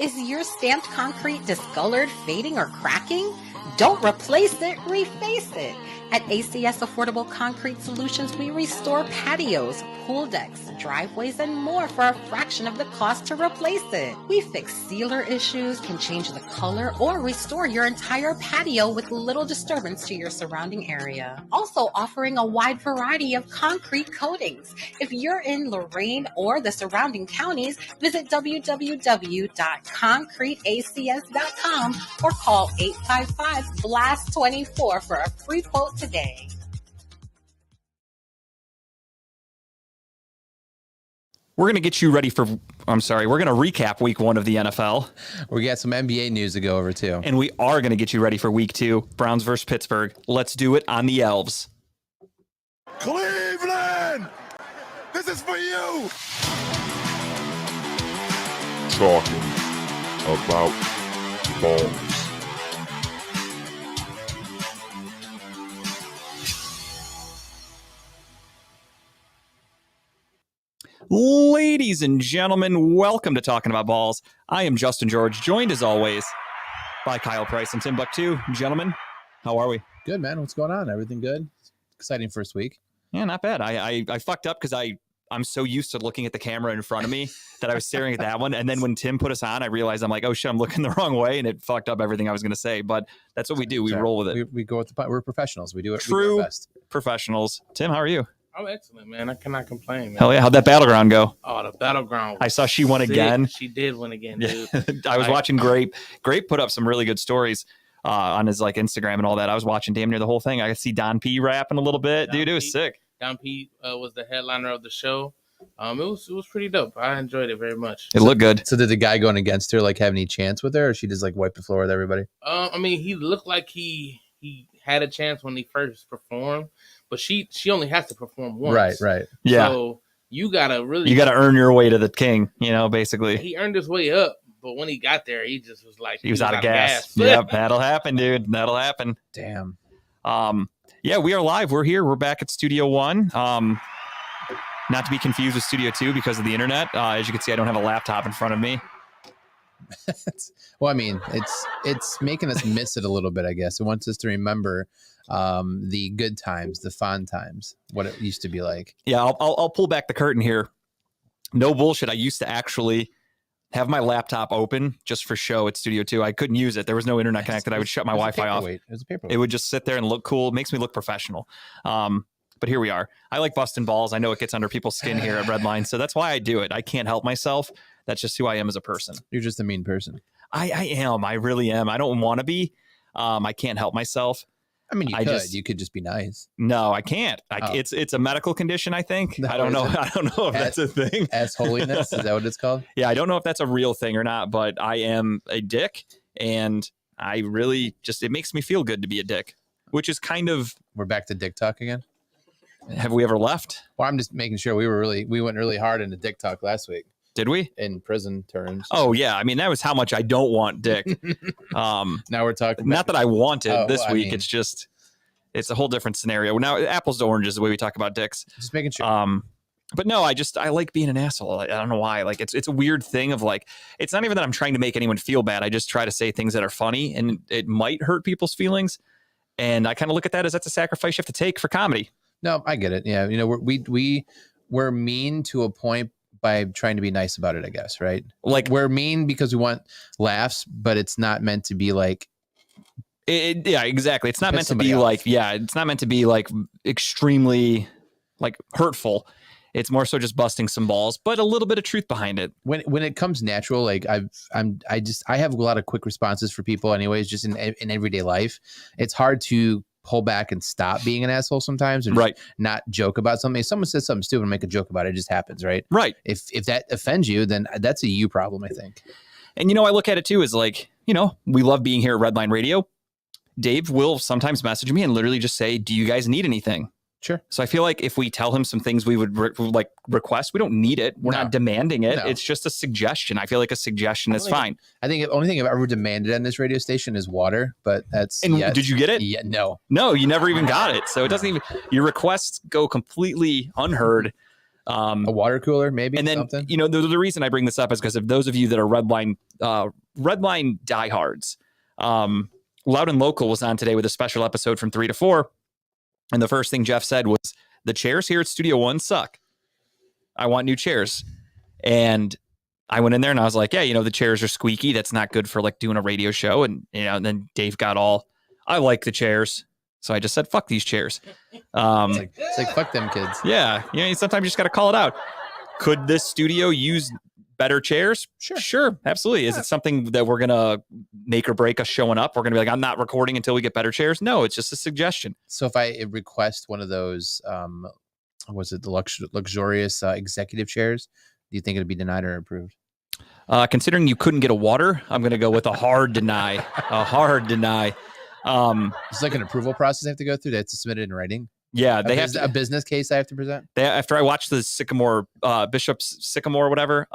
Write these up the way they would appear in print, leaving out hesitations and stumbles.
Is your stamped concrete discolored, fading, or cracking? Don't replace it, reface it. At ACS Affordable Concrete Solutions, we restore patios, pool decks, driveways, and more for a fraction of the cost to replace it. We fix sealer issues, can change the color, or restore your entire patio with little disturbance to your surrounding area. Also offering a wide variety of concrete coatings. If you're in Lorain or the surrounding counties, visit www.concreteacs.com or call 855-BLAST-24 for a free quote today. We're going to get you ready for, we're going to recap week 1 of the NFL. We got some NBA news to go over too. And we are going to get you ready for week 2, Browns versus Pittsburgh. Let's do it on the Elves. Cleveland, this is for you. Talking about balls. Ladies and gentlemen, welcome to Talking About Balls. I am Justin George, joined as always by Kyle Price and Timbuktu. Gentlemen, how are we? Good, man. What's going on? Everything good? Exciting first week. Yeah, not bad. I fucked up because I'm so used to looking at the camera in front of me that I was staring at that one. And then when Tim put us on, I realized I'm like, oh shit, I'm looking the wrong way, and it fucked up everything I was going to say. But that's what we do. We roll with it. We go with we're professionals. We do it. True we do our best. Professionals. Tim, how are you? I'm excellent, man. I cannot complain, man. Hell yeah. How'd that battleground go? Oh, the battleground. I saw she won again. She did win again, dude. I was watching Grape. Grape put up some really good stories on his like Instagram and all that. I was watching damn near the whole thing. I could see Don P rapping a little bit. Dude, it was sick. Don P was the headliner of the show. It was pretty dope. I enjoyed it very much. It looked good. So did the guy going against her like have any chance with her, or she just like wiped the floor with everybody? I mean, he looked like he had a chance when he first performed, but she only has to perform once. Right. Yeah. So you gotta earn your way to the king, basically. He earned his way up, but when he got there, he just was like he was out of gas. Yep, that'll happen, dude. That'll happen. Damn. Yeah, we are live. We're here. We're back at Studio One. Not to be confused with Studio 2 because of the internet. As you can see, I don't have a laptop in front of me. Well, I mean, it's making us miss it a little bit, I guess. It wants us to remember the good times, the fun times, what it used to be like. Yeah, I'll pull back the curtain here. No bullshit. I used to actually have my laptop open just for show at Studio 2. I couldn't use it. There was no internet connected. I would shut my Wi-Fi off. It was a paperweight. It would just sit there and look cool. It makes me look professional. But here we are. I like busting balls. I know it gets under people's skin here at Redline, so that's why I do it. I can't help myself. That's just who I am as a person. You're just a mean person. I am. I really am. I don't want to be. I can't help myself. I mean, you could just be nice. No, I can't. It's a medical condition, I think. No, I don't know. I don't know if that's a thing. Assholiness? Is that what it's called? Yeah, I don't know if that's a real thing or not, but I am a dick, and I really it makes me feel good to be a dick, which is kind of... We're back to dick talk again? Have we ever left? Well, I'm just making sure we went really hard into dick talk last week. Did we? In prison terms. Oh, yeah. I mean, that was how much I don't want dick. Now we're talking not that I want it this week. I mean, it's a whole different scenario. Now, apples to oranges is the way we talk about dicks. Just making sure. But no, I like being an asshole. I don't know why. Like, it's a weird thing of like, it's not even that I'm trying to make anyone feel bad. I just try to say things that are funny, and it might hurt people's feelings. And I kind of look at that as that's a sacrifice you have to take for comedy. No, I get it. Yeah. We're mean to a point by trying to be nice about it, I guess. Right. Like we're mean because we want laughs, but it's not meant to be like, yeah, exactly. It's not meant to be like, it's not meant to be like extremely like hurtful. It's more so just busting some balls, but a little bit of truth behind it. When it comes natural, like I have a lot of quick responses for people anyways, just in everyday life. It's hard to pull back and stop being an asshole sometimes and not joke about something. If someone says something stupid and make a joke about it, it just happens, right? Right. If that offends you, then that's a you problem, I think. And, I look at it too as like, we love being here at Redline Radio. Dave will sometimes message me and literally just say, do you guys need anything? Sure. So I feel like if we tell him some things we would request, we don't need it. We're not demanding it. No. It's just a suggestion. I feel like a suggestion is fine. I think the only thing I've ever demanded on this radio station is water, but that's... And did you get it? Yeah, no. No, you never even got it. So it doesn't even... Your requests go completely unheard. A water cooler, maybe. And then, something. The reason I bring this up is because of those of you that are Redline diehards. Loud and Local was on today with a special episode from 3 to 4. And the first thing Jeff said was, the chairs here at Studio One suck. I want new chairs. And I went in there and I was like, yeah, the chairs are squeaky. That's not good for like doing a radio show. And, and then Dave got all, I like the chairs. So I just said, fuck these chairs. It's like fuck them kids. Yeah. Sometimes you just got to call it out. Could this studio use better chairs? Sure. Absolutely. Is it something that we're going to make or break us showing up? We're going to be like, I'm not recording until we get better chairs. No, it's just a suggestion. So if I request one of those, was it the luxurious executive chairs? Do you think it'd be denied or approved? Considering you couldn't get a water, I'm going to go with a hard deny. A hard deny. It's like an approval process I have to go through. They have to submit it in writing. Yeah, they have a business case I have to present. After I watched the Sycamore, Bishop's Sycamore, whatever,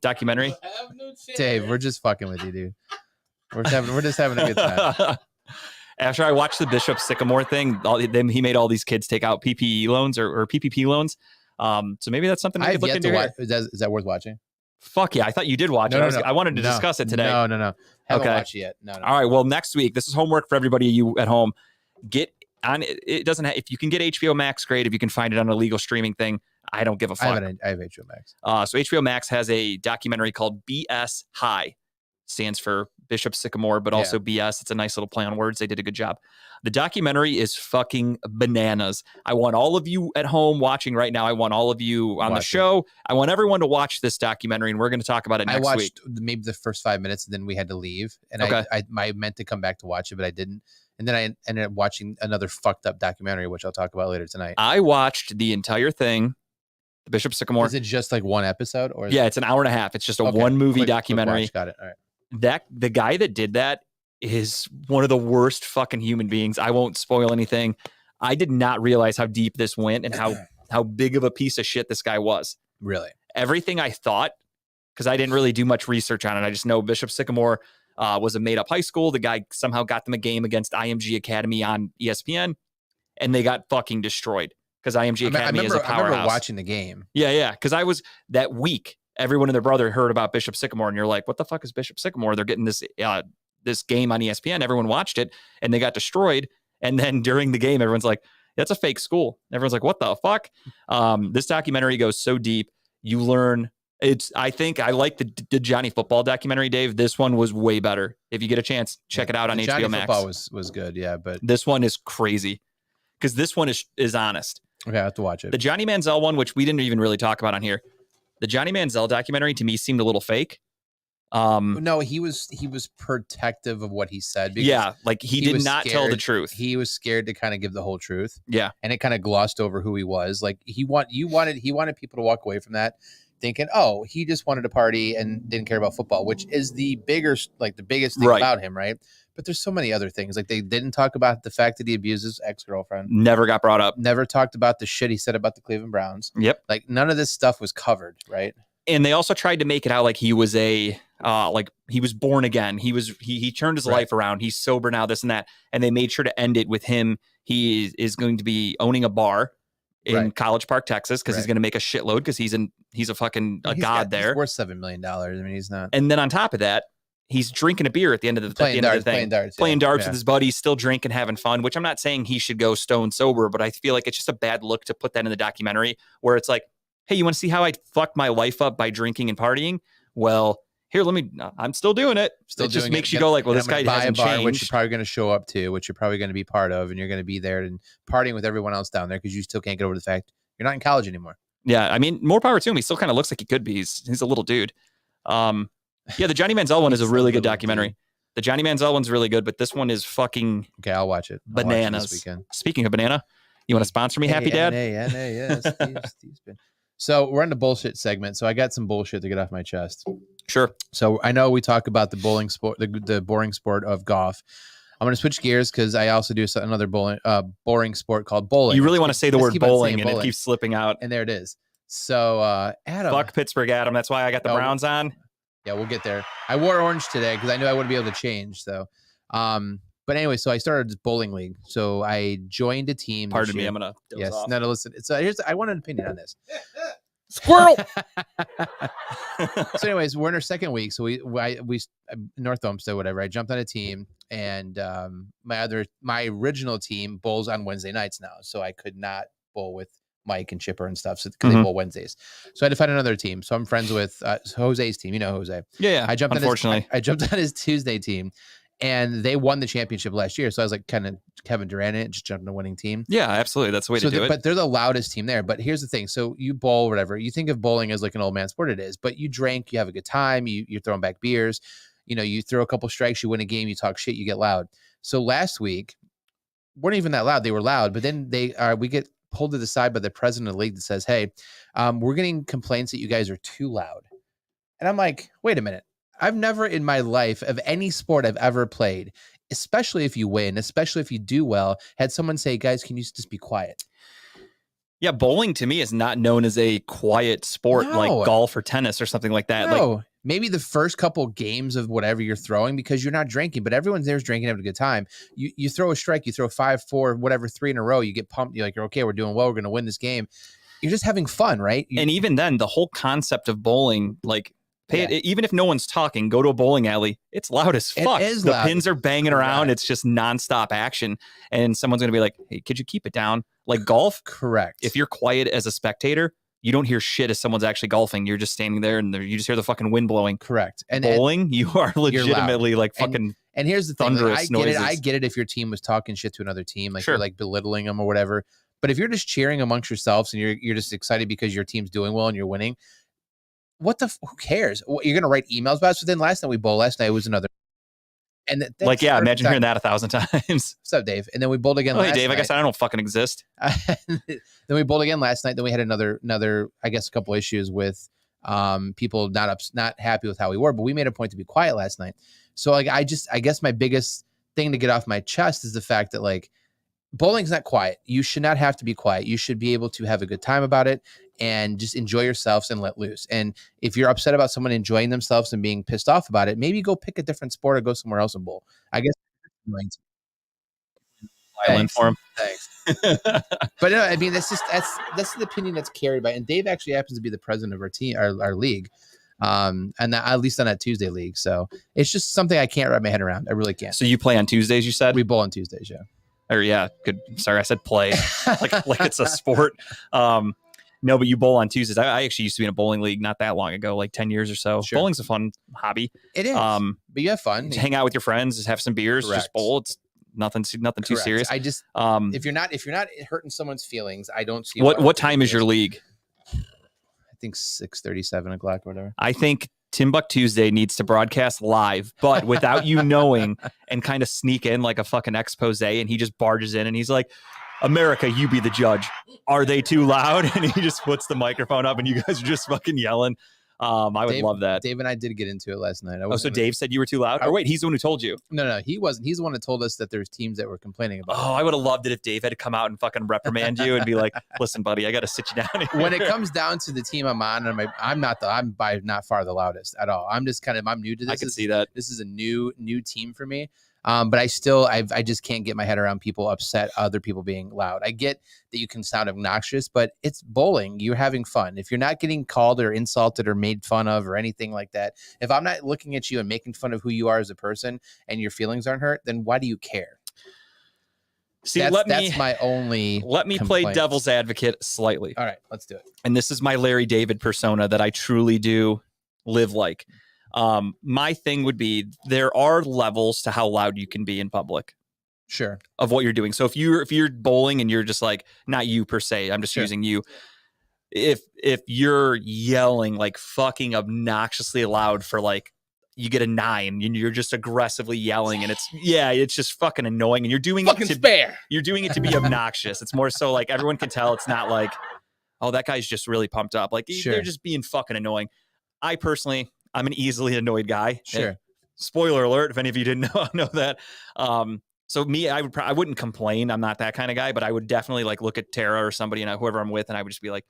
documentary. Dave, we're just fucking with you, dude. We're just having a good time. After I watched the Bishop Sycamore thing, he made all these kids take out PPE loans or PPP loans. So maybe that's something I could look into. Is that worth watching? Fuck yeah! I thought you did watch it. I wanted to discuss it today. No. Haven't watched it yet. No. All right. Well, next week, this is homework for everybody you at home. Get on it. Doesn't if you can get HBO Max, great. If you can find it on a legal streaming thing, I don't give a fuck. I have HBO Max. So HBO Max has a documentary called BS High. Stands for Bishop Sycamore, but also BS. It's a nice little play on words. They did a good job. The documentary is fucking bananas. I want all of you at home watching right now. I want all of you on the show. I want everyone to watch this documentary, and we're going to talk about it next week. I watched maybe the first 5 minutes, and then we had to leave. And I meant to come back to watch it, but I didn't. And then I ended up watching another fucked up documentary, which I'll talk about later tonight. I watched the entire thing. The Bishop Sycamore. Is it just like one episode? Or it's an hour and a half. It's just a one movie documentary. Got it. All right. The guy that did that is one of the worst fucking human beings. I won't spoil anything. I did not realize how deep this went and how big of a piece of shit this guy was. Really? Everything I thought, because I didn't really do much research on it. I just know Bishop Sycamore was a made-up high school. The guy somehow got them a game against IMG Academy on ESPN, and they got fucking destroyed because IMG Academy is a powerhouse. I remember watching the game. Yeah, because I was that week. Everyone and their brother heard about Bishop Sycamore, and you're like, what the fuck is Bishop Sycamore? They're getting this game on ESPN. Everyone watched it, and they got destroyed. And then during the game, everyone's like, that's a fake school. Everyone's like, what the fuck? This documentary goes so deep. You learn. I think I like the Johnny Football documentary, Dave. This one was way better. If you get a chance, check it out on HBO Johnny Max. Football was good, yeah. But this one is crazy because this one is honest. Okay, I have to watch it. The Johnny Manziel one, which we didn't even really talk about on here. The Johnny Manziel documentary to me seemed a little fake. No, he was protective of what he said. Yeah, like he did not tell the truth. He was scared to kind of give the whole truth. Yeah, and it kind of glossed over who he was. Like he wanted people to walk away from that thinking, oh, he just wanted to party and didn't care about football, which is the biggest thing about him, right? But there's so many other things. Like they didn't talk about the fact that he abused his ex-girlfriend. Never got brought up. Never talked about the shit he said about the Cleveland Browns. Yep. Like none of this stuff was covered, right? And they also tried to make it out like he was he was born again. He turned his life around. He's sober now, this and that. And they made sure to end it with him. He is going to be owning a bar in College Park, Texas, because he's going to make a shitload because he's a fucking god there. He's worth $7 million. I mean, he's not. And then on top of that, he's drinking a beer at the end of the thing. Playing darts with his buddies, still drinking, having fun, which I'm not saying he should go stone sober, but I feel like it's just a bad look to put that in the documentary where it's like, hey, you want to see how I fucked my life up by drinking and partying? Well, here, I'm still doing it. It just makes you go like, well, this guy hasn't changed. Which you're probably going to show up to, which you're probably going to be part of, and you're going to be there and partying with everyone else down there because you still can't get over the fact you're not in college anymore. Yeah, I mean, more power to him. He still kind of looks like he could be. He's a little dude. Yeah, the Johnny Manziel one is a really good documentary. Dude. The Johnny Manziel one's really good, but this one is fucking okay. I'll watch it. Bananas. This weekend. Speaking of banana, you want to sponsor me, Happy Dad? Yeah. Steve's been. So we're in the bullshit segment. So I got some bullshit to get off my chest. Sure. So I know we talk about the bowling sport, the boring sport of golf. I'm going to switch gears because I also do another boring sport called bowling. You really want to say the word bowling, and it keeps slipping out. And there it is. So Adam. Fuck Pittsburgh, Adam. That's why I got the Browns on. Yeah, we'll get there. I wore orange today because I knew I wouldn't be able to change. So, but anyway, so I started this bowling league. So I joined a team. Pardon me, I'm gonna. Yes, no, listen. So I want an opinion on this. Squirrel. So anyways, we're in our second week. So we North Olmsted, whatever. I jumped on a team, and my original team bowls on Wednesday nights now. So I could not bowl with Mike and Chipper and stuff. So because they bowl Wednesdays. So I had to find another team. So I'm friends with Jose's team. You know Jose. Yeah. I jumped unfortunately. I jumped on his Tuesday team. And they won the championship last year. So I was like kind of Kevin Durant it, just jumping a winning team. Yeah, absolutely. That's the way to do it. But they're the loudest team there. But here's the thing. So you bowl, whatever. You think of bowling as like an old man sport, it is. But you drink, you have a good time, you're throwing back beers. You know, you throw a couple strikes, you win a game, you talk shit, you get loud. So last week, weren't even that loud. They were loud. But then we get pulled to the side by the president of the league that says, hey, we're getting complaints that you guys are too loud. And I'm like, wait a minute. I've never in my life of any sport I've ever played, especially if you win, especially if you do well, had someone say, guys, can you just be quiet? Yeah, bowling to me is not known as a quiet sport like golf or tennis or something like that. No. Like, maybe the first couple games of whatever you're throwing because you're not drinking, but everyone's there's drinking, having a good time. You throw a strike, you throw 5, 4, whatever, 3 in a row, you get pumped. You're like, okay, we're doing well. We're going to win this game. You're just having fun, right? And even then, the whole concept of bowling, like, even if no one's talking, go to a bowling alley. It's loud as fuck. It is the loud. pins are banging around. It's just nonstop action. And someone's going to be like, hey, could you keep it down? Like golf. Correct. If you're quiet as a spectator, you don't hear shit as someone's actually golfing. You're just standing there and you just hear the fucking wind blowing. Correct. And bowling, you are legitimately like fucking and here's the thing. Like, noises. I get it if your team was talking shit to another team, like you're like belittling them or whatever. But if you're just cheering amongst yourselves and you're just excited because your team's doing well and you're winning, who cares? You're gonna write emails about it. So then last night was another, and imagine hearing that 1,000 times. What's up, Dave? And then we bowled again. Hey, Dave, I guess I don't fucking exist. Then we bowled again last night. Then we had another, I guess, a couple issues with people not happy with how we were, but we made a point to be quiet last night. So like, I guess my biggest thing to get off my chest is the fact that like bowling's not quiet. You should not have to be quiet. You should be able to have a good time about it and just enjoy yourselves and let loose. And if you're upset about someone enjoying themselves and being pissed off about it, maybe go pick a different sport or go somewhere else and bowl. I guess. Violin for him. Thanks. But no, I mean, that's the opinion that's carried by, and Dave actually happens to be the president of our team, our league. And at least on that Tuesday league. So it's just something I can't wrap my head around. I really can't. So you play on Tuesdays, you said? We bowl on Tuesdays, yeah. Or yeah, good. Sorry, I said play like it's a sport. No, but you bowl on Tuesdays. I actually used to be in a bowling league not that long ago, like 10 years or so. Sure. Bowling's a fun hobby. It is. But you have fun. Just hang out with your friends, just have some beers, just bowl. It's nothing too serious. I just if you're not hurting someone's feelings, I don't see what time is your league? I think 6:30, 7 o'clock, or whatever. I think Timbuk Tuesday needs to broadcast live, but without you knowing, and kind of sneak in like a fucking expose, and he just barges in and he's like, America, you be the judge. Are they too loud? And he just puts the microphone up and you guys are just fucking yelling. I would love that. Dave and I did get into it last night. So Dave said you were too loud? Or wait, he's the one who told you. No, he wasn't. He's the one that told us that there's teams that were complaining about it. I would have loved it if Dave had to come out and fucking reprimand you and be like, listen, buddy, I got to sit you down here. When it comes down to the team I'm on, I'm by not far the loudest at all. I'm just I'm new to this. I can see that. This is a new team for me. But I just can't get my head around people upset, other people being loud. I get that you can sound obnoxious, but it's bowling. You're having fun. If you're not getting called or insulted or made fun of or anything like that, if I'm not looking at you and making fun of who you are as a person and your feelings aren't hurt, then why do you care? See, that's my only. Let me play devil's advocate slightly. All right, let's do it. And this is my Larry David persona that I truly do live like. My thing would be there are levels to how loud you can be in public. Sure. Of what you're doing. So if you're bowling and you're just like, not you per se, I'm just using you. If you're yelling like fucking obnoxiously loud for like, you get a 9 and you're just aggressively yelling and it's just fucking annoying and you're doing fucking you're doing it to be obnoxious. It's more so like everyone can tell it's not like, oh, that guy's just really pumped up. Like they're just being fucking annoying. I'm an easily annoyed guy. Sure. And spoiler alert, if any of you didn't know that. So me, I wouldn't complain. I'm not that kind of guy, but I would definitely like look at Tara or somebody and whoever I'm with, and I would just be like,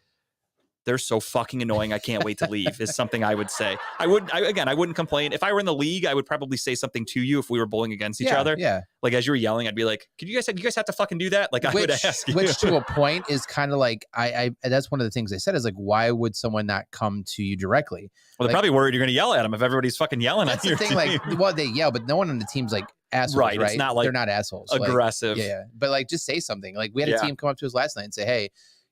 they're so fucking annoying. I can't wait to leave is something I would say. I wouldn't complain. If I were in the league, I would probably say something to you if we were bowling against each other. Yeah. Like as you were yelling, I'd be like, you guys have to fucking do that? Like I would ask you. Which to a point is kind of like, I that's one of the things I said is like, why would someone not come to you directly? Well, they're probably worried you're going to yell at them if everybody's fucking yelling at you. That's the thing. Like, well, they yell, but no one on the team's like assholes, right? It's not like they're not assholes. Aggressive. Like, yeah. But like, just say something. Like we had a team come up to us last night and say, hey,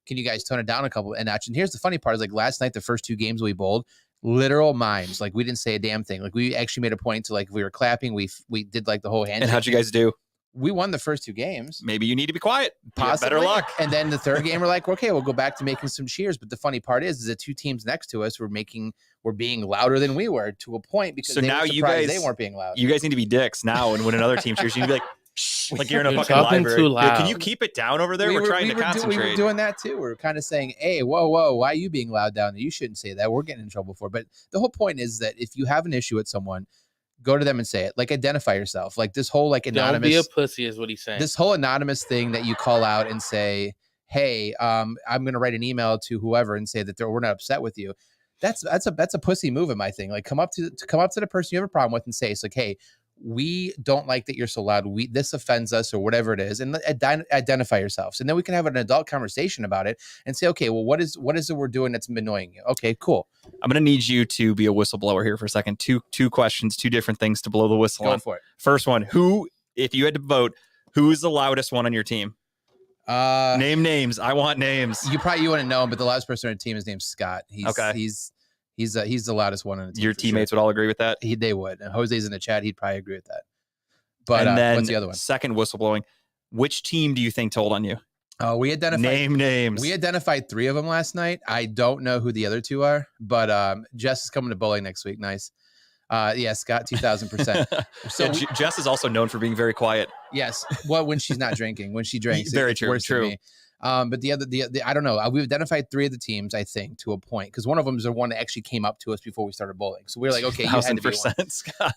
can you guys tone it down a couple and notch? And here's the funny part is like last night, the first 2 games we bowled, literal mimes. Like we didn't say a damn thing. Like we actually made a point to like, if we were clapping, we did like the whole hand. And how'd you guys do? We won the first 2 games. Maybe you need to be quiet. Possibly. Better luck. And then the third game, we're like, okay, we'll go back to making some cheers. But the funny part is the 2 teams next to us were being louder than we were to a point because so now they weren't being loud. You guys need to be dicks now. And when another team cheers, you need to be like, shh, like you're in a fucking talking library. too loud. Dude, can you keep it down over there? We're trying to concentrate. We were doing that too. We were kind of saying, hey, whoa, why are you being loud down there? You shouldn't say that. We're getting in trouble for it. But the whole point is that if you have an issue with someone, go to them and say it. Like identify yourself. Like this whole like anonymous. Don't be a pussy is what he's saying. This whole anonymous thing that you call out and say, hey, I'm going to write an email to whoever and say that we're not upset with you. That's a pussy move in my thing. Like come up to the person you have a problem with and say, it's like, hey, we don't like that you're so loud. This offends us or whatever it is. And identify yourselves. And then we can have an adult conversation about it and say, okay, well, what is it we're doing that's annoying you? Okay, cool. I'm going to need you to be a whistleblower here for a second. Two questions, 2 different things to blow the whistle on. Go for it. First one, if you had to vote, who's the loudest one on your team? Name names. I want names. You wouldn't know him, but the loudest person on the team is named Scott. He's the loudest one on the team. Your teammates would all agree with that? They would. And Jose's in the chat. He'd probably agree with that. But and then what's the other one? Second whistleblowing. Which team do you think told on you? Oh, we identified names. We identified 3 of them last night. I don't know who the other 2 are, but Jess is coming to bowling next week. Nice. Yeah, Scott, 2000%. So yeah, Jess is also known for being very quiet. Yes. Well, when she's not drinking, when she drinks, very it's true. Worse than me. But the I don't know. We've identified 3 of the teams, I think, to a point because one of them is the one that actually came up to us before we started bowling. So we were like, okay, you had to be one. Scott.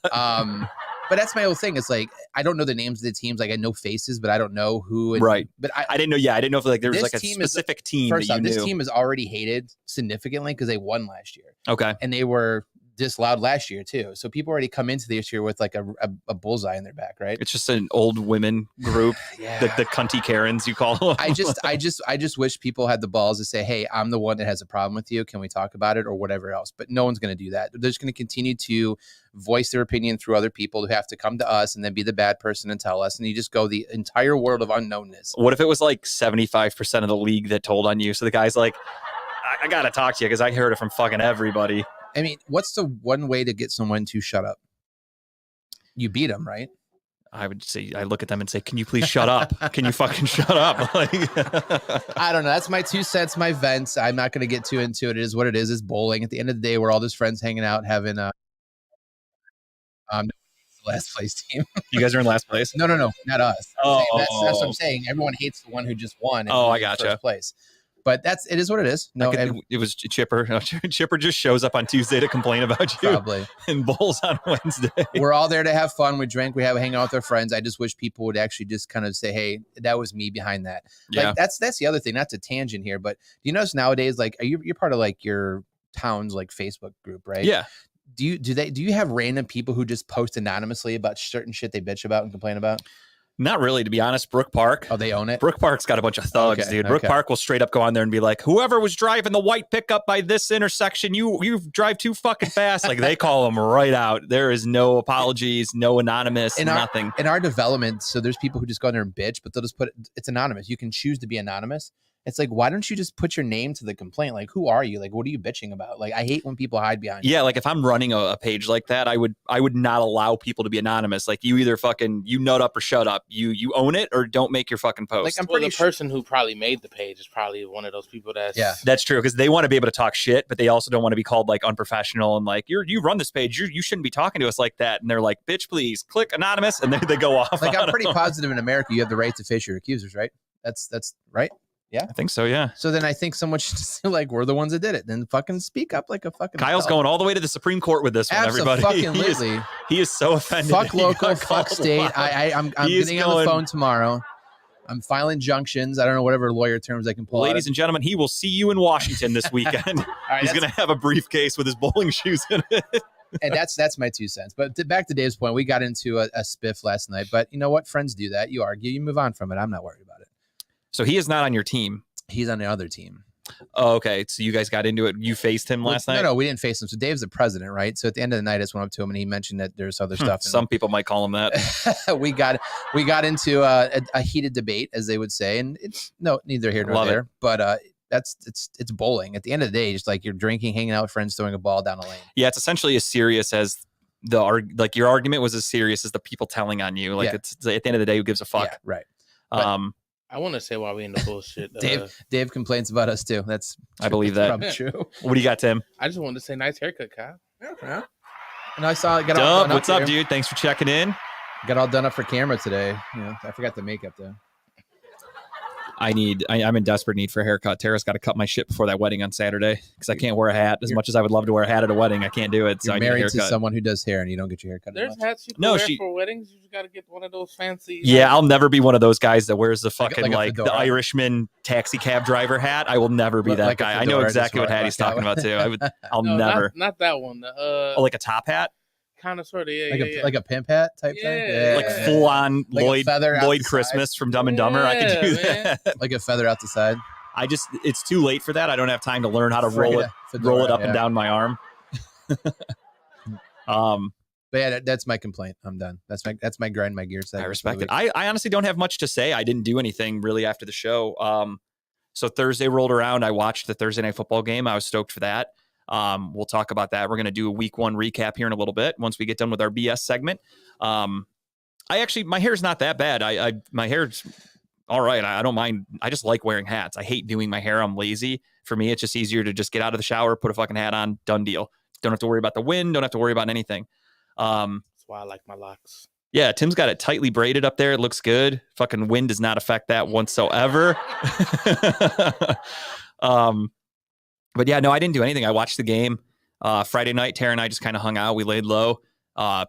But that's my whole thing. It's like I don't know the names of the teams. Like I know faces, but I don't know who. Right. But I didn't know. Yeah, I didn't know if like there was like a specific team. First that you off, knew. this team is already hated significantly because they won last year. Okay. And they were this loud last year too. So people already come into this year with like a bullseye in their back, right? It's just an old women group. Yeah. The cunty Karens you call them. I just wish people had the balls to say, hey, I'm the one that has a problem with you. Can we talk about it or whatever else? But no one's going to do that. They're just going to continue to voice their opinion through other people who have to come to us and then be the bad person and tell us. And you just go the entire world of unknownness. What if it was like 75% of the league that told on you? So the guy's like, I got to talk to you because I heard it from fucking everybody. I mean, what's the one way to get someone to shut up? You beat them, right? I would say, I look at them and say, can you please shut up? Can you fucking shut up? Like, I don't know. That's my 2 cents, my vents. I'm not going to get too into it. It is what it is. It's bowling. At the end of the day, we're all just friends hanging out, having the last place team. You guys are in last place? No, not us. Oh, that's what I'm saying. Everyone hates the one who just won. Oh, I gotcha. First place. But it is what it is. No, it was Chipper. Chipper just shows up on Tuesday to complain about you. Probably. And bowls on Wednesday. We're all there to have fun. We drink. We hang out with our friends. I just wish people would actually just kind of say, "Hey, that was me behind that." Yeah. Like that's the other thing. Not to tangent here, but do you notice nowadays, like, you're part of like your town's like Facebook group, right? Yeah. Do you have random people who just post anonymously about certain shit they bitch about and complain about? Not really, to be honest. Brook Park. Oh, they own it? Brook Park's got a bunch of thugs, dude. Brook Park will straight up go on there and be like, whoever was driving the white pickup by this intersection, you drive too fucking fast. Like, they call them right out. There is no apologies, no anonymous, nothing. In our development, so there's people who just go in there and bitch, but they'll just it's anonymous. You can choose to be anonymous. It's like, why don't you just put your name to the complaint? Like, who are you? Like, what are you bitching about? Like, I hate when people hide behind. Yeah, like if I'm running a page like that, I would not allow people to be anonymous. Like, you either fucking nut up or shut up. You own it or don't make your fucking post. Like, I'm pretty sure the person who probably made the page is probably one of those people that's true, because they want to be able to talk shit, but they also don't want to be called like unprofessional and like you run this page. You shouldn't be talking to us like that. And they're like, bitch, please click anonymous, and then they go off. Like, I'm pretty positive in America you have the right to face your accusers, right? That's right. Yeah, I think so. Yeah. So then I think someone should just say, like, we're the ones that did it. Then fucking speak up like a fucking. Kyle's going all the way to the Supreme Court with this one, everybody. He is so offended. Fuck local, fuck state. I'm getting on the phone tomorrow. I'm filing injunctions. I don't know whatever lawyer terms I can pull. Ladies and gentlemen, he will see you in Washington this weekend. Right, he's going to have a briefcase with his bowling shoes in it. And that's my 2 cents. But back to Dave's point, we got into a spiff last night. But you know what? Friends do that. You argue, you move on from it. I'm not worried about it. So he is not on your team. He's on the other team. Oh, okay. So you guys got into it. You faced him last night? No, we didn't face him. So Dave's the president, right? So at the end of the night, I just went up to him and he mentioned that there's other stuff. Some people might call him that. we got into a heated debate, as they would say, and it's neither here nor there. But it's bowling. At the end of the day, just like you're drinking, hanging out with friends, throwing a ball down a lane. Yeah, it's essentially as serious as your argument was as serious as the people telling on you. Like it's at the end of the day, who gives a fuck? Yeah, right. I want to say why we in the bullshit. Dave complains about us too. I believe that. Probably true. What do you got, Tim? I just wanted to say nice haircut, Kyle. Yeah. And I saw it. Dub, what's up, dude? Thanks for checking in. Got all done up for camera today. I forgot the makeup though. I'm in desperate need for a haircut. Tara's got to cut my shit before that wedding on Saturday because I can't wear a hat as much as I would love to wear a hat at a wedding. I can't do it. So you're I need married a haircut. to someone who does hair and you don't get your hair cut. There's hats you can wear for weddings. You just got to get one of those fancy. Yeah, I'll never be one of those guys that wears the fucking like the Irishman taxi cab driver hat. I will never be that guy. I know exactly what hat he's talking about too. I'll never. Not that one. Like a top hat. Kind of, sort of, like a pimp hat type thing. Yeah, like full on like Lloyd Christmas from Dumb and Dumber. I could do that. Like a feather out the side. It's too late for that. I don't have time to learn how to roll it up and down my arm. But yeah, that's my complaint. I'm done. That's my grind my gears. I respect it. I honestly don't have much to say. I didn't do anything really after the show. So Thursday rolled around. I watched the Thursday night football game. I was stoked for that. We'll talk about that. We're going to do a week 1 recap here in a little bit once we get done with our BS segment. My hair's not that bad. My hair's all right. I don't mind. I just like wearing hats. I hate doing my hair. I'm lazy. For me, it's just easier to just get out of the shower, put a fucking hat on, done deal. Don't have to worry about the wind. Don't have to worry about anything. That's why I like my locks. Yeah, Tim's got it tightly braided up there. It looks good. Fucking wind does not affect that whatsoever. But yeah, no, I didn't do anything. I watched the game. Friday night, Tara and I just kind of hung out. We laid low.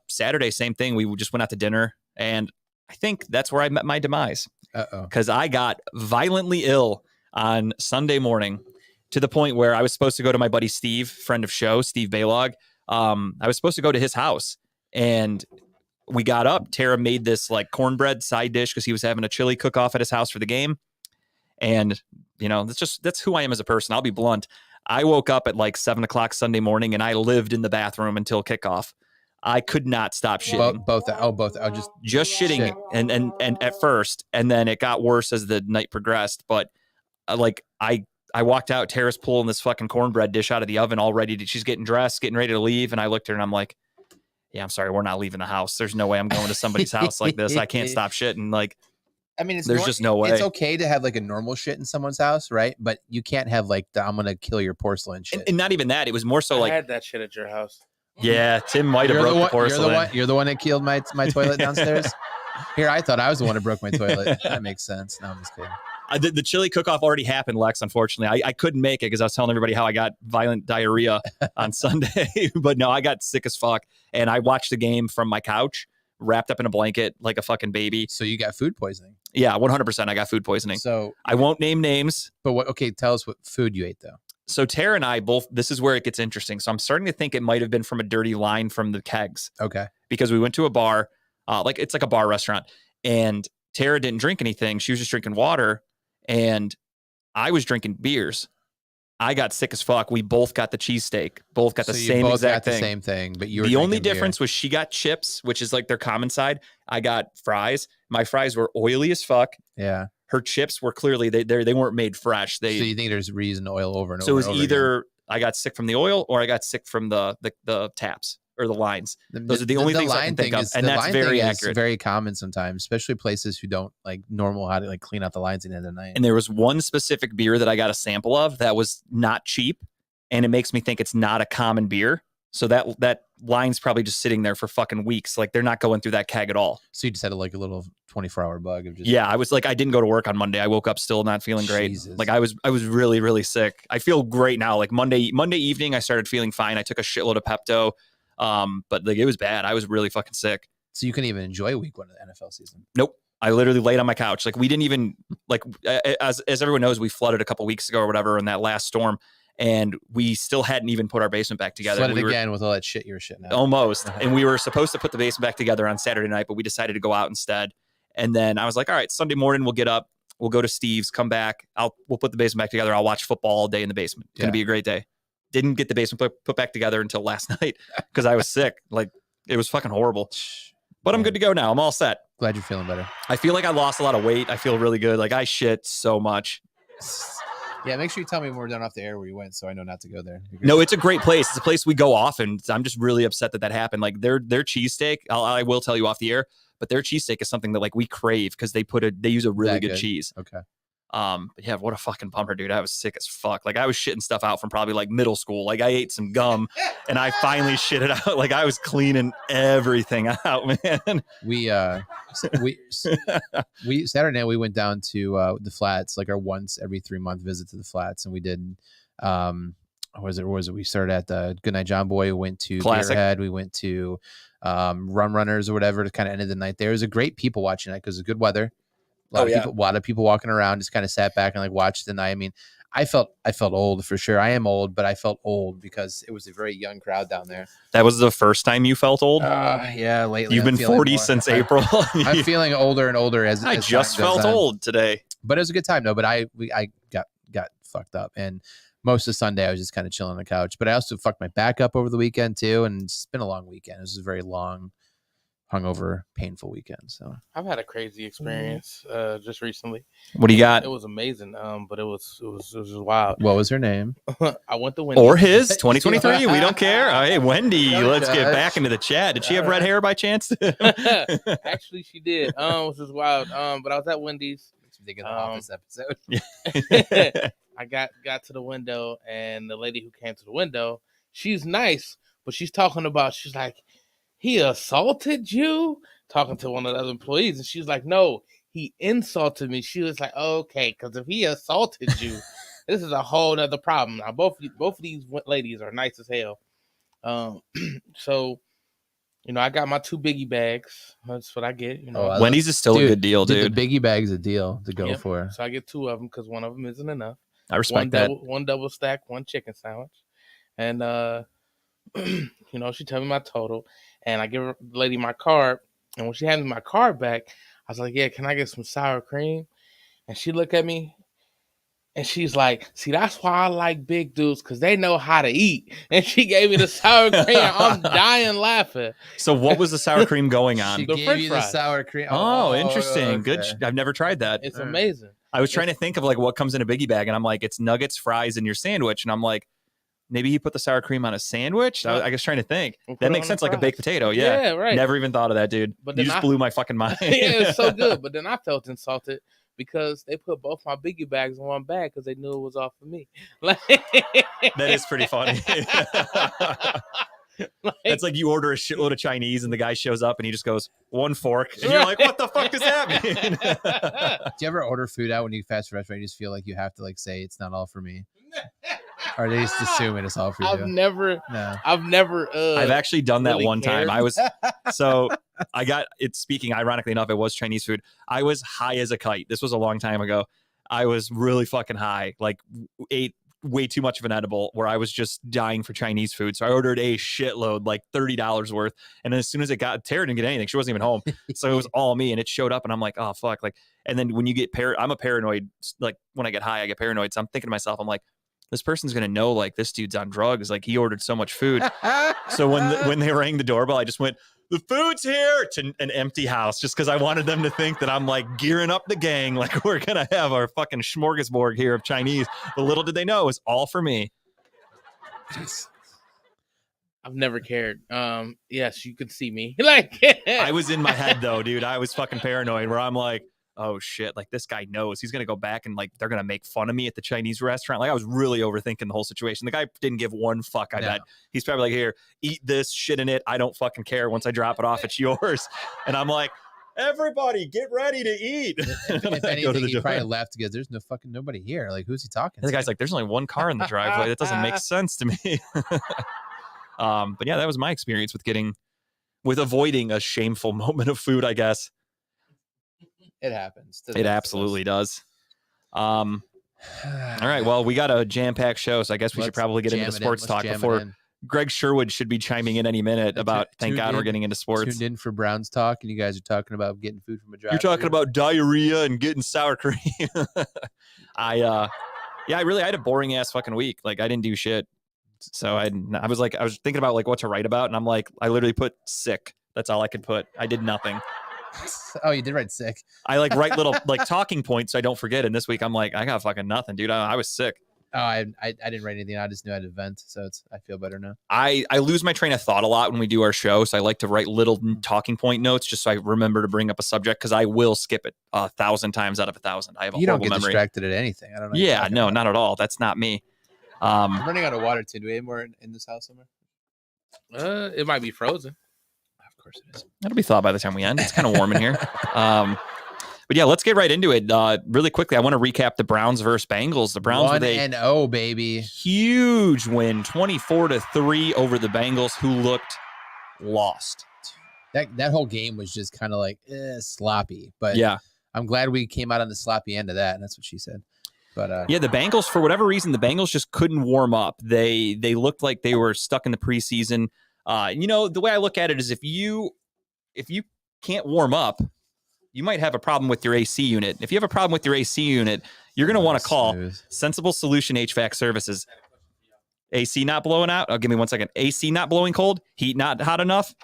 Saturday, same thing. We just went out to dinner. And I think that's where I met my demise. Because I got violently ill on Sunday morning to the point where I was supposed to go to my buddy Steve, friend of show, Steve Baylog. I was supposed to go to his house. And we got up. Tara made this like cornbread side dish because he was having a chili cook-off at his house for the game. And, that's who I am as a person. I'll be blunt. I woke up at like 7:00 Sunday morning and I lived in the bathroom until kickoff. I could not stop shitting. Both. Just shitting. Shit. And at first, and then it got worse as the night progressed. But I walked out, Tara's pulling this fucking cornbread dish out of the oven all ready. She's getting dressed, getting ready to leave. And I looked at her and I'm like, yeah, I'm sorry. We're not leaving the house. There's no way I'm going to somebody's house like this. I can't stop shitting. There's just no way. It's okay to have like a normal shit in someone's house, right? But you can't have like I'm gonna kill your porcelain shit. And not even that. It was more so I had that shit at your house. Yeah, Tim might have broke the porcelain. You're the one that killed my toilet downstairs. Here, I thought I was the one who broke my toilet. That makes sense. No, I'm just kidding. The chili cook-off already happened, Lex, unfortunately. I couldn't make it because I was telling everybody how I got violent diarrhea on Sunday. But no, I got sick as fuck. And I watched the game from my couch, wrapped up in a blanket like a fucking baby. So you got food poisoning? Yeah, 100%. I got food poisoning. So I won't name names. But okay, tell us what food you ate, though. So Tara and I both, this is where it gets interesting. So I'm starting to think it might have been from a dirty line from the kegs. Okay. Because we went to a bar, it's like a bar restaurant. And Tara didn't drink anything. She was just drinking water. And I was drinking beers. I got sick as fuck. We both got the cheesesteak. Both got the same exact thing. The same thing, but you were the only difference was she got chips, which is like their common side. I got fries. My fries were oily as fuck. Yeah. Her chips were clearly they weren't made fresh. So you think there's reason to oil over and over? So it was either I got sick from the oil or I got sick from the taps or the lines. Those are the only things I can think of, and that's very accurate. Very common sometimes, especially places who don't like normal how to like clean out the lines at the end of the night. And there was one specific beer that I got a sample of that was not cheap, and it makes me think it's not a common beer. So that line's probably just sitting there for fucking weeks. Like they're not going through that keg at all. So you just had like a little 24-hour bug of just. Yeah, I was like, I didn't go to work on Monday. I woke up still not feeling great. Jesus. Like I was really, really sick. I feel great now. Like Monday evening, I started feeling fine. I took a shitload of Pepto. But like it was bad. I was really fucking sick. So you couldn't even enjoy week 1 of the NFL season. Nope. I literally laid on my couch. Like we didn't even like, as everyone knows, we flooded a couple weeks ago or whatever in that last storm. And we still hadn't even put our basement back together. Flooded again with all that shit you were shitting out. Almost. And we were supposed to put the basement back together on Saturday night, but we decided to go out instead. And then I was like, all right, Sunday morning we'll get up, we'll go to Steve's, come back. We'll put the basement back together. I'll watch football all day in the basement. It's going to be a great day. Didn't get the basement put back together until last night because I was sick. Like it was fucking horrible. But I'm good to go now. I'm all set. Glad you're feeling better. I feel like I lost a lot of weight. I feel really good. Like I shit so much. Yeah, make sure you tell me when we're done off the air where you went, so I know not to go there. No, it's a great place. It's a place we go often. I'm just really upset that happened. Like their cheesesteak, I will tell you off the air, but their cheesesteak is something that like we crave because they use a really good cheese. Okay. But yeah, what a fucking bummer, dude. I was sick as fuck. Like I was shitting stuff out from probably like middle school. Like I ate some gum and I finally shit it out. Like I was cleaning everything out, man. We Saturday night we went down to the flats, like our once every 3 month visit to the flats, and we did was it we started at the Goodnight John Boy, we went to Beerhead, we went to Rum Runners or whatever to kind of end of the night there. It was a great people watching night because it was good weather. A lot of people walking around, just kind of sat back and like watched the night. I mean, I felt old for sure. I am old, but I felt old because it was a very young crowd down there. That was the first time you felt old? Yeah, lately. You've been 40 since April. I'm feeling older and older as I just felt old today. But it was a good time though. But I got fucked up, and most of Sunday I was just kind of chilling on the couch. But I also fucked my back up over the weekend too, and it's been a long weekend. It was a very long, hungover, painful weekend. So I've had a crazy experience just recently. What do you got? It was amazing, but it was wild. What was her name? I went to Wendy's. Or his 2023. We don't care. Hey, Wendy, let's get back into the chat. Did she have red hair by chance? Actually, she did. Which was wild. But I was at Wendy's. Thinking of Office episode. I got to the window, and the lady who came to the window, she's nice, but she's like, he assaulted you? Talking to one of the other employees, and she's like, no, he insulted me. She was like, okay, because if he assaulted you, this is a whole nother problem. Now, both of these ladies are nice as hell. So, I got my 2 biggie bags. That's what I get. Wendy's is still a good deal, dude. The biggie bag's a deal to go for. So I get 2 of them because one of them isn't enough. I respect that. One double stack, 1 chicken sandwich. And, she told me my total. And I give the lady my card. And when she handed me my card back, I was like, yeah, can I get some sour cream? And she looked at me. And she's like, see, that's why I like big dudes, because they know how to eat. And she gave me the sour cream. I'm dying laughing. So what was the sour cream going on? She The gave French you fries. the sour cream. Oh, interesting. Okay. Good. I've never tried that. It's amazing. I was trying to think of like what comes in a biggie bag, and I'm like, it's nuggets, fries, and your sandwich. And I'm like, maybe he put the sour cream on a sandwich? I was trying to think. That makes sense, like a baked potato. Yeah, right. Never even thought of that, dude. But you just blew my fucking mind. Yeah, it's so good. But then I felt insulted because they put both my biggie bags in one bag because they knew it was all for me. That is pretty funny. It's like you order a shitload of Chinese and the guy shows up and he just goes, 1 fork. And you're like, what the fuck does that mean? Do you ever order food out when you fast food restaurant? You just feel like you have to like say it's not all for me. Or they just assume it's all for you. I've never. I've actually done that really one cared. time. I got it. Speaking ironically enough, it was Chinese food. I was high as a kite. This was a long time ago. I was really fucking high, like ate way too much of an edible where I was just dying for Chinese food. So I ordered a shitload, like $30 worth. And then as soon as it got, Tara didn't get anything. She wasn't even home. So it was all me, and it showed up and I'm like, oh fuck. Like, and then when you get I'm a paranoid, like when I get high, I get paranoid. So I'm thinking to myself, I'm like, this person's going to know like this dude's on drugs. Like he ordered so much food. So when they rang the doorbell, I just went, the food's here, to an empty house, just because I wanted them to think that I'm like gearing up the gang. Like we're going to have our fucking smorgasbord here of Chinese. But little did they know it was all for me. I've never cared. Yes, you could see me. Like I was in my head though, dude. I was fucking paranoid where I'm like, oh shit, like this guy knows he's going to go back and like they're going to make fun of me at the Chinese restaurant. Like I was really overthinking the whole situation. The guy didn't give one fuck. I bet he's probably like, here, eat this, shit in it. I don't fucking care. Once I drop it off, it's yours. And I'm like, everybody get ready to eat. If anything, he probably left because there's nobody here. Like, who's he talking to? The guy's like, there's only one car in the driveway. That doesn't make sense to me. But yeah, that was my experience with avoiding a shameful moment of food, I guess. It happens. It absolutely does. All right. Well, we got a jam-packed show, so I guess we should probably get into the sports talk before Greg Sherwood should be chiming in any minute about, thank God we're getting into sports. Tuned in for Browns talk, and you guys are talking about getting food from a drive. You're talking about diarrhea and getting sour cream. I had a boring ass fucking week. Like, I didn't do shit. So I was thinking about like what to write about, and I'm like, I literally put sick. That's all I could put. I did nothing. Oh, you did write sick. I like write little like talking points so I don't forget. And this week I'm like, I got fucking nothing, dude. I was sick. Oh, I didn't write anything. I just knew I had to vent, so I feel better now. I lose my train of thought a lot when we do our show, so I like to write little talking point notes just so I remember to bring up a subject, because I will skip it 1,000 times out of 1,000. I have a you don't horrible get memory. Distracted at anything. I don't know. Yeah, no, not at all. That's not me. I'm running out of water too. Do we have more in this house somewhere? It might be frozen. Of course it is. That'll be thawed by the time we end. It's kind of warm in here. But yeah, let's get right into it. Really quickly, I want to recap the Browns versus Bengals. The Browns with a 1-0, baby. Huge win, 24-3 over the Bengals, who looked lost. That whole game was just kind of like sloppy. But yeah, I'm glad we came out on the sloppy end of that. And that's what she said. But yeah, the Bengals, for whatever reason, the Bengals just couldn't warm up. They looked like they were stuck in the preseason. The way I look at it is if you can't warm up, you might have a problem with your AC unit. If you have a problem with your AC unit, you're going to want to call Sensible Solution HVAC Services. AC not blowing out? Oh, give me 1 second. AC not blowing cold? Heat not hot enough?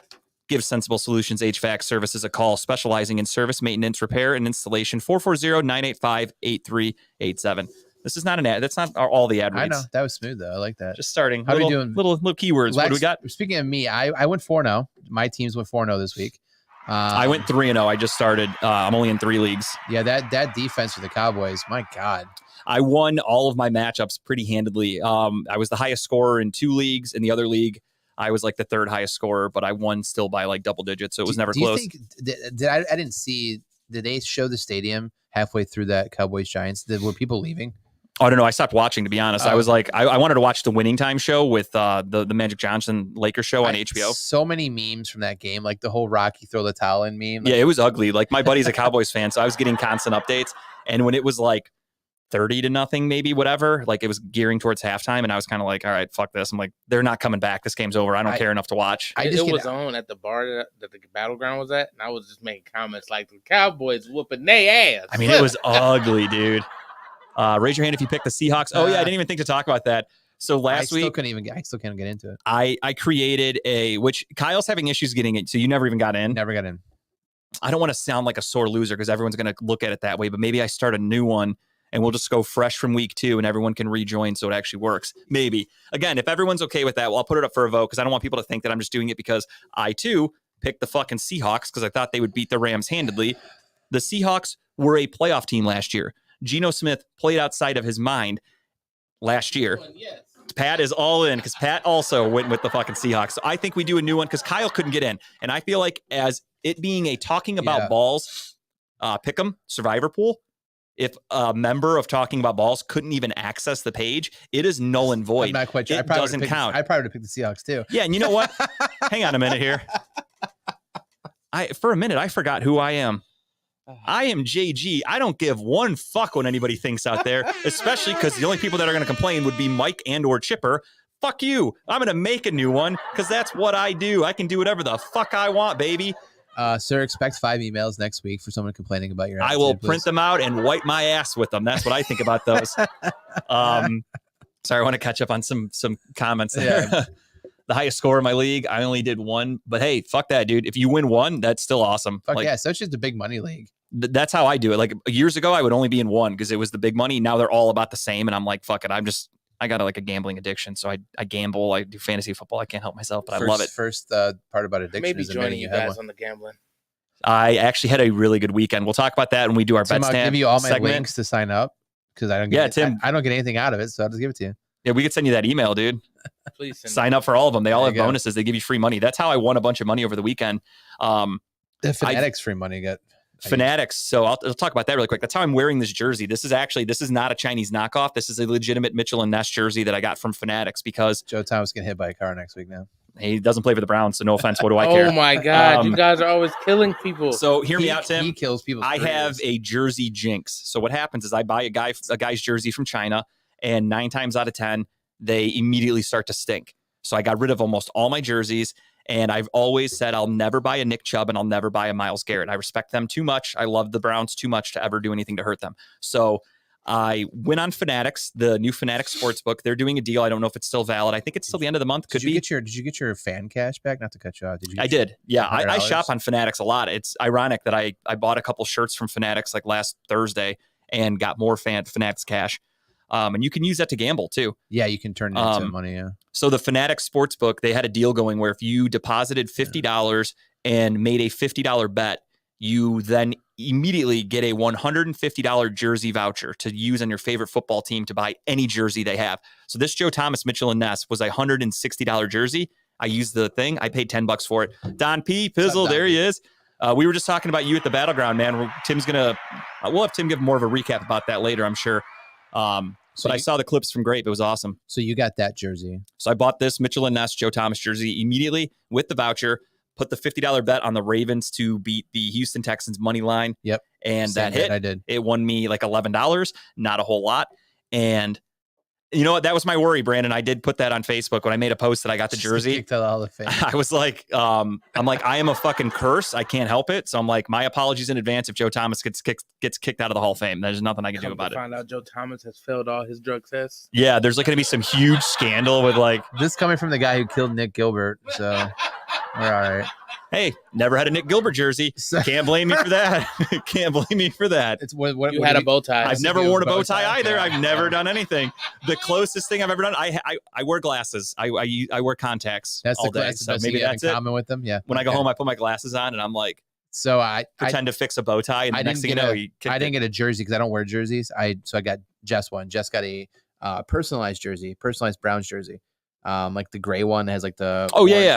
Give Sensible Solutions HVAC Services a call, specializing in service, maintenance, repair, and installation. 440-985-8387. This is not an ad. That's not all the ad reads. I know. That was smooth, though. I like that. Just starting. How are you doing? Little keywords. What do we got? Speaking of me, I went 4-0. My teams went 4-0 this week. I went 3-0. I just started. I'm only in 3 leagues. Yeah, that defense for the Cowboys, my God. I won all of my matchups pretty handedly. I was the highest scorer in 2 leagues. In the other league, I was like the 3rd highest scorer, but I won still by like double digits, so it was never close. I didn't see, did they show the stadium halfway through that Cowboys-Giants? Were people leaving? Oh, no, I stopped watching, to be honest. I was like, I wanted to watch the Winning Time show with the Magic Johnson Lakers show on HBO. So many memes from that game, like the whole Rocky throw the towel in meme. Yeah, it was ugly. Like, my buddy's a Cowboys fan, so I was getting constant updates. And when it was like 30-0, maybe, whatever, like it was gearing towards halftime, and I was kind of like, all right, fuck this. I'm like, they're not coming back. This game's over. I don't care enough to watch. It was on at the bar that the Battleground was at, and I was just making comments like, the Cowboys whooping their ass. I mean, it was ugly, dude. Raise your hand if you picked the Seahawks. Oh yeah, I didn't even think to talk about that. So last week, I still can't get into it. I created which Kyle's having issues getting it. So you never even got in. Never got in. I don't want to sound like a sore loser because everyone's going to look at it that way. But maybe I start a new one and we'll just go fresh from week 2 and everyone can rejoin so it actually works. Maybe. Again, if everyone's okay with that, well, I'll put it up for a vote because I don't want people to think that I'm just doing it because I too picked the fucking Seahawks because I thought they would beat the Rams handedly. The Seahawks were a playoff team last year. Geno Smith played outside of his mind last year. Yes. Pat is all in because Pat also went with the fucking Seahawks. So I think we do a new one because Kyle couldn't get in. And I feel like as it being a talking about balls, pick'em survivor pool, if a member of Talking About Balls couldn't even access the page, it is null and void. I'm not quite sure. It doesn't count. I probably would have picked the Seahawks too. Yeah, and you know what? Hang on a minute here. For a minute, I forgot who I am. I am JG. I don't give one fuck what anybody thinks out there, especially because the only people that are going to complain would be Mike and or Chipper. Fuck you. I'm going to make a new one because that's what I do. I can do whatever the fuck I want, baby. Sir, expect 5 emails next week for someone complaining about your attitude, I will please. print them out and wipe my ass with them. That's what I think about those. Sorry, I want to catch up on some comments there. Yeah. The highest score in my league, I only did 1. But hey, fuck that, dude. If you win 1, that's still awesome. Fuck yeah, so it's just a big money league. That's how I do it. Like years ago, I would only be in 1 because it was the big money. Now they're all about the same. And I'm like, fuck it. I got like a gambling addiction. So I gamble. I do fantasy football. I can't help myself, but I love it. First part about addiction maybe is joining you guys on the gambling. I actually had a really good weekend. We'll talk about that when we do our bet stand. I'll give you all my segment. links to sign up because I don't get I don't get anything out of it. So I'll just give it to you. Yeah, we could send you that email, dude. Please sign up for all of them. They all have bonuses. They give you free money. That's how I won a bunch of money over the weekend. The Fanatics free money got. Fanatics. So I'll talk about that really quick. That's how I'm wearing this jersey. This is not a Chinese knockoff. This is a legitimate Mitchell and Ness jersey that I got from Fanatics because Joe Thomas getting hit by a car next week now. he doesn't play for the Browns, so no offense. What do I care? Oh my God, you guys are always killing people. So hear me out, Tim. He kills people. I have a jersey jinx. So what happens is I buy a guy's jersey from China, and 9 times out of 10, they immediately start to stink. So I got rid of almost all my jerseys, and I've always said I'll never buy a Nick Chubb and I'll never buy a Myles Garrett. I respect them too much. I love the Browns too much to ever do anything to hurt them. So I went on Fanatics, the new Fanatics Sportsbook. They're doing a deal. I don't know if it's still valid. I think it's still the end of the month. Did you get your fan cash back? Not to cut you off. I did. Yeah, I shop on Fanatics a lot. It's ironic that I bought a couple shirts from Fanatics like last Thursday and got more Fanatics cash. And you can use that to gamble too. Yeah, you can turn it into money. Yeah. So the Fanatics Sportsbook, they had a deal going where if you deposited $50 and made a $50 bet, you then immediately get a $150 jersey voucher to use on your favorite football team to buy any jersey they have. So this Joe Thomas, Mitchell and Ness was a $160 jersey. I used the thing. I paid $10 for it. Don P. Pizzle, there he is. We were just talking about you at the Battleground, man. Tim's going to, we'll have Tim give more of a recap about that later, I'm sure. But I saw the clips from Grape. It was awesome. So you got that jersey. So I bought this Mitchell and Ness Joe Thomas jersey immediately with the voucher, put the $50 bet on the Ravens to beat the Houston Texans money line. Yep. And that hit. I did. It won me like $11, not a whole lot. And you know what? That was my worry, Brandon. I did put that on Facebook when I made a post that I got the jersey. Kicked out all the fame. I was like, I'm like, I am a fucking curse. I can't help it. So I'm like, my apologies in advance if Joe Thomas gets kicked out of the Hall of Fame. There's nothing I can do about it. Find out Joe Thomas has failed all his drug tests. Yeah, there's like going to be some huge scandal with like this coming from the guy who killed Nick Gilbert. So we're all right. Hey, never had a Nick Gilbert jersey. Can't blame me for that. Can't blame me for that. It's what you had a bow tie. I've never worn a bow tie either. I've never done anything. The closest thing I've ever done, I wear glasses. I wear contacts that's all the day. That's so the maybe that's in it. common with them. Yeah. When I go home, I put my glasses on and I'm like, so I pretend to fix a bow tie. And the next thing you know, I didn't get a jersey because I don't wear jerseys. So I got Jess one. Jess got a personalized jersey, personalized Browns jersey. Like the gray one that has like the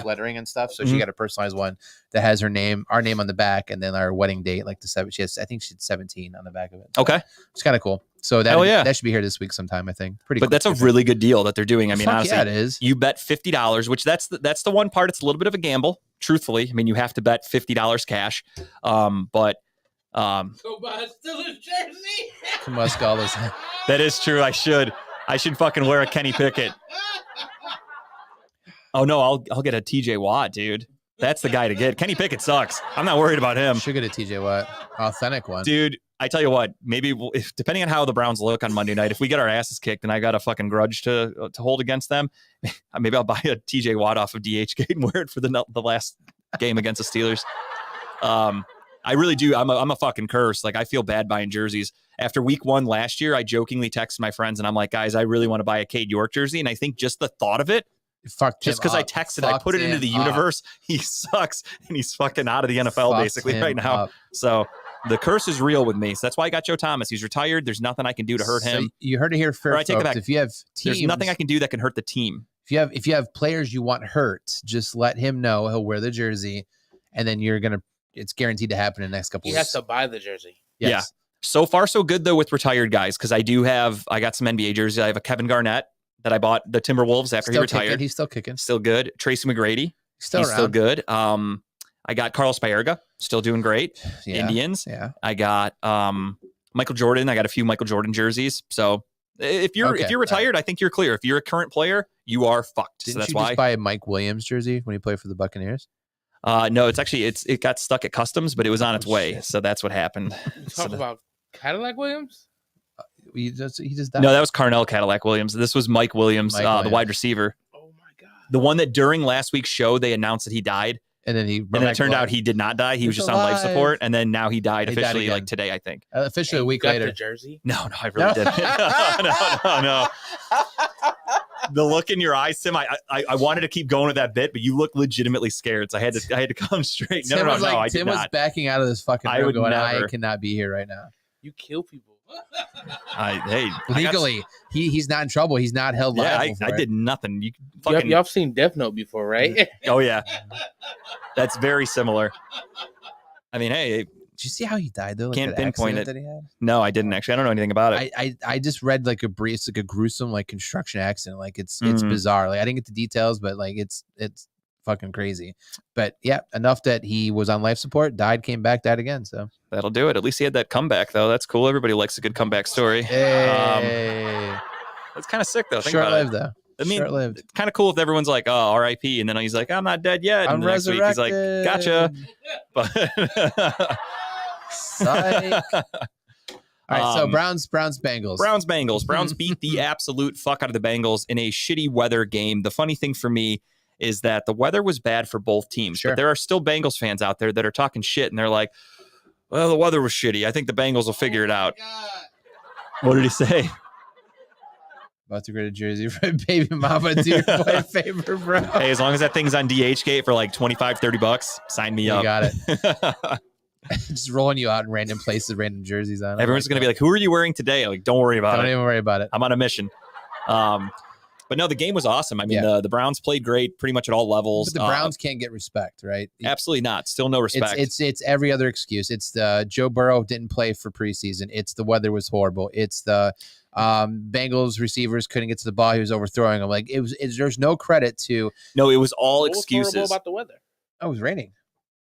lettering and stuff. So she got a personalized one that has our name on the back, and then our wedding date, like I think she's 17 on the back of it. So okay, it's kind of cool. So that should be here this week sometime, I think. Pretty. But that's a really good deal that they're doing. I mean, honestly, it is. You bet $50, which that's the one part. It's a little bit of a gamble. Truthfully, I mean, you have to bet $50 cash. Go buy a Steelers jersey. That is true. I should fucking wear a Kenny Pickett. Oh no, I'll get a TJ Watt, dude. That's the guy to get. Kenny Pickett sucks. I'm not worried about him. Should get a TJ Watt, authentic one, dude. I tell you what, maybe if depending on how the Browns look on Monday night, if we get our asses kicked and I got a fucking grudge to hold against them, maybe I'll buy a TJ Watt off of DHgate and wear it for the last game against the Steelers. I really do. I'm a fucking curse. Like I feel bad buying jerseys. After week 1 last year, I jokingly texted my friends and I'm like, guys, I really want to buy a Cade York jersey. And I think just the thought of it, just because I texted, I put it into the universe. He sucks and he's fucking out of the NFL basically right now. So the curse is real with me. So that's why I got Joe Thomas. He's retired. There's nothing I can do to hurt him. You heard it here first. I take it back. If you have teams, there's nothing I can do that can hurt the team. If you have players you want hurt, just let him know. He'll wear the jersey, and then it's guaranteed to happen in the next couple weeks. He has to buy the jersey. Yes. Yeah. So far, so good though with retired guys because I got some NBA jerseys. I have a Kevin Garnett that I bought the Timberwolves after he retired. He's still kicking. Still good. Tracy McGrady. He's around. Still good. I got Carlos Baerga. Still doing great. Yeah. Indians. Yeah. I got Michael Jordan. I got a few Michael Jordan jerseys. So if you're retired, I think you're clear. If you're a current player, you are fucked. Didn't so that's you why just buy a Mike Williams jersey when he played for the Buccaneers? No, it's actually it got stuck at customs, but it was on its way. So that's what happened. You talk about Cadillac Williams? He just died. No, that was Carnell Cadillac Williams. This was Mike Williams, the wide receiver. Oh my god! The one that during last week's show they announced that he died, and then it turned out he did not die. He was just on life support, and then now he died officially, like today, I think. Officially a week later. The jersey? No, I really didn't. No. The look in your eyes, Tim. I wanted to keep going with that bit, but you look legitimately scared, so I had to come straight. Tim was backing out of this fucking room going, I cannot be here right now. You kill people. Legally, he's not in trouble. He's not held liable. I did nothing. Y'all have seen Death Note before, right? Oh yeah, that's very similar. I mean, hey, did you see how he died though? Like can't pinpoint it. That he had? No, I didn't actually. I don't know anything about it. I just read like it's like a gruesome like construction accident. Like it's bizarre. Like I didn't get the details, but like it's fucking crazy. But yeah, enough that he was on life support, died, came back, died again. So that'll do it. At least he had that comeback, though. That's cool. Everybody likes a good comeback story. Hey. That's kind of sick, though. Short-lived, though. I mean, short-lived. It's kind of cool if everyone's like, "Oh, R.I.P." and then he's like, "I'm not dead yet." And I'm the next week he's like, "Gotcha." But Psych. All right, so Browns, Bengals. Browns beat the absolute fuck out of the Bengals in a shitty weather game. The funny thing for me is that the weather was bad for both teams, but there are still Bengals fans out there that are talking shit, and they're like, "Well, the weather was shitty. I think the Bengals will figure it out." What did he say? About to get a jersey for baby mama. Do your boy favor, bro. Hey, as long as that thing's on DHgate for like $25-$30, sign me up. You got it. Just rolling you out in random places, random jerseys on. Everyone's going to be like, "Who are you wearing today?" Like, don't worry about it. Don't even worry about it. I'm on a mission. But no, the game was awesome. I mean, the Browns played great pretty much at all levels. But the Browns can't get respect, right? Absolutely not. Still no respect. It's every other excuse. It's the Joe Burrow didn't play for preseason. It's the weather was horrible. It's the Bengals receivers couldn't get to the ball. He was overthrowing them. Like there's no credit to. No, it was all What was excuses. horrible about the weather? Oh, it was raining.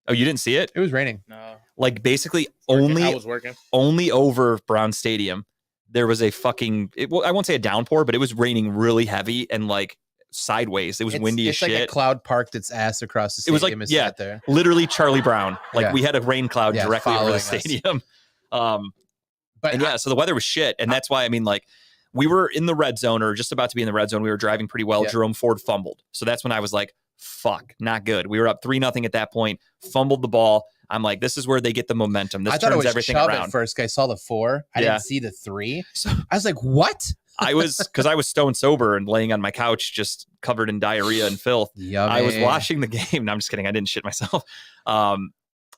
Oh, you didn't see it? It was raining. No. Like basically I was working. only over Brown Stadium. There was a I won't say a downpour, but it was raining really heavy and like sideways. It was windy as shit. It's like a cloud parked its ass across the stadium. It was like, there. Literally Charlie Brown. Like we had a rain cloud directly over the stadium. So the weather was shit. And that's why, I mean, like we were in the red zone or just about to be in the red zone. We were driving pretty well. Jerome Ford fumbled. So that's when I was like, fuck, not good. We were up 3-0 at that point, fumbled the ball. I'm like, this is where they get the momentum. This turns everything around. At first, I saw the 4. I didn't see the 3. So I was like, what? Because I was stone sober and laying on my couch, just covered in diarrhea and filth. Yummy. I was watching the game. No, I'm just kidding. I didn't shit myself. I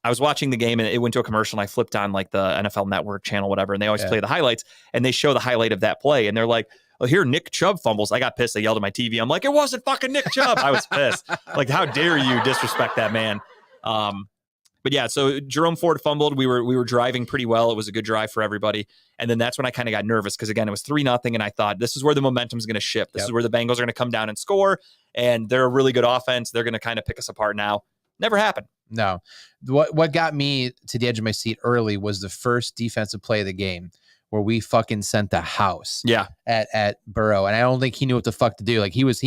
was watching the game and it went to a commercial and I flipped on like the NFL Network channel, whatever. And they always play the highlights and they show the highlight of that play. And they're like, "Oh, here, Nick Chubb fumbles." I got pissed. I yelled at my TV. I'm like, "It wasn't fucking Nick Chubb." I was pissed. Like, how dare you disrespect that man? But yeah, so Jerome Ford fumbled. We were driving pretty well. It was a good drive for everybody. And then that's when I kind of got nervous because, again, it was 3-0. And I thought, this is where the momentum's going to shift. This is where the Bengals are going to come down and score. And they're a really good offense. They're going to kind of pick us apart now. Never happened. No. What got me to the edge of my seat early was the first defensive play of the game where we fucking sent the house at Burrow. And I don't think he knew what the fuck to do. Like he was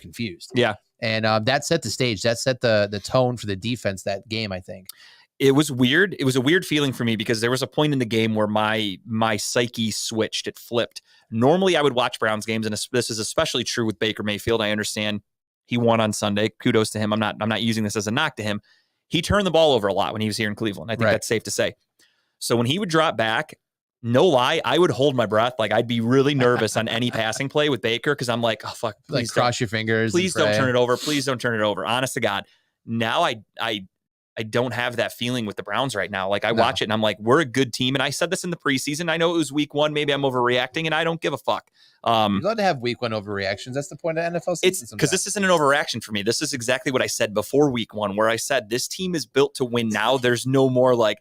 confused. Yeah. And that set the stage. That set the tone for the defense that game, I think. It was weird. It was a weird feeling for me because there was a point in the game where my psyche switched. It flipped. Normally, I would watch Browns games, and this is especially true with Baker Mayfield. I understand he won on Sunday. Kudos to him. I'm not using this as a knock to him. He turned the ball over a lot when he was here in Cleveland. I think that's safe to say. So when he would drop back, no lie, I would hold my breath. Like I'd be really nervous on any passing play with Baker because I'm like, oh fuck, please cross your fingers. Please don't turn it over. Please don't turn it over. Honest to God. Now I don't have that feeling with the Browns right now. Like I watch it and I'm like, we're a good team. And I said this in the preseason. I know it was week 1. Maybe I'm overreacting and I don't give a fuck. You're allowed to have week 1 overreactions. That's the point of NFL season. It's because this isn't an overreaction for me. This is exactly what I said before week 1, where I said this team is built to win now. There's no more like,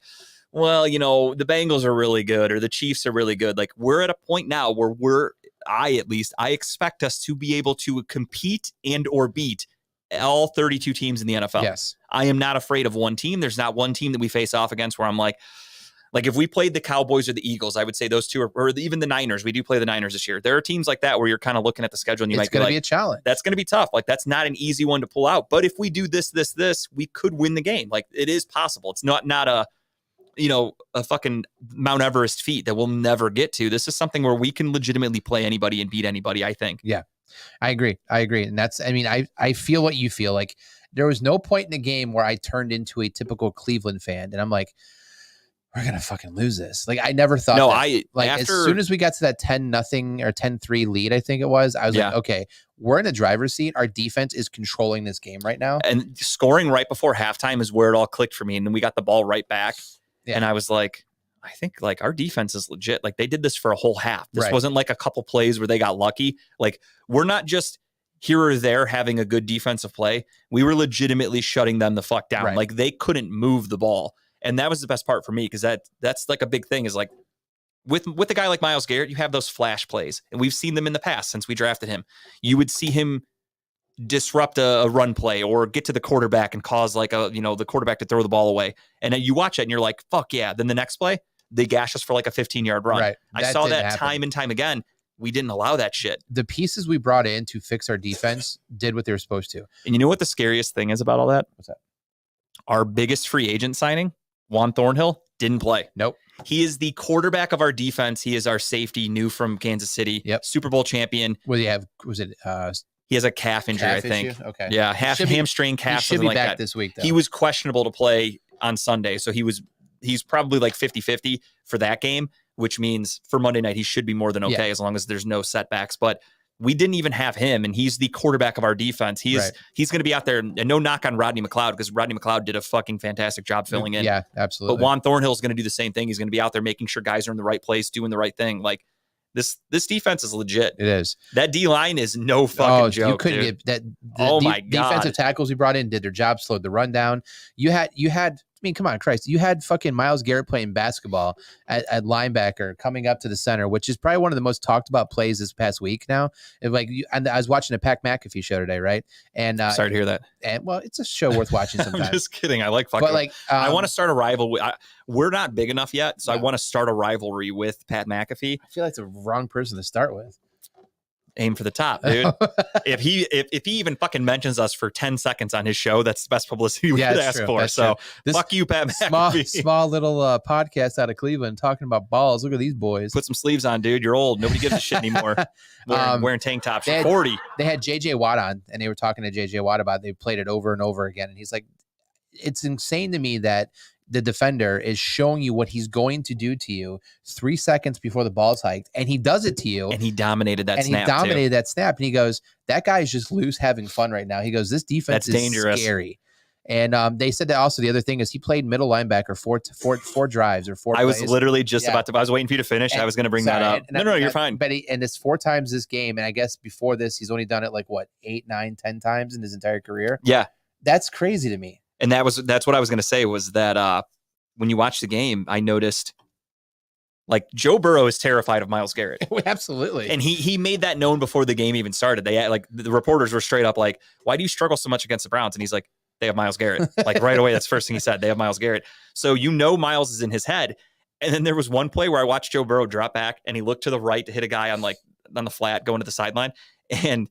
well, you know, the Bengals are really good or the Chiefs are really good. Like we're at a point now where I expect us to be able to compete and or beat all 32 teams in the NFL. Yes. I am not afraid of one team. There's not one team that we face off against where I'm like if we played the Cowboys or the Eagles, I would say those two or even the Niners. We do play the Niners this year. There are teams like that where you're kind of looking at the schedule and you might be like, it's going to be a challenge. That's going to be tough. Like that's not an easy one to pull out. But if we do this, we could win the game. Like it is possible. It's not a fucking Mount Everest feat that we'll never get to. This is something where we can legitimately play anybody and beat anybody, I think. Yeah, I agree. And that's, I mean, I feel what you feel. Like there was no point in the game where I turned into a typical Cleveland fan and I'm like, we're going to fucking lose this. Like I never thought as soon as we got to that 10-0 or 10-3 lead, I think it was, I was like, okay, we're in the driver's seat. Our defense is controlling this game right now. And scoring right before halftime is where it all clicked for me. And then we got the ball right back. Yeah. And I was like, I think like our defense is legit. Like they did this for a whole half. This wasn't like a couple plays where they got lucky. Like we're not just here or there having a good defensive play. We were legitimately shutting them the fuck down. Like they couldn't move the ball. And that was the best part for me because that's like a big thing is like with a guy like Myles Garrett, you have those flash plays. And we've seen them in the past since we drafted him. You would see him disrupt a run play or get to the quarterback and cause like the quarterback to throw the ball away. And then you watch it and you're like, fuck yeah. Then the next play, they gash us for like a 15-yard run. Right. I saw that time and time again. We didn't allow that shit. The pieces we brought in to fix our defense did what they were supposed to. And you know what the scariest thing is about all that? What's that? Our biggest free agent signing, Juan Thornhill, didn't play. Nope. He is the quarterback of our defense. He is our safety, new from Kansas City. Yep. Super Bowl champion. What do you have? Was it he has a calf injury, I think. Issue? Okay. Yeah, hamstring calf. He should be like back that. this week, though. He was questionable to play on Sunday, so he's probably like 50-50 for that game, which means for Monday night he should be more than okay as long as there's no setbacks. But we didn't even have him, and he's the quarterback of our defense. He's going to be out there, and no knock on Rodney McLeod, because Rodney McLeod did a fucking fantastic job filling in. Yeah, absolutely. But Juan Thornhill is going to do the same thing. He's going to be out there making sure guys are in the right place, doing the right thing. Like this defense is legit. It is. That D line is no fucking joke. You couldn't get that. My God. Defensive tackles we brought in did their job, slowed the run down. You had. I mean, come on, Christ. You had fucking Myles Garrett playing basketball at linebacker coming up to the center, which is probably one of the most talked about plays this past week now. And I was watching a Pat McAfee show today, right? And sorry to hear that. And well, it's a show worth watching sometimes. I'm just kidding. I like fucking. But like, I want to start a rivalry. We're not big enough yet, so I want to start a rivalry with Pat McAfee. I feel like it's the wrong person to start with. Aim for the top, dude. if he even fucking mentions us for 10 seconds on his show, that's the best publicity we could ask for. That's so true. Fuck you, Pat McAfee. Small little podcast out of Cleveland talking about balls. Look at these boys. Put some sleeves on, dude. You're old. Nobody gives a shit anymore. Wearing tank tops. You're 40. They had JJ Watt on, and they were talking to JJ Watt about it. They played it over and over again, and he's like, it's insane to me that the defender is showing you what he's going to do to you 3 seconds before the ball's hiked, and he does it to you. And he dominated that snap. That snap. And he goes, that guy is just loose having fun right now. He goes, this defense is dangerous. Scary. And they said that also the other thing is he played middle linebacker four drives or four. I was literally just about to. I was waiting for you to finish. I was going to bring that up. No, you're fine. But and it's 4 times this game, and I guess before this he's only done it like what 8, 9, 10 times in his entire career. Yeah, that's crazy to me. And that's what I was going to say was that when you watch the game, I noticed like Joe Burrow is terrified of Myles Garrett. Absolutely. And he made that known before the game even started. They like the reporters were straight up like, why do you struggle so much against the Browns? And he's like, they have Myles Garrett. Like right away, that's the first thing he said. They have Myles Garrett. So Myles is in his head. And then there was one play where I watched Joe Burrow drop back and he looked to the right to hit a guy on the flat going to the sideline. And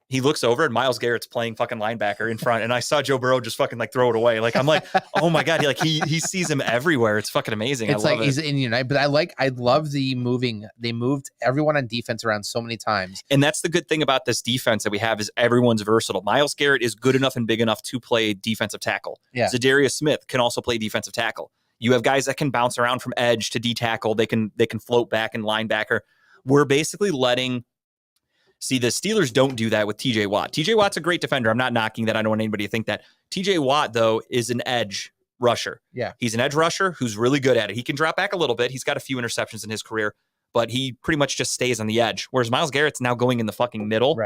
he looks over and Myles Garrett's playing fucking linebacker in front. And I saw Joe Burrow just fucking like throw it away. Like, I'm like, oh my God. He sees him everywhere. It's fucking amazing. It's like he's in United, but I love the moving. They moved everyone on defense around so many times. And that's the good thing about this defense that we have is everyone's versatile. Myles Garrett is good enough and big enough to play defensive tackle. Yeah. Zadarius Smith can also play defensive tackle. You have guys that can bounce around from edge to D tackle. They can float back and linebacker. We're basically See, the Steelers don't do that with TJ Watt. TJ Watt's a great defender. I'm not knocking that. I don't want anybody to think that. TJ Watt, though, is an edge rusher. Yeah. He's an edge rusher who's really good at it. He can drop back a little bit. He's got a few interceptions in his career, but he pretty much just stays on the edge. Whereas Myles Garrett's now going in the fucking middle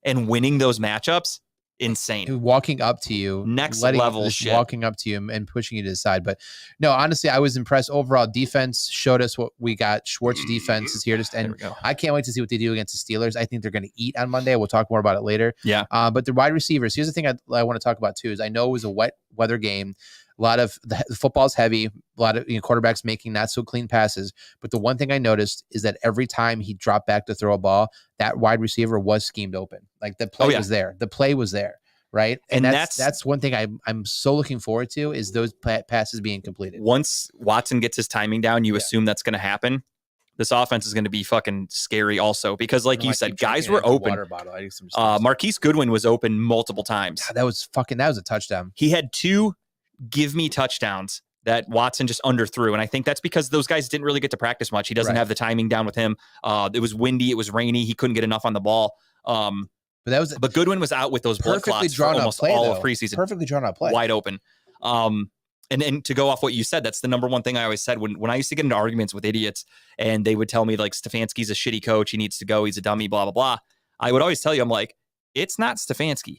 and winning those matchups. Insane. Walking up to you. Next level shit. Walking up to you and pushing you to the side. But no, honestly, I was impressed. Overall defense showed us what we got. Schwartz defense is here and I can't wait to see what they do against the Steelers. I think they're going to eat on Monday. We'll talk more about it later. Yeah. But the wide receivers, here's the thing I want to talk about too, is I know it was a wet weather game. A lot of the football's heavy, a lot of quarterbacks making not so clean passes. But the one thing I noticed is that every time he dropped back to throw a ball, that wide receiver was schemed open. Like the play was there. The play was there. Right. And that's one thing I'm so looking forward to is those passes being completed. Once Watson gets his timing down, you assume that's going to happen. This offense is going to be fucking scary also because like you said, guys were open. Marquise Goodwin was open multiple times. God, that was a touchdown. He had 2 give me touchdowns that Watson just underthrew. And I think that's because those guys didn't really get to practice much. He doesn't have the timing down with him. It was windy. It was rainy. He couldn't get enough on the ball. But Goodwin was out with those blood clots for almost all of preseason. Perfectly drawn out play. Wide open. And to go off what you said, that's the number one thing I always said when I used to get into arguments with idiots and they would tell me like Stefanski's a shitty coach. He needs to go. He's a dummy, blah, blah, blah. I would always tell you, I'm like, it's not Stefanski.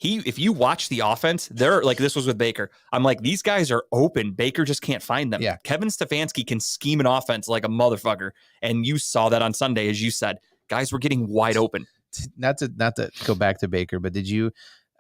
If you watch the offense, they're like, this was with Baker. I'm like, these guys are open. Baker just can't find them. Yeah. Kevin Stefanski can scheme an offense like a motherfucker. And you saw that on Sunday, as you said, guys were getting wide open. not to go back to Baker, but did you?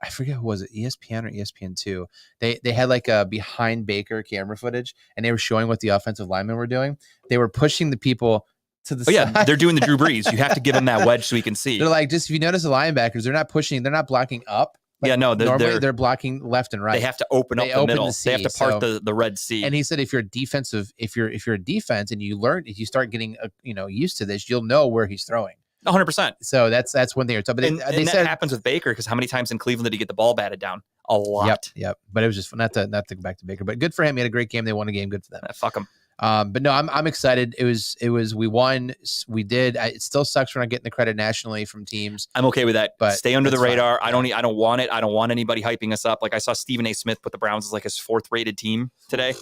I forget who was it, ESPN or ESPN2. They had like a behind Baker camera footage, and they were showing what the offensive linemen were doing. They were pushing the people to the side. Yeah, they're doing the Drew Brees. You have to give them that wedge so he can see. They're like, just if you notice the linebackers, they're not pushing, they're not blocking up. Like yeah, no, normally they're blocking left and right. They have to open up the middle. They have to part the Red Sea. And he said, if you're a defense and if you start getting used to this, you'll know where he's throwing. 100%. So that's one thing. But and they that said happens with Baker because how many times in Cleveland did he get the ball batted down? A lot. Yep. But it was just not to go back to Baker, but good for him. He had a great game. They won a game. Good for them. Fuck him. But no, I'm excited. It was we won. We did. It still sucks we're not getting the credit nationally from teams. I'm okay with that. But stay under the radar. Fine. I don't want it. I don't want anybody hyping us up. Like I saw Stephen A. Smith put the Browns as like his 4th rated team today.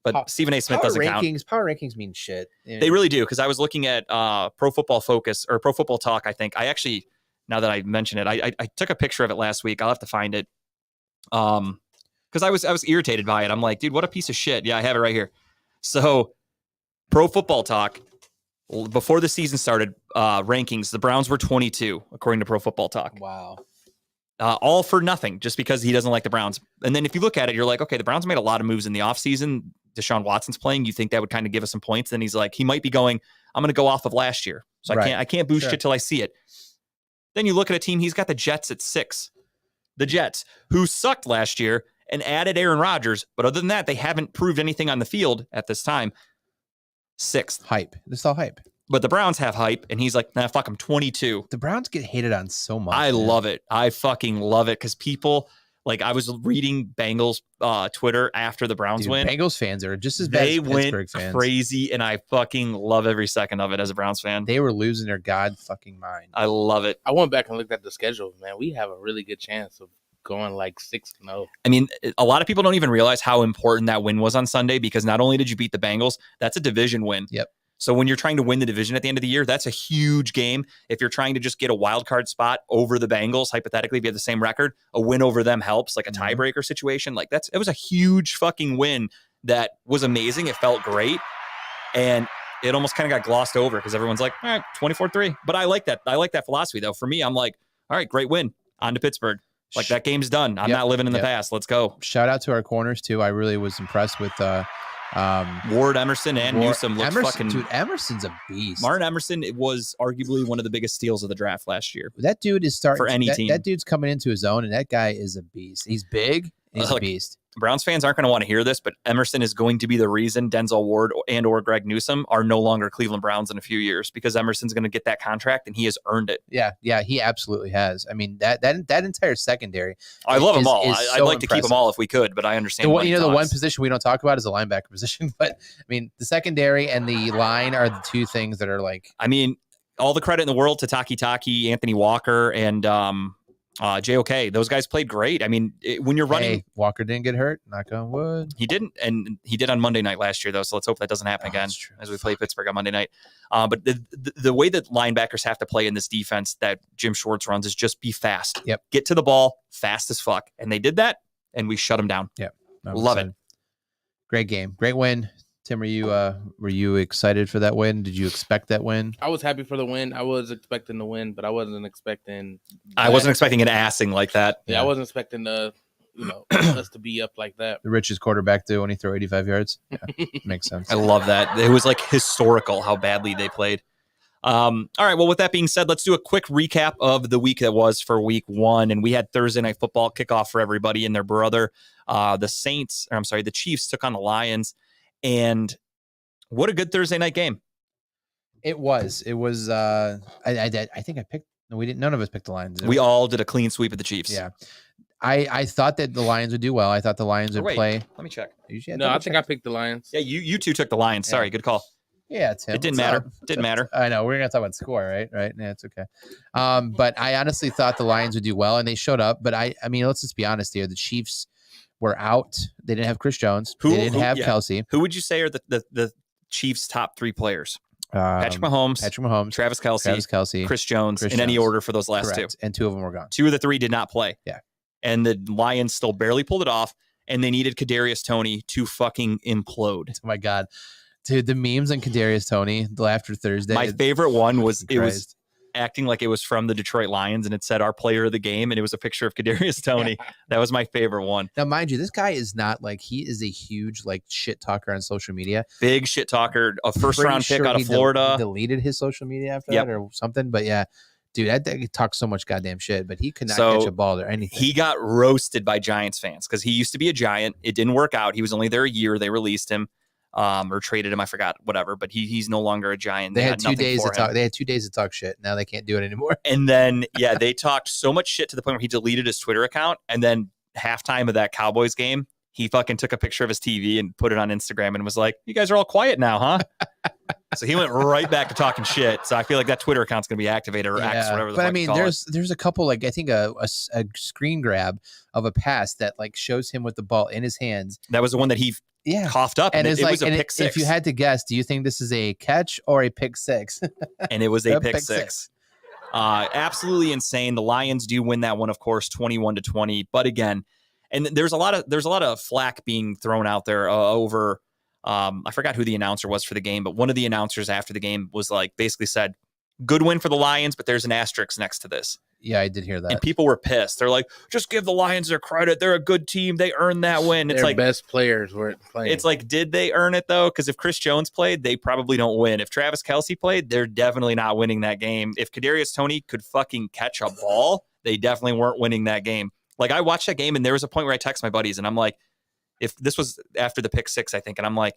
But Stephen A. Smith doesn't count. Power rankings mean shit. They really do, because I was looking at Pro Football Focus or Pro Football Talk, I think. I actually, now that I mention it, I took a picture of it last week. I'll have to find it. Because I was irritated by it. I'm like, dude, what a piece of shit. Yeah, I have it right here. So Pro Football Talk, before the season started, rankings, the Browns were 22, according to Pro Football Talk. Wow. All for nothing, just because he doesn't like the Browns. And then if you look at it, you're like, okay, the Browns made a lot of moves in the offseason. Deshaun Watson's playing. You think that would kind of give us some points. Then he's like, he might be going, I'm going to go off of last year. So I can't boost it till I see it. Then you look at a team, he's got the Jets at 6. The Jets, who sucked last year and added Aaron Rodgers. But other than that, they haven't proved anything on the field at this time. 6th. Hype. This is all hype. But the Browns have hype, and he's like, nah, fuck, I'm 22. The Browns get hated on so much. I love it. I fucking love it, because people, like, I was reading Bengals Twitter after the Browns win. Bengals fans are just as bad as Pittsburgh fans. They went crazy, and I fucking love every second of it as a Browns fan. They were losing their god fucking mind. I love it. I went back and looked at the schedule, man. We have a really good chance of going like 6-0. I mean, a lot of people don't even realize how important that win was on Sunday, because not only did you beat the Bengals, that's a division win. Yep. So when you're trying to win the division at the end of the year, that's a huge game. If you're trying to just get a wild card spot over the Bengals, hypothetically, if you have the same record, a win over them helps, like a tiebreaker situation. Like it was a huge fucking win that was amazing. It felt great. And it almost kind of got glossed over because everyone's like, 24-3. But I like that. I like that philosophy, though. For me, I'm like, all right, great win. On to Pittsburgh. Like, that game's done. I'm not living in the past. Let's go. Shout out to our corners, too. I really was impressed with Ward, Emerson, and Newsome. Dude, Emerson's a beast. Martin Emerson, it was arguably one of the biggest steals of the draft last year. That dude is starting for any team. That dude's coming into his own, and that guy is a beast. He's big. He's a beast. Browns fans aren't going to want to hear this, but Emerson is going to be the reason Denzel Ward and or Greg Newsome are no longer Cleveland Browns in a few years, because Emerson's going to get that contract and he has earned it. Yeah, he absolutely has. I mean, that entire secondary. I love them all. I'd like to keep them all if we could, but I understand. The one position we don't talk about is the linebacker position, but I mean, the secondary and the line are the two things that are like. I mean, all the credit in the world to Taki, Anthony Walker, and JOK. Those guys played great. I mean, when you're running, Walker didn't get hurt. Knock on wood. He didn't, and he did on Monday night last year, though. So let's hope that doesn't happen again as we play Pittsburgh on Monday night. But the way that linebackers have to play in this defense that Jim Schwartz runs is just be fast. Yep. Get to the ball fast as fuck, and they did that, and we shut them down. Yep. Love it. Great game. Great win. Tim, were you excited for that win? Did you expect that win? I was happy for the win. I was expecting the win, but I wasn't expecting. I wasn't expecting an assing like that. Yeah, I wasn't expecting us to be up like that. The richest quarterback to only throw 85 yards. Yeah, makes sense. I love that. It was like historical how badly they played. All right. Well, with that being said, let's do a quick recap of the week that was for week 1. And we had Thursday Night Football kickoff for everybody and their brother. The Chiefs took on the Lions. And what a good Thursday night game. It was. I think I picked. No, we didn't. None of us picked the Lions. We all did a clean sweep of the Chiefs. Yeah. I thought that the Lions would do well. I thought the Lions would play. Let me check. I think I picked the Lions. Yeah, you two took the Lions. Sorry, good call. Yeah, Tim. It didn't matter. Didn't matter. I know. We're gonna talk about score, right? Right. Yeah, it's okay. But I honestly thought the Lions would do well, and they showed up. But I mean, let's just be honest here. The Chiefs were out. They didn't have Chris Jones. They didn't have Kelsey. Who would you say are the Chiefs' top 3 players? Patrick Mahomes, Travis Kelce, Chris Jones, in any order for those last Correct. 2. And 2 of them were gone. 2 of the 3 did not play. Yeah. And the Lions still barely pulled it off, and they needed Kadarius Toney to fucking implode. Oh my God. Dude, the memes on Kadarius Toney after Thursday. My favorite one was acting like it was from the Detroit Lions and it said our player of the game, and it was a picture of Kadarius Toney. That was my favorite one. Now, mind you, this guy is not like, he is a huge like shit talker on social media. Big shit talker, a first round pick out of he Florida. Deleted his social media after that or something. But yeah, dude, that he talks so much goddamn shit, but he could not catch a ball or anything. He got roasted by Giants fans because he used to be a Giant. It didn't work out. He was only there a year. They released him. Or traded him, I forgot, whatever. But he's no longer a Giant. They had 2 days to talk. They had 2 days to talk shit. Now they can't do it anymore. And then they talked so much shit to the point where he deleted his Twitter account. And then halftime of that Cowboys game, he fucking took a picture of his TV and put it on Instagram and was like, "You guys are all quiet now, huh?" So he went right back to talking shit. So I feel like that Twitter account's gonna be activated or X, whatever. But I mean, there's a couple, like I think a screen grab of a pass that like shows him with the ball in his hands. That was the one that he coughed up, and it was a pick six. If you had to guess, do you think this is a catch or a pick six? And it was a pick six. Absolutely insane. The Lions do win that one, of course, 21-20. But again, and there's a lot of flack being thrown out there over. I forgot who the announcer was for the game, but one of the announcers after the game was like basically said, "Good win for the Lions, but there's an asterisk next to this." Yeah, I did hear that. And people were pissed. They're like, "Just give the Lions their credit. They're a good team. They earned that win." It's their like best players weren't playing. It's like, did they earn it though? Because if Chris Jones played, they probably don't win. If Travis Kelce played, they're definitely not winning that game. If Kadarius Toney could fucking catch a ball, they definitely weren't winning that game. Like I watched that game and there was a point where I text my buddies and I'm like, if this was after the pick six, I think, and I'm like,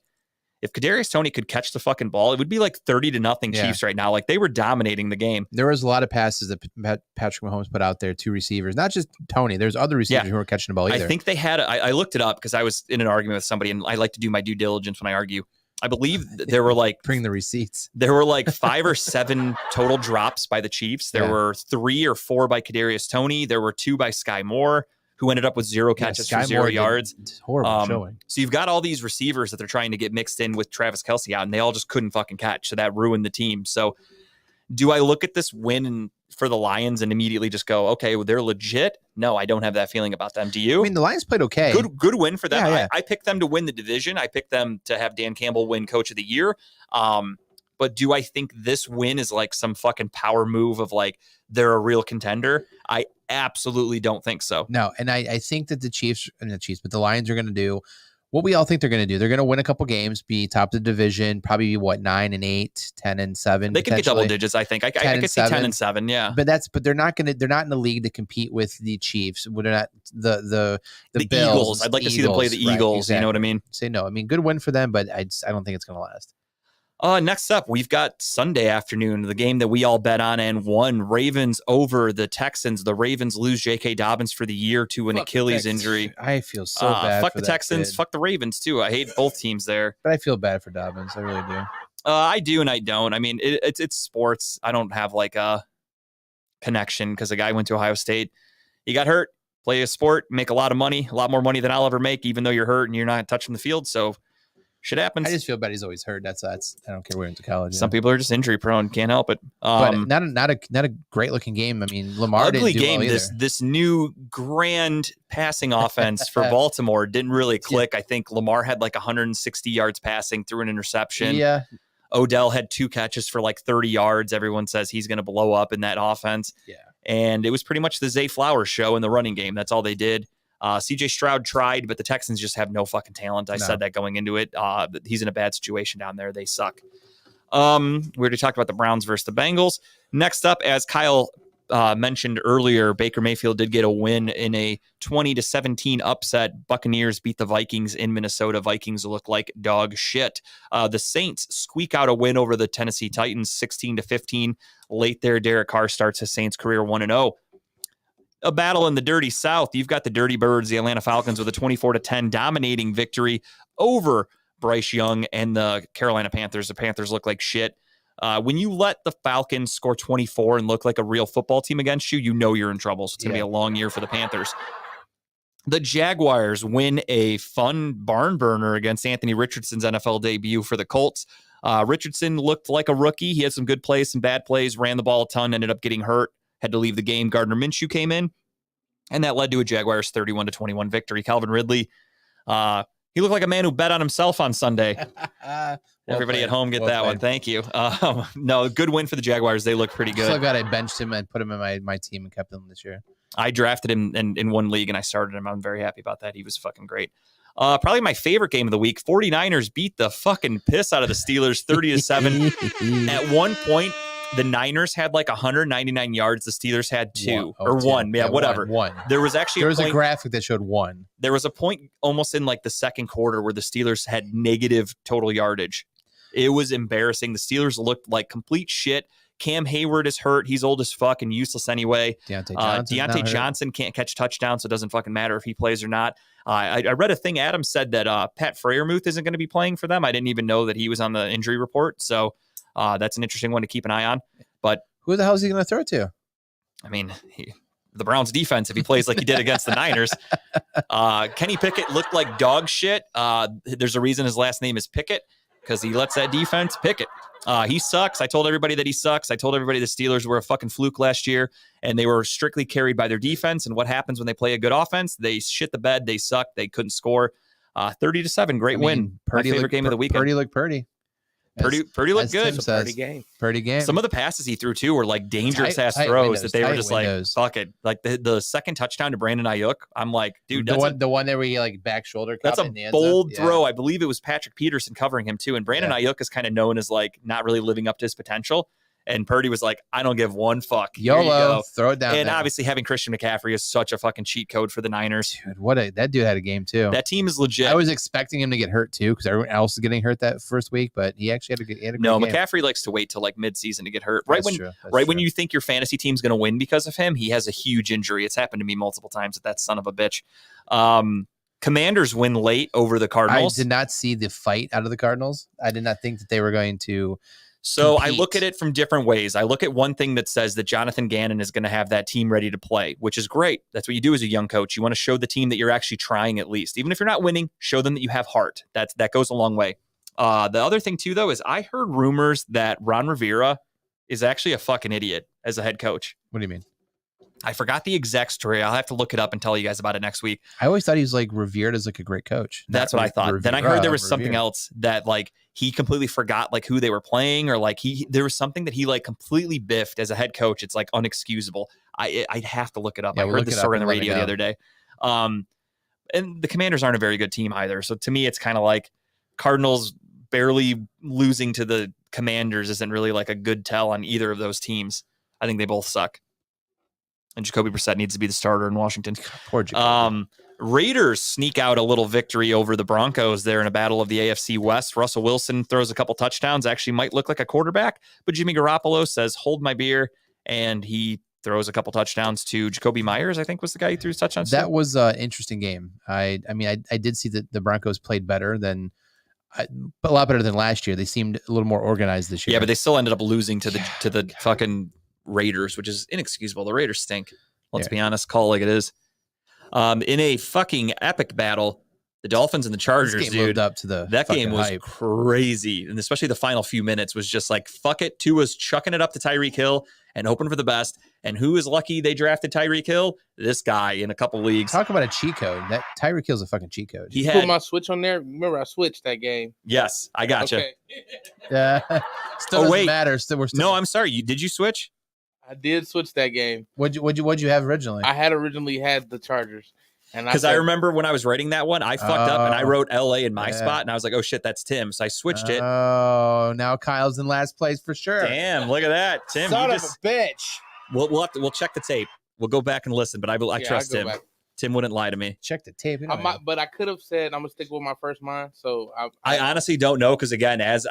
if Kadarius Toney could catch the fucking ball, it would be like 30-0 Chiefs right now. Like they were dominating the game. There was a lot of passes that Patrick Mahomes put out there to receivers, not just Toney. There's other receivers who were catching the ball either. I think they had, I looked it up because I was in an argument with somebody and I like to do my due diligence when I argue. I believe there were like, bring the receipts. There were like 5 or 7 total drops by the Chiefs. There were 3 or 4 by Kadarius Toney. There were 2 by Sky Moore, who ended up with 0 catches for 0 yards. Horrible showing. So you've got all these receivers that they're trying to get mixed in with Travis Kelce out, and they all just couldn't fucking catch. So that ruined the team. So do I look at this win for the Lions and immediately just go, okay, well, they're legit? No, I don't have that feeling about them. Do you? I mean, the Lions played okay. Good win for them. Yeah. I picked them to win the division. I picked them to have Dan Campbell win Coach of the Year. But do I think this win is like some fucking power move of like they're a real contender? I absolutely don't think so. No, and I think that the Lions are going to do what we all think they're going to do. They're going to win a couple games, be top of the division, probably be 9-8, 10-7. They can get double digits, I think. I could see 10-7, yeah. But they're not in the league to compete with the Chiefs. They're not the Bills, Eagles. I'd like to see them play the Eagles. Right, exactly. You know what I mean? Say no. I mean, good win for them, but I don't think it's going to last. Next up, we've got Sunday afternoon, the game that we all bet on and won. Ravens over the Texans. The Ravens lose J.K. Dobbins for the year to an Achilles injury. I feel so bad. Fuck the Texans. Fuck the Ravens, too. I hate both teams there. But I feel bad for Dobbins. I really do. I do and I don't. I mean, it's sports. I don't have like a connection because the guy went to Ohio State. He got hurt, play a sport, make a lot of money, a lot more money than I'll ever make, even though you're hurt and you're not touching the field. So shit happens. I just feel bad he's always hurt. That's I don't care where he went to college. Some people are just injury prone, can't help it. But not a great looking game. I mean, Lamar didn't do well either. This new grand passing offense for Baltimore didn't really click. I think Lamar had like 160 yards passing, through an interception. Yeah. Odell had 2 catches for like 30 yards. Everyone says he's going to blow up in that offense. Yeah. And it was pretty much the Zay Flowers show in the running game. That's all they did. CJ Stroud tried, but the Texans just have no fucking talent. I said that going into it. He's in a bad situation down there. They suck. We already talked about the Browns versus the Bengals. Next up, as Kyle mentioned earlier, Baker Mayfield did get a win in a 20-17 upset. Buccaneers beat the Vikings in Minnesota. Vikings look like dog shit. The Saints squeak out a win over the Tennessee Titans, 16-15. Late there, Derek Carr starts his Saints career 1-0. A battle in the dirty South. You've got the Dirty Birds, the Atlanta Falcons, with a 24-10 dominating victory over Bryce Young and the Carolina Panthers. The Panthers look like shit. When you let the Falcons score 24 and look like a real football team against you, you know you're in trouble. So it's going to be a long year for the Panthers. The Jaguars win a fun barn burner against Anthony Richardson's NFL debut for the Colts. Richardson looked like a rookie. He had some good plays, some bad plays, ran the ball a ton, ended up getting hurt. Had to leave the game. Gardner Minshew came in, and that led to a Jaguars 31-21 victory. Calvin Ridley, He looked like a man who bet on himself on Sunday. Everybody at home get that one. Thank you. No, good win for the Jaguars. They look pretty good. So glad I benched him and put him in my team and kept him this year. I drafted him in one league and I started him. I'm very happy about that. He was fucking great. Probably my favorite game of the week. 49ers beat the fucking piss out of the Steelers 30-7. At one point, the Niners had like 199 yards. The Steelers had one. Yeah, whatever. One. There was actually a graphic that showed one. There was a point almost in like the second quarter where the Steelers had negative total yardage. It was embarrassing. The Steelers looked like complete shit. Cam Hayward is hurt. He's old as fuck and useless anyway. Deontay Johnson can't catch touchdowns, so it doesn't fucking matter if he plays or not. I read a thing. Adam said that Pat Freiermuth isn't going to be playing for them. I didn't even know that he was on the injury report. So that's an interesting one to keep an eye on. But who the hell is he going to throw to? I mean, the Browns defense, if he plays like he did against the Niners. Kenny Pickett looked like dog shit. There's a reason his last name is Pickett, because he lets that defense pick it. He sucks. I told everybody that he sucks. I told everybody the Steelers were a fucking fluke last year, and they were strictly carried by their defense. And what happens when they play a good offense? They shit the bed. They suck. They couldn't score. 30-7. Great win. My favorite game of the weekend. Purdy looked pretty. Pretty looked good. Pretty game. Some of the passes he threw too were like dangerous ass throws that they were just like, fuck it. Like the second touchdown to Brandon Ayuk, I'm like, dude, the one there where he like back shoulder. That's a bold throw. I believe it was Patrick Peterson covering him too. And Brandon Ayuk is kind of known as like not really living up to his potential. And Purdy was like, I don't give one fuck. YOLO, throw it down. And obviously having Christian McCaffrey is such a fucking cheat code for the Niners. Dude, that dude had a game too. That team is legit. I was expecting him to get hurt too because everyone else is getting hurt that first week, but he actually had a great game. McCaffrey likes to wait till like midseason to get hurt. Right when you think your fantasy team's going to win because of him, he has a huge injury. It's happened to me multiple times with that son of a bitch. Commanders win late over the Cardinals. I did not see the fight out of the Cardinals. I did not think that they were going to. So compete. I look at it from different ways. I look at one thing that says that Jonathan Gannon is going to have that team ready to play, which is great. That's what you do as a young coach. You want to show the team that you're actually trying at least. Even if you're not winning, show them that you have heart. That goes a long way. The other thing too, though, is I heard rumors that Ron Rivera is actually a fucking idiot as a head coach. What do you mean? I forgot the exact story. I'll have to look it up and tell you guys about it next week. I always thought he was like revered as like a great coach. That's what I thought. Then I heard there was something else that like he completely forgot like who they were playing, or like there was something that he like completely biffed as a head coach. It's like unexcusable. I'd have to look it up. Yeah, I heard this story on the radio the other day. And the Commanders aren't a very good team either. So to me, it's kind of like Cardinals barely losing to the Commanders isn't really like a good tell on either of those teams. I think they both suck. And Jacoby Brissett needs to be the starter in Washington. Poor Jacoby. Raiders sneak out a little victory over the Broncos there in a battle of the AFC West. Russell Wilson throws a couple touchdowns, actually might look like a quarterback, but Jimmy Garoppolo says, hold my beer, and he throws a couple touchdowns to Jacoby Myers, I think was the guy who threw his touchdowns. That was an interesting game. I mean, I did see that the Broncos played better than a lot better than last year. They seemed a little more organized this year. Yeah, but they still ended up losing to the fucking Raiders, which is inexcusable. The Raiders stink. Let's be honest. Call it like it is. In a fucking epic battle, the Dolphins and the Chargers, this game lived up to that game was hype. Crazy. And especially the final few minutes was just like, fuck it. Tua's chucking it up to Tyreek Hill and hoping for the best. And who is lucky they drafted Tyreek Hill? This guy in a couple leagues. Talk about a cheat code. That Tyreek Hill's a fucking cheat code. He had my switch on there. Remember, I switched that game. Yes, I got you. Yeah. Still doesn't matter. No, I'm sorry. Did you switch? I did switch that game. What'd you have originally? I had originally had the Chargers. Because I remember when I was writing that one, I fucked up and I wrote LA in my spot, and I was like, oh shit, that's Tim. So I switched it. Oh, now Kyle's in last place for sure. Damn, look at that. Tim. Son of a bitch. We'll check the tape. We'll go back and listen, but I trust Tim. Back. Tim wouldn't lie to me. Check the tape. But I could have said I'm gonna stick with my first mind. So I honestly don't know, because again, as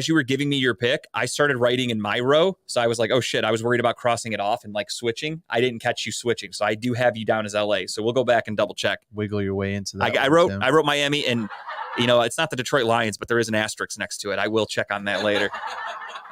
you were giving me your pick, I started writing in my row. So I was like, oh shit, I was worried about crossing it off and like switching. I didn't catch you switching, so I do have you down as LA. So we'll go back and double check. Wiggle your way into that. I wrote Miami, and it's not the Detroit Lions, but there is an asterisk next to it. I will check on that later.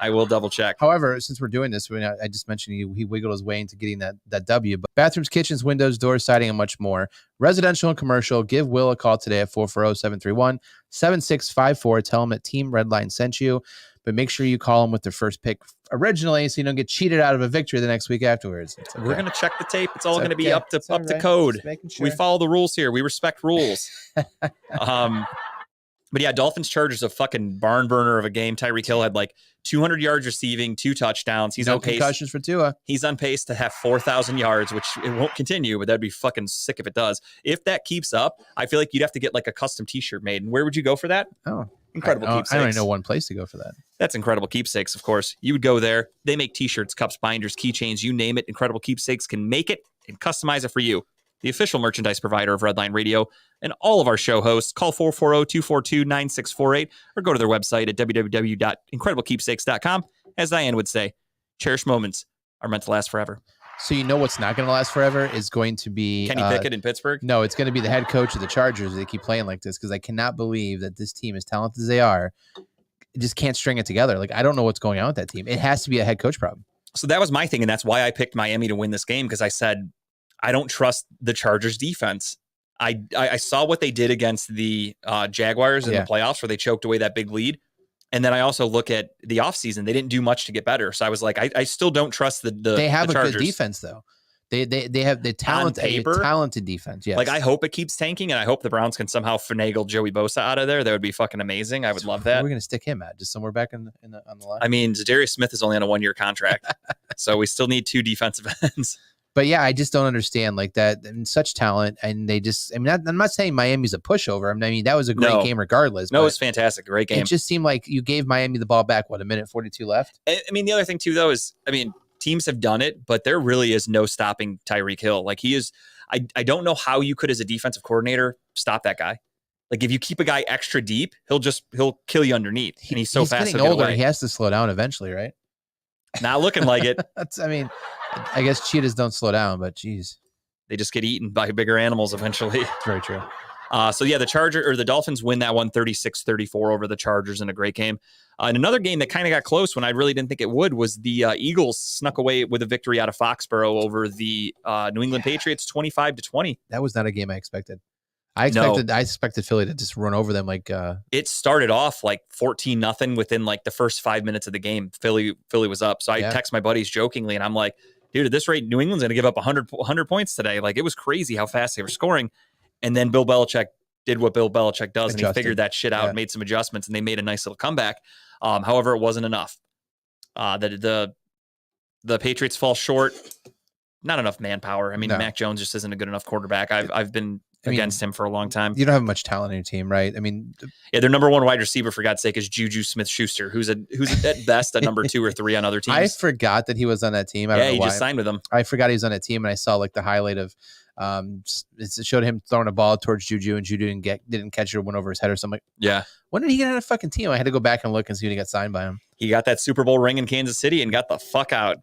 I will double check. However, since we're doing this, I just mentioned he wiggled his way into getting that W. But bathrooms, kitchens, windows, doors, siding, and much more. Residential and commercial. Give Will a call today at 440-731-7654. Tell him that Team Redline sent you. But make sure you call him with their first pick originally, so you don't get cheated out of a victory the next week afterwards. Okay. We're gonna check the tape. It's all gonna be up to code. Sure. We follow the rules here. We respect rules. But yeah, Dolphins Chargers, a fucking barn burner of a game. Tyreek Hill had like 200 yards receiving, 2 touchdowns. He's on pace. Concussions for Tua. He's on pace to have 4,000 yards, which it won't continue, but that'd be fucking sick if it does. If that keeps up, I feel like you'd have to get like a custom T-shirt made. And where would you go for that? Oh, Incredible Keepsakes. I only know one place to go for that. That's Incredible Keepsakes, of course. You would go there. They make T-shirts, cups, binders, keychains, you name it. Incredible Keepsakes can make it and customize it for you. The official merchandise provider of Redline Radio and all of our show hosts. Call 440-242-9648 or go to their website at www.incrediblekeepsakes.com. As Diane would say, cherished moments are meant to last forever. So you know what's not going to last forever is going to be Kenny Pickett in Pittsburgh? No, it's going to be the head coach of the Chargers. They keep playing like this because I cannot believe that this team, as talented as they are, just can't string it together. Like, I don't know what's going on with that team. It has to be a head coach problem. So that was my thing, and that's why I picked Miami to win this game, because I said, I don't trust the Chargers defense. I saw what they did against the Jaguars in the playoffs where they choked away that big lead. And then I also look at the offseason. They didn't do much to get better. So I was like, I still don't trust the They have the a Chargers. good defense, though. They have the talented defense. Yes. Like, I hope it keeps tanking, and I hope the Browns can somehow finagle Joey Bosa out of there. That would be fucking amazing. I would love that. We're going to stick him at just somewhere back on the line. I mean, Zadarius Smith is only on a 1-year contract. So we still need 2 defensive ends. But yeah, I just don't understand like that and such talent. And they just, I mean, I'm not saying Miami's a pushover. I mean, that was a great game regardless. No, it was fantastic. Great game. It just seemed like you gave Miami the ball back, a minute 42 left? I mean, the other thing too, though, is, I mean, teams have done it, but there really is no stopping Tyreek Hill. Like, he is, I don't know how you could, as a defensive coordinator, stop that guy. Like, if you keep a guy extra deep, he'll kill you underneath. And he's so fast. He's getting older. He has to slow down eventually, right? Not looking like it. I mean, I guess cheetahs don't slow down, but geez, they just get eaten by bigger animals eventually. It's very true. So yeah, the Dolphins win that one 36-34 over the Chargers in a great game. And another game that kind of got close when I really didn't think it would was the Eagles snuck away with a victory out of Foxborough over the New England Patriots 25-20. That was not a game I expected. I expected Philly to just run over them. Like it started off like 14-0 within like the first 5 minutes of the game. Philly was up. So I text my buddies jokingly, and I'm like, dude, at this rate, New England's going to give up 100 points today. Like, it was crazy how fast they were scoring. And then Bill Belichick did what Bill Belichick does, and he figured that shit out, made some adjustments, and they made a nice little comeback. However, it wasn't enough. The Patriots fall short. Not enough manpower. I mean, Mac Jones just isn't a good enough quarterback. I've been against him for a long time. You don't have much talent in your team, right? I mean, their number 1 wide receiver, for God's sake, is Juju Smith-Schuster, who's at best a number 2 or 3 on other teams. I forgot that he was on that team. He just signed with them. I forgot he was on that team, and I saw like the highlight of it showed him throwing a ball towards Juju, and Juju didn't catch it or went over his head or something. Yeah. When did he get on a fucking team? I had to go back and look and see when he got signed by him. He got that Super Bowl ring in Kansas City and got the fuck out.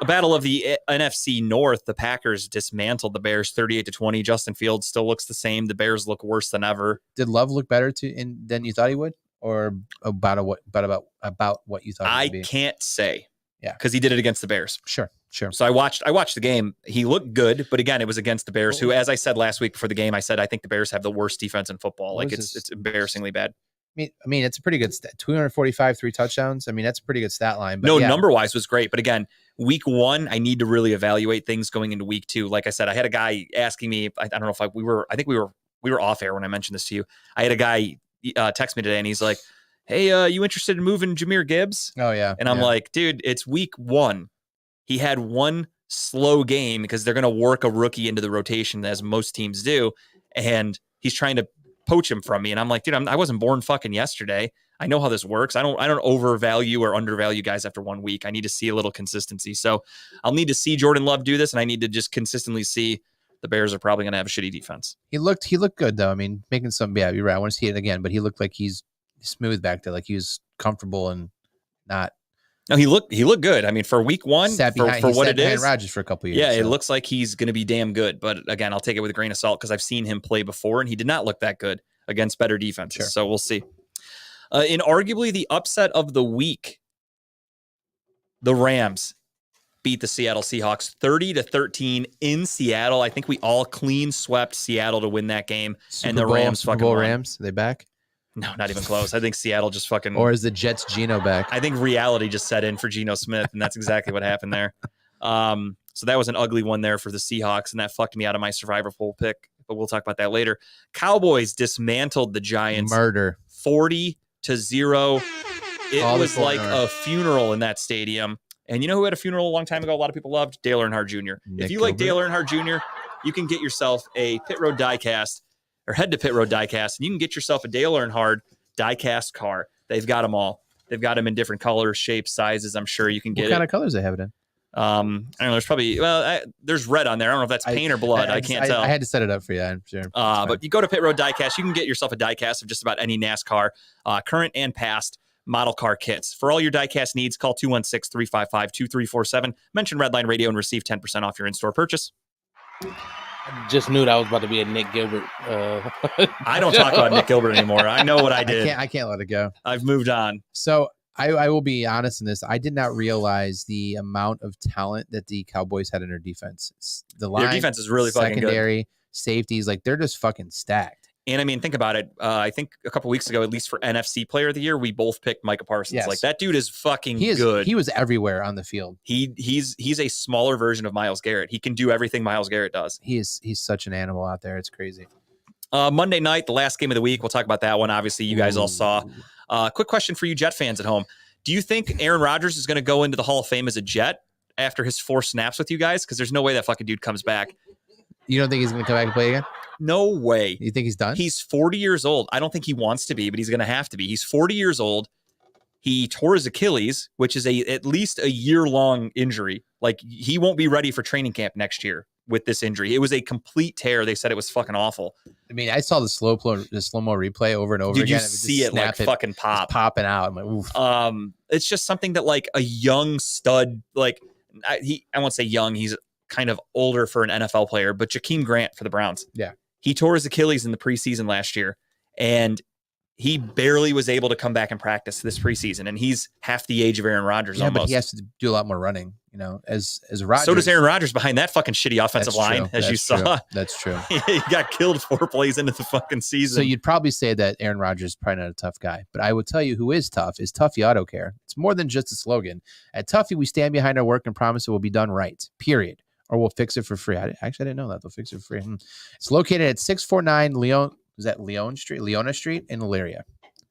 A battle of the NFC North. The Packers dismantled the Bears 38-20. Justin Fields still looks the same. The Bears look worse than ever. Did Love look better than you thought he would, or about what you thought? I can't say. Yeah, because he did it against the Bears. Sure. So I watched the game. He looked good, but again, it was against the Bears, who, as I said last week before the game, I said I think the Bears have the worst defense in football. Like, it's embarrassingly bad. I mean, it's a pretty good stat. 245, 3 touchdowns. I mean, that's a pretty good stat line. But number-wise was great. But again, week 1, I need to really evaluate things going into week 2. Like I said, I had a guy asking me, I don't know if we were off air when I mentioned this to you. I had a guy text me today, and he's like, hey, you interested in moving Jahmyr Gibbs? Oh, yeah. And I'm like, dude, it's week 1. He had one slow game because they're going to work a rookie into the rotation, as most teams do. And he's trying to poach him from me. And I'm like, dude, I wasn't born fucking yesterday. I know how this works. I don't overvalue or undervalue guys after 1 week. I need to see a little consistency. So I'll need to see Jordan Love do this, and I need to just consistently see the Bears are probably going to have a shitty defense. He looked good though. I mean, making some, you're right. I want to see it again, but he looked like he's smooth back there, like he was comfortable and not. No, he looked good. I mean, for week 1, for what it is, Rodgers for a couple years. Yeah, so. It looks like he's going to be damn good. But again, I'll take it with a grain of salt because I've seen him play before, and he did not look that good against better defenses. Sure. So we'll see. In arguably the upset of the week, the Rams beat the Seattle Seahawks 30-13 in Seattle. I think we all clean swept Seattle to win that game. Super and the Bowl, Rams Super fucking Bowl won. Rams, are they back? No, not even close. I think Seattle just fucking... Or is the Jets Geno back? I think reality just set in for Geno Smith, and that's exactly what happened there. So that was an ugly one there for the Seahawks, and that fucked me out of my survivor pool pick, but we'll talk about that later. Cowboys dismantled the Giants. Murder. 40-0. It All was like a funeral in that stadium. And you know who had a funeral a long time ago? A lot of people loved Dale Earnhardt Jr. If you like Dale Earnhardt Jr., you can get yourself a Pit Road diecast or head to Pit Road diecast, and you can get yourself a Dale Earnhardt diecast car. They've got them all. They've got them in different colors, shapes, sizes. I'm sure you can get What kind of colors they have it in? I don't know. There's probably there's red on there. I don't know if that's paint or blood. I can't tell. I had to set it up for you. I'm sure. But you go to Pit Road Diecast, you can get yourself a diecast of just about any NASCAR, current and past model car kits. For all your diecast needs, call 216-355-2347. Mention Redline Radio and receive 10% off your in-store purchase. Just knew that was about to be a Nick Gilbert. I don't talk about Nick Gilbert anymore. I know what I did. I can't let it go. I've moved on. So I will be honest in this. I did not realize the amount of talent that the Cowboys had in their defense. The line, their defense is really fucking good. Secondary, safeties, like they're just fucking stacked. And I mean, think about it. I think a couple weeks ago, at least for NFC Player of the Year, we both picked Micah Parsons. Yes. Like that dude is fucking He is good. He was everywhere on the field. He's a smaller version of Myles Garrett. He can do everything Myles Garrett does. He's such an animal out there. It's crazy. Monday night, the last game of the week. We'll talk about that one. Obviously, you guys all saw. Quick question for you Jet fans at home. Do you think Aaron Rodgers is going to go into the Hall of Fame as a Jet after his 4 snaps with you guys? Because there's no way that fucking dude comes back. You don't think he's going to come back and play again? No way. You think he's done? He's 40 years old. I don't think he wants to be, but he's going to have to be. He's 40 years old. He tore his Achilles, which is at least a year-long injury. Like, he won't be ready for training camp next year with this injury. It was a complete tear. They said it was fucking awful. I mean, I saw the slow-mo replay over and over Dude, again. you see it like fucking pop. Popping out. I'm like, oof. It's just something that like a young stud, like I won't say young. He's kind of older for an NFL player, but Jakeem Grant for the Browns. Yeah. He tore his Achilles in the preseason last year, and he barely was able to come back and practice this preseason, and he's half the age of Aaron Rodgers almost. But he has to do a lot more running, you know, as Rodgers. So does Aaron Rodgers behind that fucking shitty offensive line, as you saw. That's true. He got killed 4 plays into the fucking season. So you'd probably say that Aaron Rodgers is probably not a tough guy, but I would tell you who is tough is Tuffy Auto Care. It's more than just a slogan. At Tuffy, we stand behind our work and promise it will be done right, period. Or we'll fix it for free. I didn't know that. They'll fix it for free. It's located at 649 Leona Street in Elyria.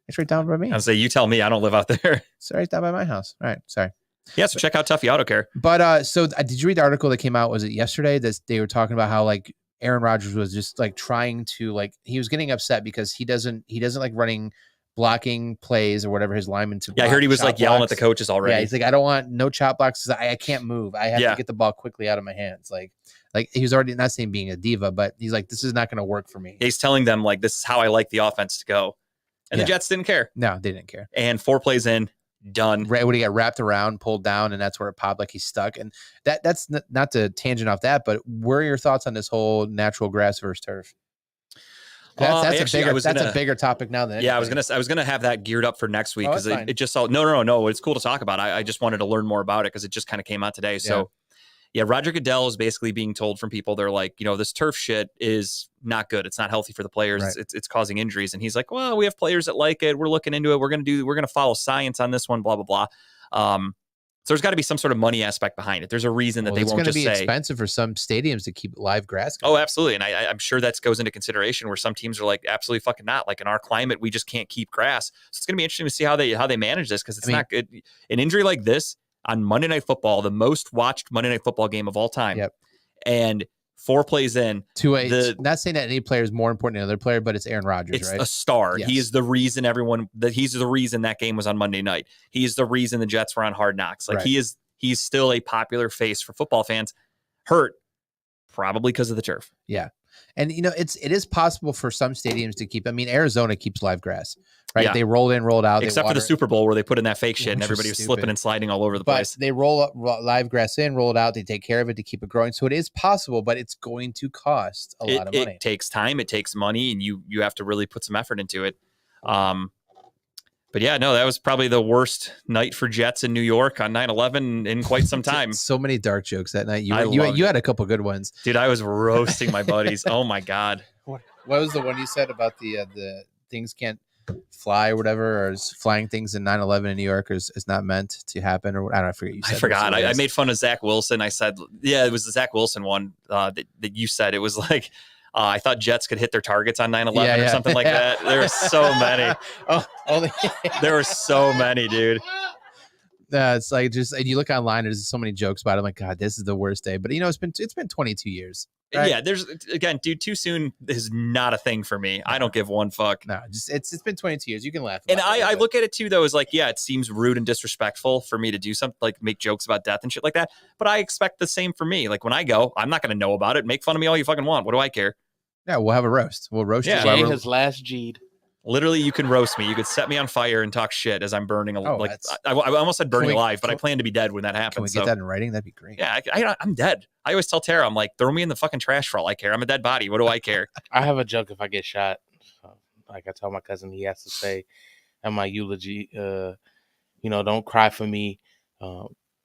It's right down by me. I'll say, you tell me. I don't live out there. It's right down by my house. All right. Sorry. Yeah, so check out Tuffy Auto Care. But did you read the article that came out? Was it yesterday that they were talking about how like Aaron Rodgers was just like trying to like he was getting upset because he doesn't like running blocking plays or whatever his linemen to. Yeah, I heard he was like yelling at the coaches already. Yeah, he's like, I don't want no chop blocks. I can't move. I have to get the ball quickly out of my hands. Like he was already not saying being a diva, but he's like, this is not going to work for me. He's telling them like, this is how I like the offense to go. And the Jets didn't care. No, they didn't care. And 4 plays in, done. Right when he got wrapped around, pulled down, and that's where it popped like he's stuck. And that's not to tangent off that, but what are your thoughts on this whole natural grass versus turf? That's a bigger topic now than anything. I was gonna have that geared up for next week because it just all no. It's cool to talk about. I just wanted to learn more about it because it just kind of came out today. So yeah, Roger Goodell is basically being told from people, they're like, you know, this turf shit is not good. It's not healthy for the players. Right. It's causing injuries. And he's like, well, we have players that like it. We're looking into it. We're gonna follow science on this one. Blah blah blah. So there's got to be some sort of money aspect behind it. There's a reason that they won't just say. It's going to be expensive for some stadiums to keep live grass going. Oh, absolutely. And I'm sure that goes into consideration where some teams are like, absolutely fucking not. Like in our climate, we just can't keep grass. So it's going to be interesting to see how they manage this because it's not good. An injury like this on Monday Night Football, the most watched Monday Night Football game of all time. Yep. And 4 plays in. Not saying that any player is more important than another player, but it's Aaron Rodgers, it's right? A star. Yes. He is the reason he's the reason that game was on Monday night. He is the reason the Jets were on Hard Knocks. Like he's still a popular face for football fans. Hurt probably because of the turf. Yeah. And you know, it is possible for some stadiums to keep. I mean, Arizona keeps live grass, right? Yeah. They rolled in, rolled out. Except for the Super Bowl where they put in that fake shit and everybody was slipping and sliding all over the place. They roll up live grass in, roll it out. They take care of it to keep it growing. So it is possible, but it's going to cost a lot of money. It takes time. It takes money, and you have to really put some effort into it. But yeah, no, that was probably the worst night for Jets in New York on 9/11 in quite some time. So many dark jokes that night. You loved had a couple good ones. Dude, I was roasting my buddies. Oh my God. What was the one you said about the things can't fly or whatever, or is flying things in 9/11 in New York is not meant to happen, or I don't know, I forget you said. I forgot. I made fun of Zach Wilson. I said, yeah, it was the Zach Wilson one that you said. It was like, I thought Jets could hit their targets on 9/11 or something like that. There were so many. There were so many, dude. It's like and you look online, there's so many jokes about it. I'm like, God, this is the worst day. But it's been 22 years. Right? Yeah, dude, too soon is not a thing for me. I don't give one fuck. No, just it's been 22 years. You can laugh. And I look at it too, though, as like, yeah, it seems rude and disrespectful for me to do something like make jokes about death and shit like that. But I expect the same for me. Like when I go, I'm not going to know about it. Make fun of me all you fucking want. What do I care? Yeah, we'll have a roast. We'll roast you. Jay has last G'd. Literally, you can roast me. You could set me on fire and talk shit as I'm burning. I almost said burning alive, but I plan to be dead when that happens. Can we get that in writing? That'd be great. Yeah, I'm dead. I always tell Tara, I'm like, throw me in the fucking trash for all I care. I'm a dead body. What do I care? I have a joke if I get shot. Like I tell my cousin, he has to say at my eulogy, don't cry for me.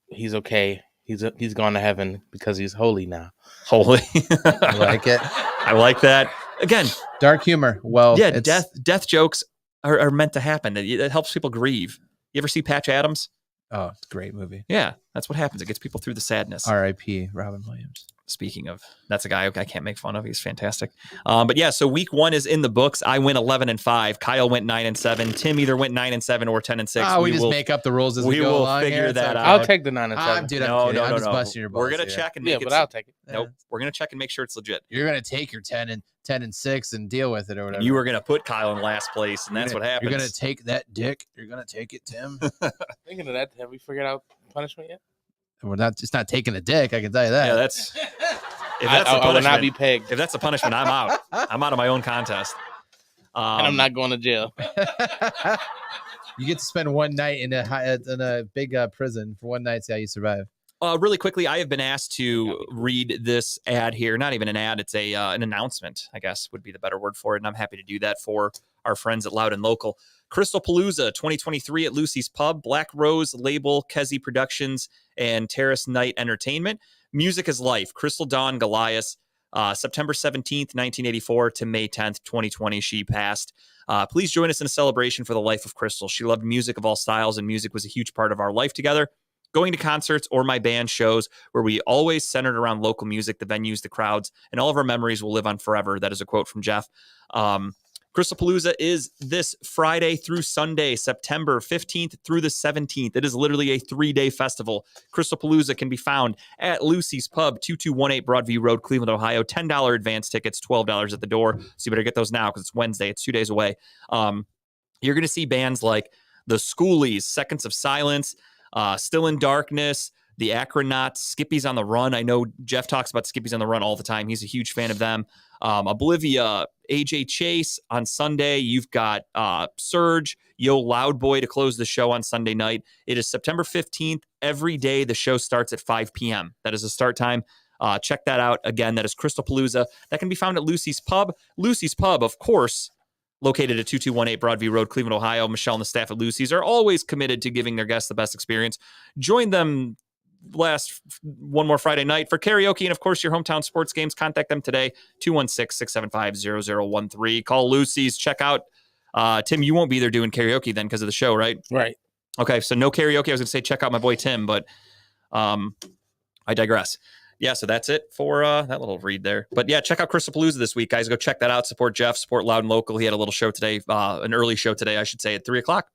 He's okay. He's gone to heaven because he's holy now. Holy. I like it. I like that. Again, dark humor. Well, yeah, death jokes are meant to happen. It helps people grieve. You ever see Patch Adams? Oh, great movie. Yeah, that's what happens. It gets people through the sadness. R.I.P. Robin Williams. Speaking of, that's a guy I can't make fun of. He's fantastic. But yeah, so week 1 is in the books. I went 11-5. Kyle went 9-7. Tim either went 9-7 or 10-6. We just make up the rules as we go along. We will figure that out. I'll take the 9-7. Dude, I'm just busting your balls. We're gonna check and make it. But I'll take it. Nope. We're gonna check and make sure it's legit. You're gonna take your 10-6 and deal with it or whatever. And you were gonna put Kyle in last place, and that's what happens. You're gonna take that dick. You're gonna take it, Tim. Thinking of that, have we figured out punishment yet? We're not. It's not taking a dick. I can tell you that. Yeah, that's. I will not be pegged. If that's the punishment, I'm out. I'm out of my own contest. And I'm not going to jail. You get to spend one night in a big prison for one night. See how you survive. Really quickly, I have been asked to read this ad here. Not even an ad; it's an announcement, I guess would be the better word for it. And I'm happy to do that for our friends at Loud and Local. Crystal Palooza 2023 at Lucy's Pub, Black Rose Label, Kezi Productions, and Terrace Night Entertainment. Music is Life, Crystal Dawn Goliath, September 17th, 1984 to May 10th, 2020, she passed. Please join us in a celebration for the life of Crystal. She loved music of all styles, and music was a huge part of our life together. Going to concerts or my band shows where we always centered around local music, the venues, the crowds, and all of our memories will live on forever. That is a quote from Jeff. Crystal Palooza is this Friday through Sunday, September 15th through the 17th. It is literally a 3-day festival. Crystal Palooza can be found at Lucy's Pub, 2218 Broadview Road, Cleveland, Ohio. $10 advance tickets, $12 at the door. So you better get those now because it's Wednesday. It's 2 days away. You're going to see bands like the Schoolies, Seconds of Silence, Still in Darkness, the Acronauts, Skippy's on the Run. I know Jeff talks about Skippy's on the Run all the time. He's a huge fan of them. Oblivia, AJ Chase on Sunday. You've got Surge, Yo Loudboy to close the show on Sunday night. It is September 15th. Every day the show starts at 5 p.m. That is the start time. Check that out. Again, that is Crystal Palooza. That can be found at Lucy's Pub. Lucy's Pub, of course, located at 2218 Broadview Road, Cleveland, Ohio. Michelle and the staff at Lucy's are always committed to giving their guests the best experience. Join them one more Friday night for karaoke and, of course, your hometown sports games. Contact them today, 216-675-0013. Call Lucy's. Check out, Tim, you won't be there doing karaoke then because of the show, right? Right. Okay, so no karaoke. I was going to say check out my boy Tim, but I digress. Yeah, so that's it for that little read there. But yeah, check out Crystal Palooza this week, guys. Go check that out. Support Jeff. Support Loud and Local. He had a little show today, an early show today, I should say, at 3 o'clock.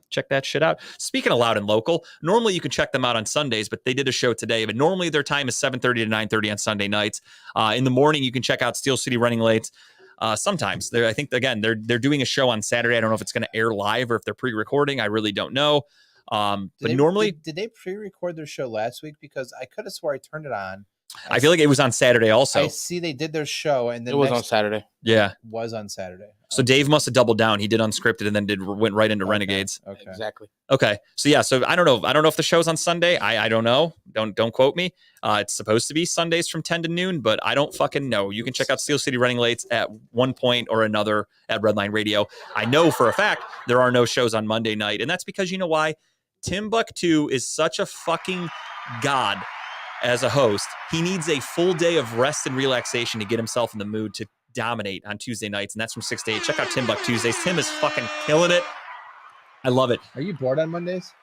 Check that shit out. Speaking of Loud and Local, normally you can check them out on Sundays, but they did a show today. But normally their time is 7:30 to 9:30 on Sunday nights. In the morning, you can check out Steel City Running Late. Sometimes I think again they're doing a show on Saturday. I don't know if it's going to air live or if they're pre-recording. I really don't know. But normally, did they pre-record their show last week? Because I could have swore I turned it on I feel like it was on Saturday also. I see they did their show, and then It was on Saturday. Yeah. Was on Saturday. So Dave must have doubled down. He did unscripted and then went right into Renegades. Okay. Exactly. Okay. So yeah, so I don't know. I don't know if the show's on Sunday. I don't know. Don't quote me. It's supposed to be Sundays from 10 to noon, but I don't fucking know. You can check out Steel City Running Lates at one point or another at Redline Radio. I know for a fact there are no shows on Monday night, and that's because you know why? Timbuktu is such a fucking god as a host. He needs a full day of rest and relaxation to get himself in the mood to dominate on Tuesday nights, and that's from 6 to 8. Check out Timbuk Tuesdays. Tim is fucking killing it. I love it. Are you bored on Mondays?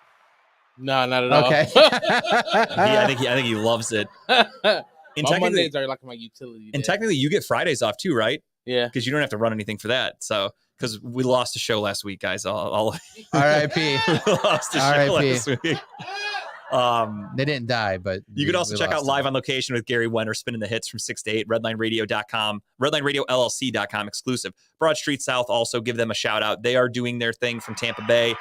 No, not at all. Okay. I think he loves it. My Mondays are like my utility. And technically, you get Fridays off too, right? Yeah, because you don't have to run anything for that. So, because we lost a show last week, guys. R.I.P. Lost a show last week. They didn't die, but you could also check out Live on Location with Gary Wenner spinning the hits from 6 to 8, redlineradio.com, redlineradiolllc.com exclusive. Broad Street South, also give them a shout out. They are doing their thing from Tampa Bay.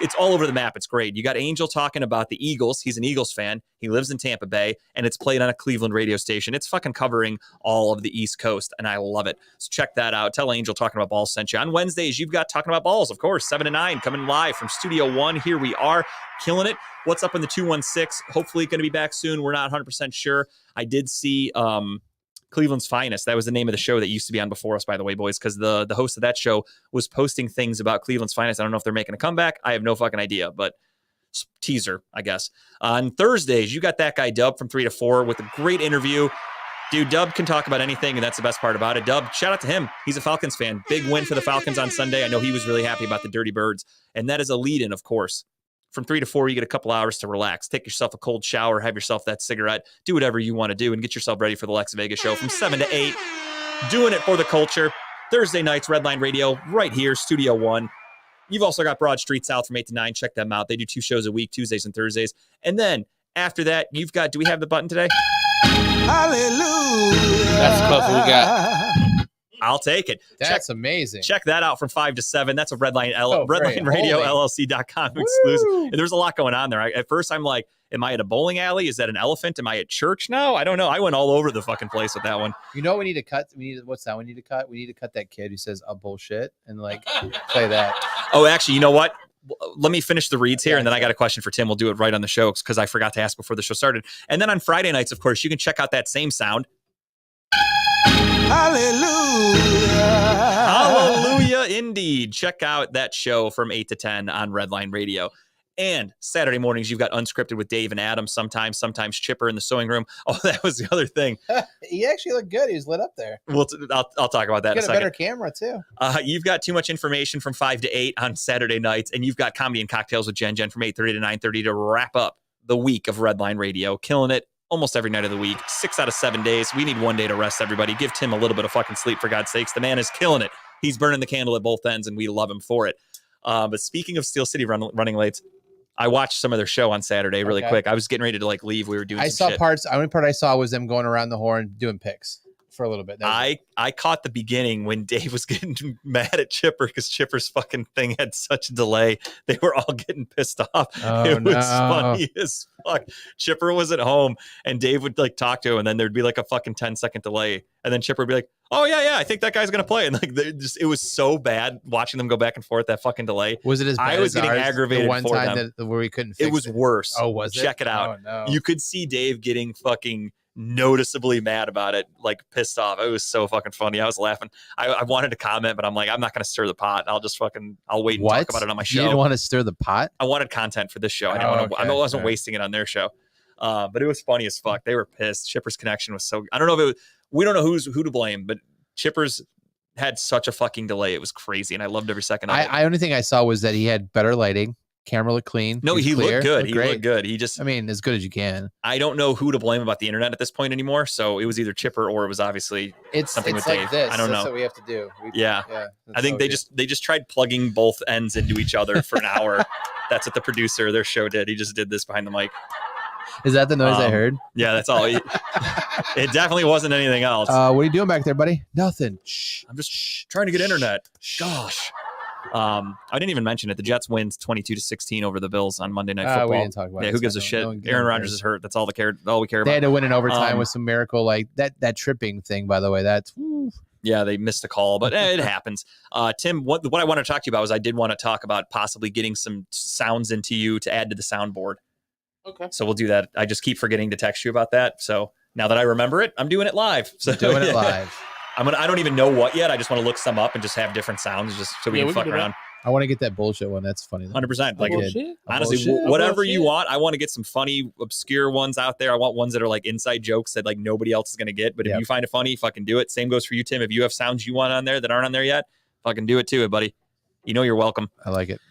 It's all over the map. It's great. You got Angel talking about the Eagles. He's an Eagles fan. He lives in Tampa Bay, and it's played on a Cleveland radio station. It's fucking covering all of the East Coast, and I love it. So check that out. Tell Angel Talking About Balls sent you. On Wednesdays, you've got Talking About Balls, of course, 7 to 9, coming live from Studio 1. Here we are, killing it. What's up in the 216? Hopefully going to be back soon. We're not 100% sure. I did see Cleveland's Finest. That was the name of the show that used to be on before us, by the way, boys, because the host of that show was posting things about Cleveland's Finest. I don't know if they're making a comeback. I have no fucking idea, but teaser, I guess. On Thursdays, you got that guy Dub from 3 to 4 with a great interview. Dude, Dub can talk about anything, and that's the best part about it. Dub, shout out to him. He's a Falcons fan. Big win for the Falcons on Sunday. I know he was really happy about the Dirty Birds, and that is a lead-in, of course. From 3 to 4, you get a couple hours to relax. Take yourself a cold shower, have yourself that cigarette, do whatever you want to do, and get yourself ready for the Lex Vegas show from 7 to 8. Doing it for the culture. Thursday nights, Redline Radio, right here, Studio 1. You've also got Broad Street South from 8 to 9. Check them out. They do 2 shows a week, Tuesdays and Thursdays. And then after that, you've got, do we have the button today? Hallelujah. that's close. We got. I'll take it. That's amazing. Check that out from 5 to 7. That's a Redline great. Radio LLC.com exclusive. And there's a lot going on there. At first, I'm like, am I at a bowling alley? Is that an elephant? Am I at church now? I don't know. I went all over the fucking place with that one. You know what we need to cut? What's that we need to cut? We need to cut that kid who says, bullshit, and like play that. Oh, actually, you know what? Let me finish the reads here, and then I got a question for Tim. We'll do it right on the show because I forgot to ask before the show started. And then on Friday nights, of course, you can check out that same sound. Hallelujah. Hallelujah, indeed. Check out that show from 8 to 10 on Redline Radio. And Saturday mornings, you've got Unscripted with Dave and Adam, sometimes Chipper in the sewing room. Oh, that was the other thing. He actually looked good. He was lit up there. Well, I'll talk about that in a Get a second. better camera, too. You've got Too Much Information from 5 to 8 on Saturday nights, and you've got Comedy and Cocktails with Jen from 8:30 to 9:30 to wrap up the week of Redline Radio. Killing it almost every night of the week, 6 out of 7 days. We need one day to rest, everybody. Give Tim a little bit of fucking sleep, for God's sakes. The man is killing it. He's burning the candle at both ends, and we love him for it. But speaking of Steel City Running Lates, I watched some of their show on Saturday really quick. I was getting ready to like leave. We were doing some shit. Parts. The only part I saw was them going around the horn doing picks for a little bit. I caught the beginning when Dave was getting mad at Chipper because Chipper's fucking thing had such a delay. They were all getting pissed off. It was funny as fuck. Chipper was at home and Dave would like talk to him, and then there'd be like a fucking 10-second delay. And then Chipper would be like, oh yeah, I think that guy's gonna play. And like it was so bad watching them go back and forth, that fucking delay. Was it as bad I was as getting aggravated the one for time them. where we couldn't fix it was worse. Oh, was it? Check it out. Oh, no. You could see Dave getting fucking noticeably mad about it, like pissed off. It was so fucking funny. I was laughing. I wanted to comment, but I'm like, I'm not going to stir the pot. I'll wait and talk about it on my show. You didn't want to stir the pot? I wanted content for this show. I wasn't wasting it on their show. But it was funny as fuck. They were pissed. Chipper's connection was so, I don't know if it was, we don't know who to blame, but Chipper's had such a fucking delay. It was crazy. And I loved every second of it. I only thing I saw was that he had better lighting. Camera looked clean. No, he looked good. He looked good. He just, I mean, as good as you can. I don't know who to blame about the internet at this point anymore. So it was either Chipper or it was obviously something with like Dave. This. I don't know. That's what we have to do. Yeah. I think they just tried plugging both ends into each other for an hour. That's what the producer of their show did. He just did this behind the mic. Is that the noise I heard? Yeah, that's all. It definitely wasn't anything else. What are you doing back there, buddy? Nothing. I'm just trying to get internet. Gosh. I didn't even mention it. The Jets wins 22-16 over the Bills on Monday Night Football. We didn't talk about it. Who gives a shit? Aaron Rodgers is hurt. That's all we care about. They had to win in overtime with some miracle, like that tripping thing. By the way, that's. Yeah, they missed a call, but it happens. Tim, what I want to talk to you about is I did want to talk about possibly getting some sounds into you to add to the soundboard. Okay. So we'll do that. I just keep forgetting to text you about that. So now that I remember it, I'm doing it live. So doing it live. I don't even know what yet. I just want to look some up and just have different sounds just so we can fuck around. I want to get that bullshit one. That's funny. 100%. Like, honestly, bullshit? whatever you want. I want to get some funny, obscure ones out there. I want ones that are like inside jokes that like nobody else is going to get. But if you find it funny, fucking do it. Same goes for you, Tim. If you have sounds you want on there that aren't on there yet, fucking do it too, buddy. You know you're welcome. I like it.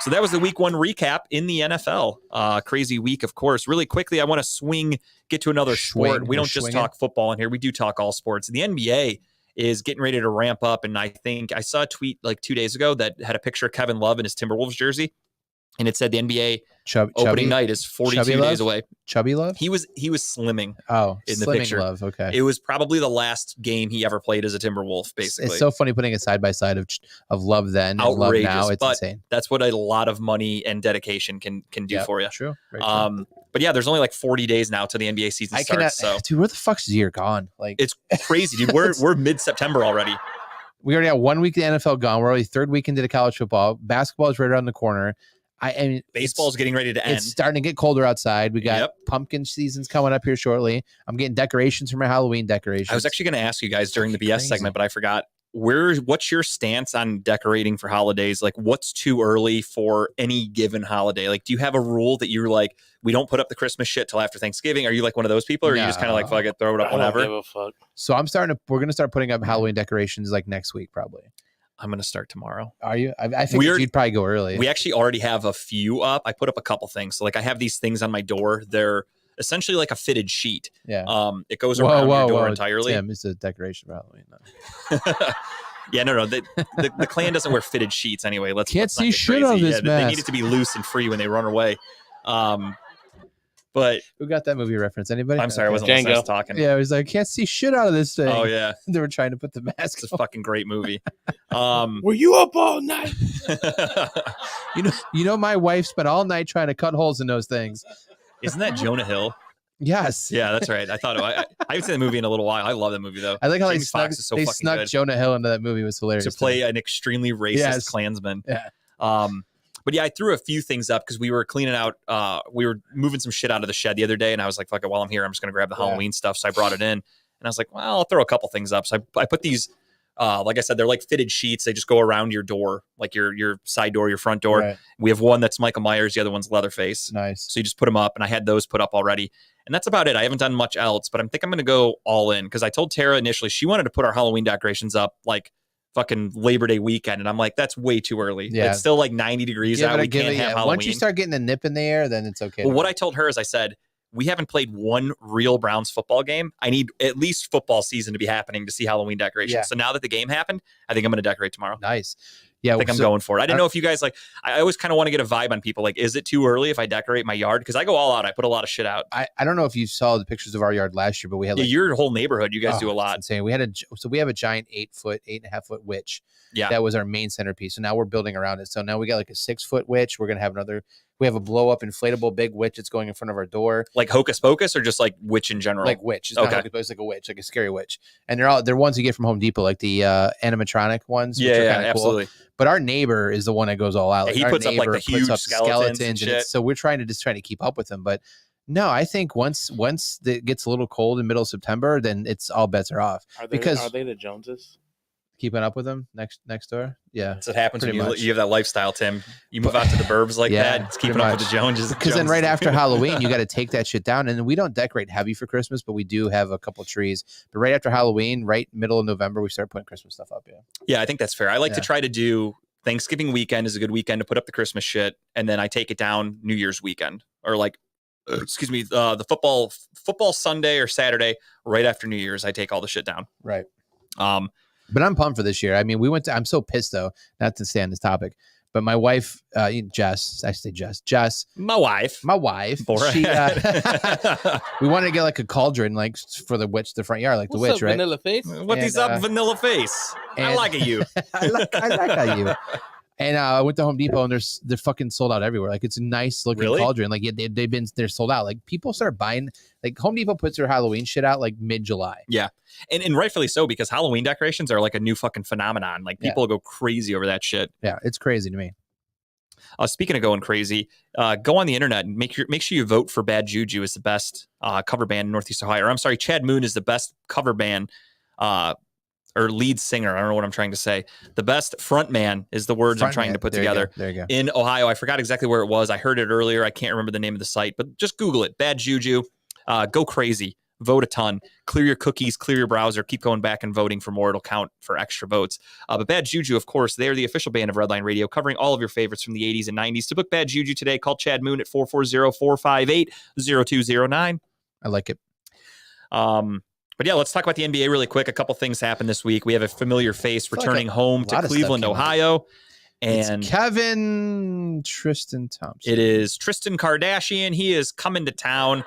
So that was the week 1 recap in the NFL. Crazy week, of course. Really quickly, I want to get to another sport. We don't just talk football in here. We do talk all sports. The NBA is getting ready to ramp up. And I think I saw a tweet like 2 days ago that had a picture of Kevin Love in his Timberwolves jersey. And it said the NBA opening night is 42 days away. Chubby Love? He was slimming. In the picture. Love. Okay. It was probably the last game he ever played as a Timberwolf, basically. It's so funny putting it side by side of Love then and Love now. It's insane. That's what a lot of money and dedication can do for you. True. True. But yeah, there's only like 40 days now till the NBA season starts. Dude, where the fuck's the year gone? Like, it's crazy, dude. We're mid-September already. We already have 1 week of the NFL gone. We're already third week into the college football. Basketball is right around the corner. I mean, baseball's getting ready to end. It's starting to get colder outside. We got pumpkin seasons coming up here shortly. I'm getting decorations for my Halloween decorations. I was actually going to ask you guys during the BS segment, but I forgot. What's your stance on decorating for holidays? Like, what's too early for any given holiday? Like, do you have a rule that you're like, we don't put up the Christmas shit till after Thanksgiving? Are you like one of those people, or are you just kind of like, fuck it, throw it up whenever? I don't give a fuck. So we're going to start putting up Halloween decorations like next week, probably. I'm going to start tomorrow. Are you? I think you'd probably go early. We actually already have a few up. I put up a couple things. So like I have these things on my door. They're essentially like a fitted sheet. Yeah. It goes around your door entirely. Tim, it's a decoration for Halloween. No. Yeah, no. The clan doesn't wear fitted sheets anyway. Can't see shit on this mask. They need it to be loose and free when they run away. But who got that movie reference? Anybody? I'm sorry, I wasn't listening. I was talking. Yeah, I was like, can't see shit out of this thing. Oh yeah, they were trying to put the mask. It's a fucking great movie. Were you up all night? you know, my wife spent all night trying to cut holes in those things. Isn't that Jonah Hill? Yes. Yeah, that's right. I thought I haven't seen the movie in a little while. I love that movie though. I like how they snuck good. Jonah Hill into that movie. It was hilarious to play an extremely racist Klansman. Yeah. But yeah, I threw a few things up because we were cleaning out. We were moving some shit out of the shed the other day, and I was like, "Fuck it, while I'm here, I'm just gonna grab the Halloween stuff." So I brought it in, and I was like, "Well, I'll throw a couple things up." So I put these. Like I said, they're like fitted sheets. They just go around your door, like your side door, your front door. Right. We have one that's Michael Myers, the other one's Leatherface. Nice. So you just put them up, and I had those put up already. And that's about it. I haven't done much else, but I think I'm going to go all in because I told Tara initially she wanted to put our Halloween decorations up like fucking Labor Day weekend. And I'm like, that's way too early. Yeah. It's still like 90 degrees out. We can't have Halloween. Once you start getting the nip in the air, then it's okay. Well, what I told her is I said, we haven't played one real Browns football game. I need at least football season to be happening to see Halloween decorations. Yeah. So now that the game happened, I think I'm going to decorate tomorrow. Nice. Yeah, I think I'm going for it. I didn't know if you guys like, I always kind of want to get a vibe on people. Like, is it too early if I decorate my yard? Because I go all out. I put a lot of shit out. I don't know if you saw the pictures of our yard last year, but we had like, your whole neighborhood. You guys do a lot. Insane. We have a giant 8.5 foot witch. Yeah. That was our main centerpiece. So now we're building around it. So now we got like a 6 foot witch. We're going to have we have a blow up inflatable big witch that's going in front of our door. Like Hocus Pocus or just like witch in general? Like witch. It's not Hocus Pocus, like a witch, like a scary witch. And they're ones you get from Home Depot, like the animatronic ones. Yeah, absolutely. Cool. But our neighbor is the one that goes all out. Like he puts up like the huge skeletons and shit. So we're trying to keep up with them. But no, I think once it gets a little cold in middle of September, then it's all bets are off. Are they the Joneses? Keeping up with them next door? Yeah. That's what happens when you have that lifestyle, Tim. You move out to the burbs like that. It's keeping up with the Joneses. Because then right after Halloween, you got to take that shit down. And we don't decorate heavy for Christmas, but we do have a couple trees. But right after Halloween, right middle of November, we start putting Christmas stuff up. Yeah. Yeah, I think that's fair. I like to try to do Thanksgiving weekend is a good weekend to put up the Christmas shit. And then I take it down New Year's weekend or like, the football Sunday or Saturday right after New Year's. I take all the shit down. Right. But I'm pumped for this year. I mean, I'm so pissed though, not to stay on this topic, But my wife, Jess, my wife, she, we wanted to get like a cauldron, like for the front yard, like What's the witch, up, right? Vanilla Face? What is up, Vanilla Face? I like you. I like you. And I went to Home Depot and they're fucking sold out everywhere. Like it's a nice looking cauldron. Like they're sold out. Like people start buying. Like Home Depot puts their Halloween shit out like mid-July. Yeah, and rightfully so, because Halloween decorations are like a new fucking phenomenon. Like people go crazy over that shit. Yeah, it's crazy to me. Speaking of going crazy, go on the internet and make sure you vote for Bad Juju as the best cover band in Northeast Ohio. Or I'm sorry, Chad Moon is the best cover band or lead singer. I don't know what I'm trying to say. The best front man is the words I'm trying to put together. There you go. In Ohio. I forgot exactly where it was. I heard it earlier. I can't remember the name of the site, but just Google it. Bad Juju. Go crazy. Vote a ton. Clear your cookies. Clear your browser. Keep going back and voting for more. It'll count for extra votes. But Bad Juju, of course, they're the official band of Redline Radio, covering all of your favorites from the 80s and 90s. To book Bad Juju today, call Chad Moon at 440-458-0209. I like it. But yeah, let's talk about the NBA really quick. A couple things happened this week. We have a familiar face returning home to Cleveland, Ohio. And it's Tristan Thompson. It is Tristan Kardashian. He is coming to town.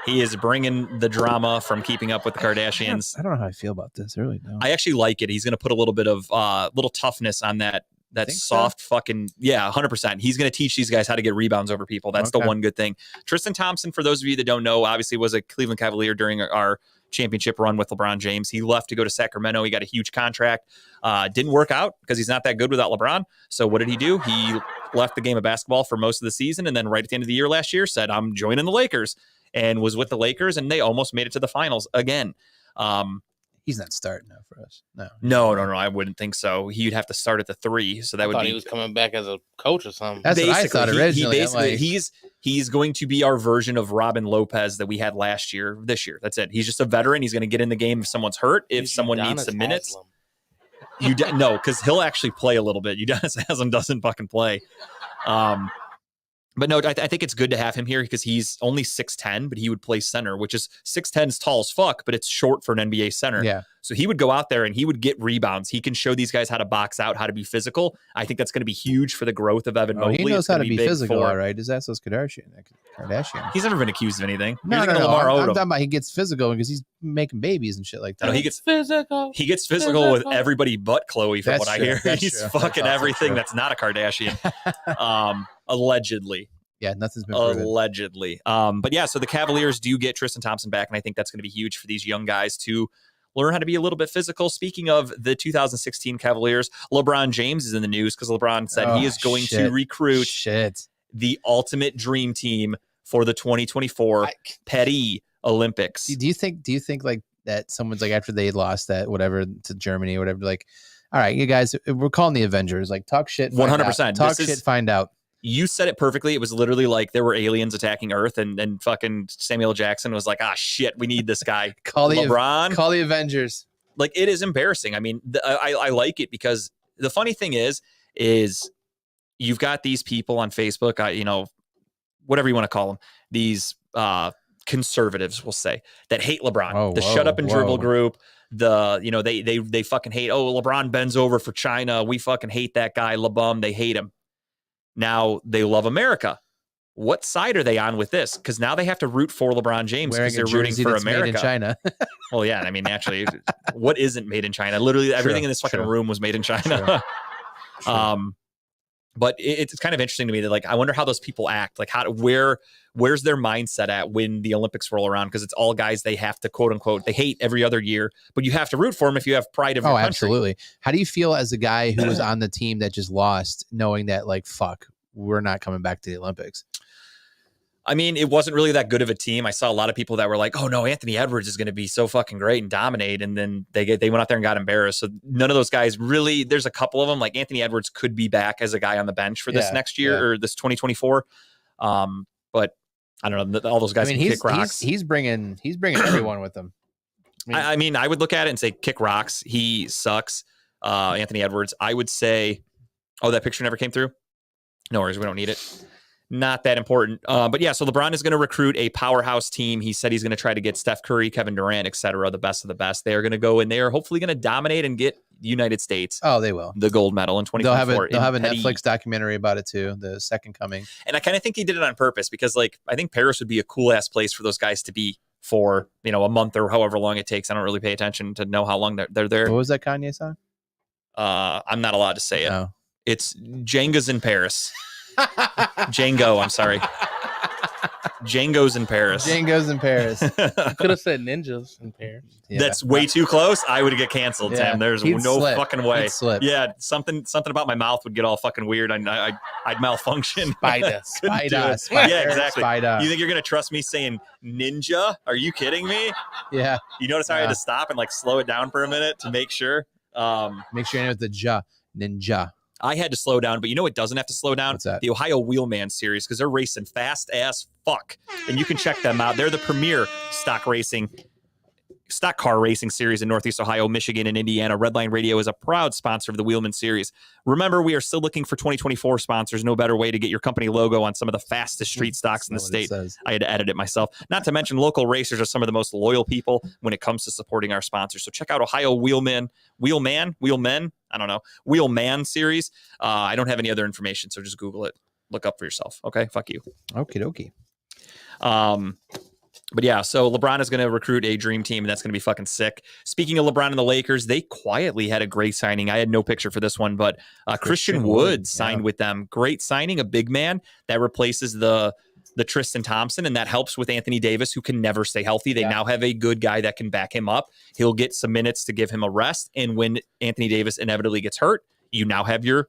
He is bringing the drama from Keeping Up with the Kardashians. I don't know how I feel about this. I really don't. I actually like it. He's going to put a little bit of little toughness on that soft fucking, 100%. He's going to teach these guys how to get rebounds over people. That's the one good thing. Tristan Thompson, for those of you that don't know, obviously was a Cleveland Cavalier during our championship run with LeBron James. He left to go to Sacramento. He got a huge contract. Didn't work out because he's not that good without LeBron. So what did he do? He left the game of basketball for most of the season, and then right at the end of the year last year said, I'm joining the Lakers, and was with the Lakers, and they almost made it to the finals again. He's not starting now for us. No. I wouldn't think so. He'd have to start at the 3. So that would be. He was coming back as a coach or something. That's what I thought originally. He's going to be our version of Robin Lopez that we had this year. That's it. He's just a veteran. He's going to get in the game if someone's hurt, if someone needs some minutes. No, because he'll actually play a little bit. Udonis Haslam doesn't fucking play. But no, I think it's good to have him here because he's only 6'10", but he would play center, which is 6'10" is tall as fuck, but it's short for an NBA center. Yeah. So he would go out there and he would get rebounds. He can show these guys how to box out, how to be physical. I think that's going to be huge for the growth of Evan Mobley. He knows how to be physical, all right. His ass is Kardashian. He's never been accused of anything. No. I'm talking about he gets physical because he's making babies and shit like that. No, he gets physical. He gets physical with everybody but Chloe, from what I hear. He's fucking everything that's not a Kardashian. Allegedly. Yeah, nothing's been proven. Allegedly. But yeah, so the Cavaliers do get Tristan Thompson back, and I think that's going to be huge for these young guys to learn how to be a little bit physical. Speaking of the 2016 Cavaliers, LeBron James is in the news because LeBron said he is going to recruit the ultimate dream team for the 2024 Paris Olympics. Do you think like that someone's like, after they lost that whatever to Germany or whatever, like, all right, you guys, we're calling the Avengers, like talk shit, 100%. Talk shit, find out. You said it perfectly. It was literally like there were aliens attacking Earth, and fucking Samuel Jackson was like, shit, we need this guy. Call LeBron. Call the Avengers. Like, it is embarrassing. I mean, I like it because the funny thing is you've got these people on Facebook, whatever you want to call them, these conservatives, we'll say, that hate LeBron. Shut up and dribble group. They fucking hate, LeBron bends over for China. We fucking hate that guy, LeBum. They hate him. Now they love America. What side are they on with this? Because now they have to root for LeBron James because they're rooting for America. Made in China. Well, yeah. I mean, naturally, what isn't made in China? Literally, everything in this fucking room was made in China. True. But it's kind of interesting to me that, like, I wonder how those people act. Like, where's their mindset at when the Olympics roll around? Because it's all guys they have to, quote unquote, they hate every other year, but you have to root for them if you have pride of your country. Absolutely. How do you feel as a guy who was on the team that just lost, knowing that, like, fuck, we're not coming back to the Olympics? I mean, it wasn't really that good of a team. I saw a lot of people that were like, oh no, Anthony Edwards is going to be so fucking great and dominate. And then they went out there and got embarrassed. So none of those guys really, there's a couple of them, like Anthony Edwards could be back as a guy on the bench for this next year or this 2024. But I don't know. All those guys can kick rocks. He's bringing everyone with him. I mean, I would look at it and say kick rocks. He sucks. Anthony Edwards, I would say, that picture never came through. No worries. We don't need it. not that important. But yeah, so LeBron is going to recruit a powerhouse team. He said he's going to try to get Steph Curry, Kevin Durant, etc., the best of the best. They are going to go and they are hopefully going to dominate and get the United States. Oh, they will. The gold medal in 2024. They'll have a Netflix documentary about it too, the second coming. And I kind of think he did it on purpose because, like, I think Paris would be a cool ass place for those guys to be for, you know, a month or however long it takes. I don't really pay attention to know how long they're there. What was that Kanye song? I'm not allowed to say it. No. It's Jenga's in Paris. Django, I'm sorry. Django's in Paris. Django's in Paris. Could have said ninjas in Paris. Yeah. That's way too close. I would get canceled, Yeah. Tim. There's He'd no slip. fucking way. He'd slip. Yeah, something about my mouth would get all fucking weird. I'd malfunction. Spider. Spider. Yeah, exactly. Spider. You think you're gonna trust me saying ninja? Are you kidding me? Yeah. You notice how I had to stop and like slow it down for a minute to make sure. Make sure you know the ja. Ninja. I had to slow down, but you know what doesn't have to slow down? What's that? The Ohio Wheelman Series, because they're racing fast as fuck. And you can check them out. They're the premier stock car racing series in Northeast Ohio, Michigan, and Indiana. Redline Radio is a proud sponsor of the Wheelman Series. Remember, we are still looking for 2024 sponsors. No better way to get your company logo on some of the fastest street stocks in the state. I had to edit it myself. Not to mention, local racers are some of the most loyal people when it comes to supporting our sponsors. So check out Ohio Wheelman, I don't know, Wheelman Series. I don't have any other information, so just Google it. Look up for yourself. Okay, fuck you. Okie dokie. But yeah, so LeBron is going to recruit a dream team, and that's going to be fucking sick. Speaking of LeBron and the Lakers, they quietly had a great signing. I had no picture for this one, but Christian Wood signed with them. Great signing, a big man that replaces the Tristan Thompson, and that helps with Anthony Davis, who can never stay healthy. They now have a good guy that can back him up. He'll get some minutes to give him a rest, and when Anthony Davis inevitably gets hurt, you now have your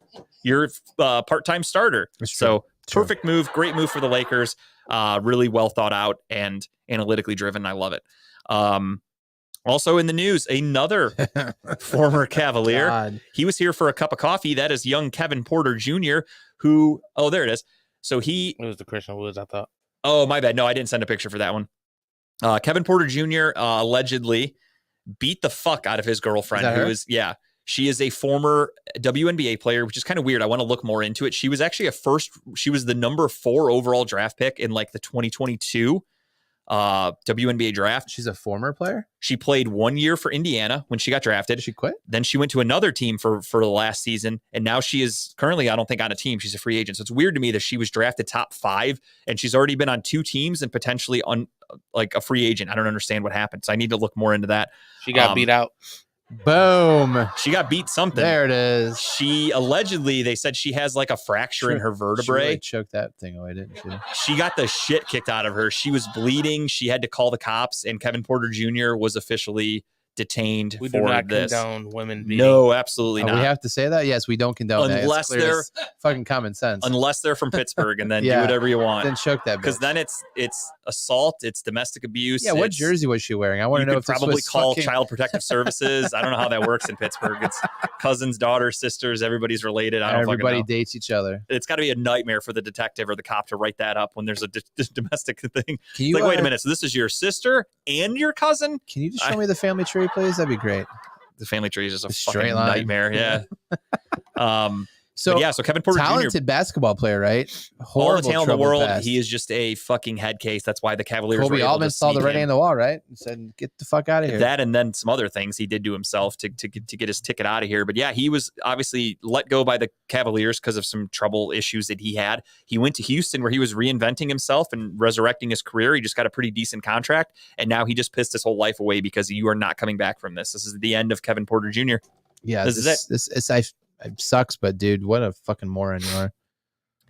part-time starter. So perfect move, great move for the Lakers. Really well thought out and analytically driven. I love it. Also in the news, another former Cavalier. God. He was here for a cup of coffee. That is young Kevin Porter Jr., who, oh, there it is. So it was the Christian Woods, I thought. Oh, my bad. No, I didn't send a picture for that one. Kevin Porter Jr. Allegedly beat the fuck out of his girlfriend, who is, she is a former WNBA player, which is kind of weird. I want to look more into it. She was actually she was the number 4 overall draft pick in like the 2022 WNBA draft. She's a former player? She played 1 year for Indiana when she got drafted. She quit? Then she went to another team for the last season. And now she is currently, I don't think, on a team. She's a free agent. So it's weird to me that she was drafted top 5 and she's already been on 2 teams and potentially on like a free agent. I don't understand what happened. So I need to look more into that. She got beat out. Boom. She got beat something. There it is. She allegedly, they said she has like a fracture in her vertebrae. She really choked that thing away, didn't she? She got the shit kicked out of her. She was bleeding. She had to call the cops, and Kevin Porter Jr. was officially detained we for do not this. Condone women beating. No, absolutely not. We have to say that? Yes, we don't condone unless that. They're fucking common sense. Unless they're from Pittsburgh, and then do whatever you want. Then choke that bitch. Because then it's assault, it's domestic abuse. Yeah, what jersey was she wearing? I want to know if this probably was call fucking... Child Protective Services. I don't know how that works in Pittsburgh. It's cousins, daughters, sisters, everybody's related. I don't fucking know. Everybody dates each other. It's got to be a nightmare for the detective or the cop to write that up when there's a domestic thing. Can you, like, wait a minute. So this is your sister and your cousin? Can you just show me the family tree, please? That'd be great. The family tree is just a fucking nightmare. Yeah. So Kevin Porter talented Jr. basketball player, right? All the talent in the world. Past. He is just a fucking head case. That's why the Cavaliers Kobe were able Altman to saw the sneak writing him. on the wall, right? And said, "Get the fuck out of here." That and then some other things he did to himself to get his ticket out of here. But yeah, he was obviously let go by the Cavaliers because of some trouble issues that he had. He went to Houston where he was reinventing himself and resurrecting his career. He just got a pretty decent contract, and now he just pissed his whole life away because you are not coming back from this. This is the end of Kevin Porter Jr. Yeah, this is it. It sucks, but dude, what a fucking moron you are.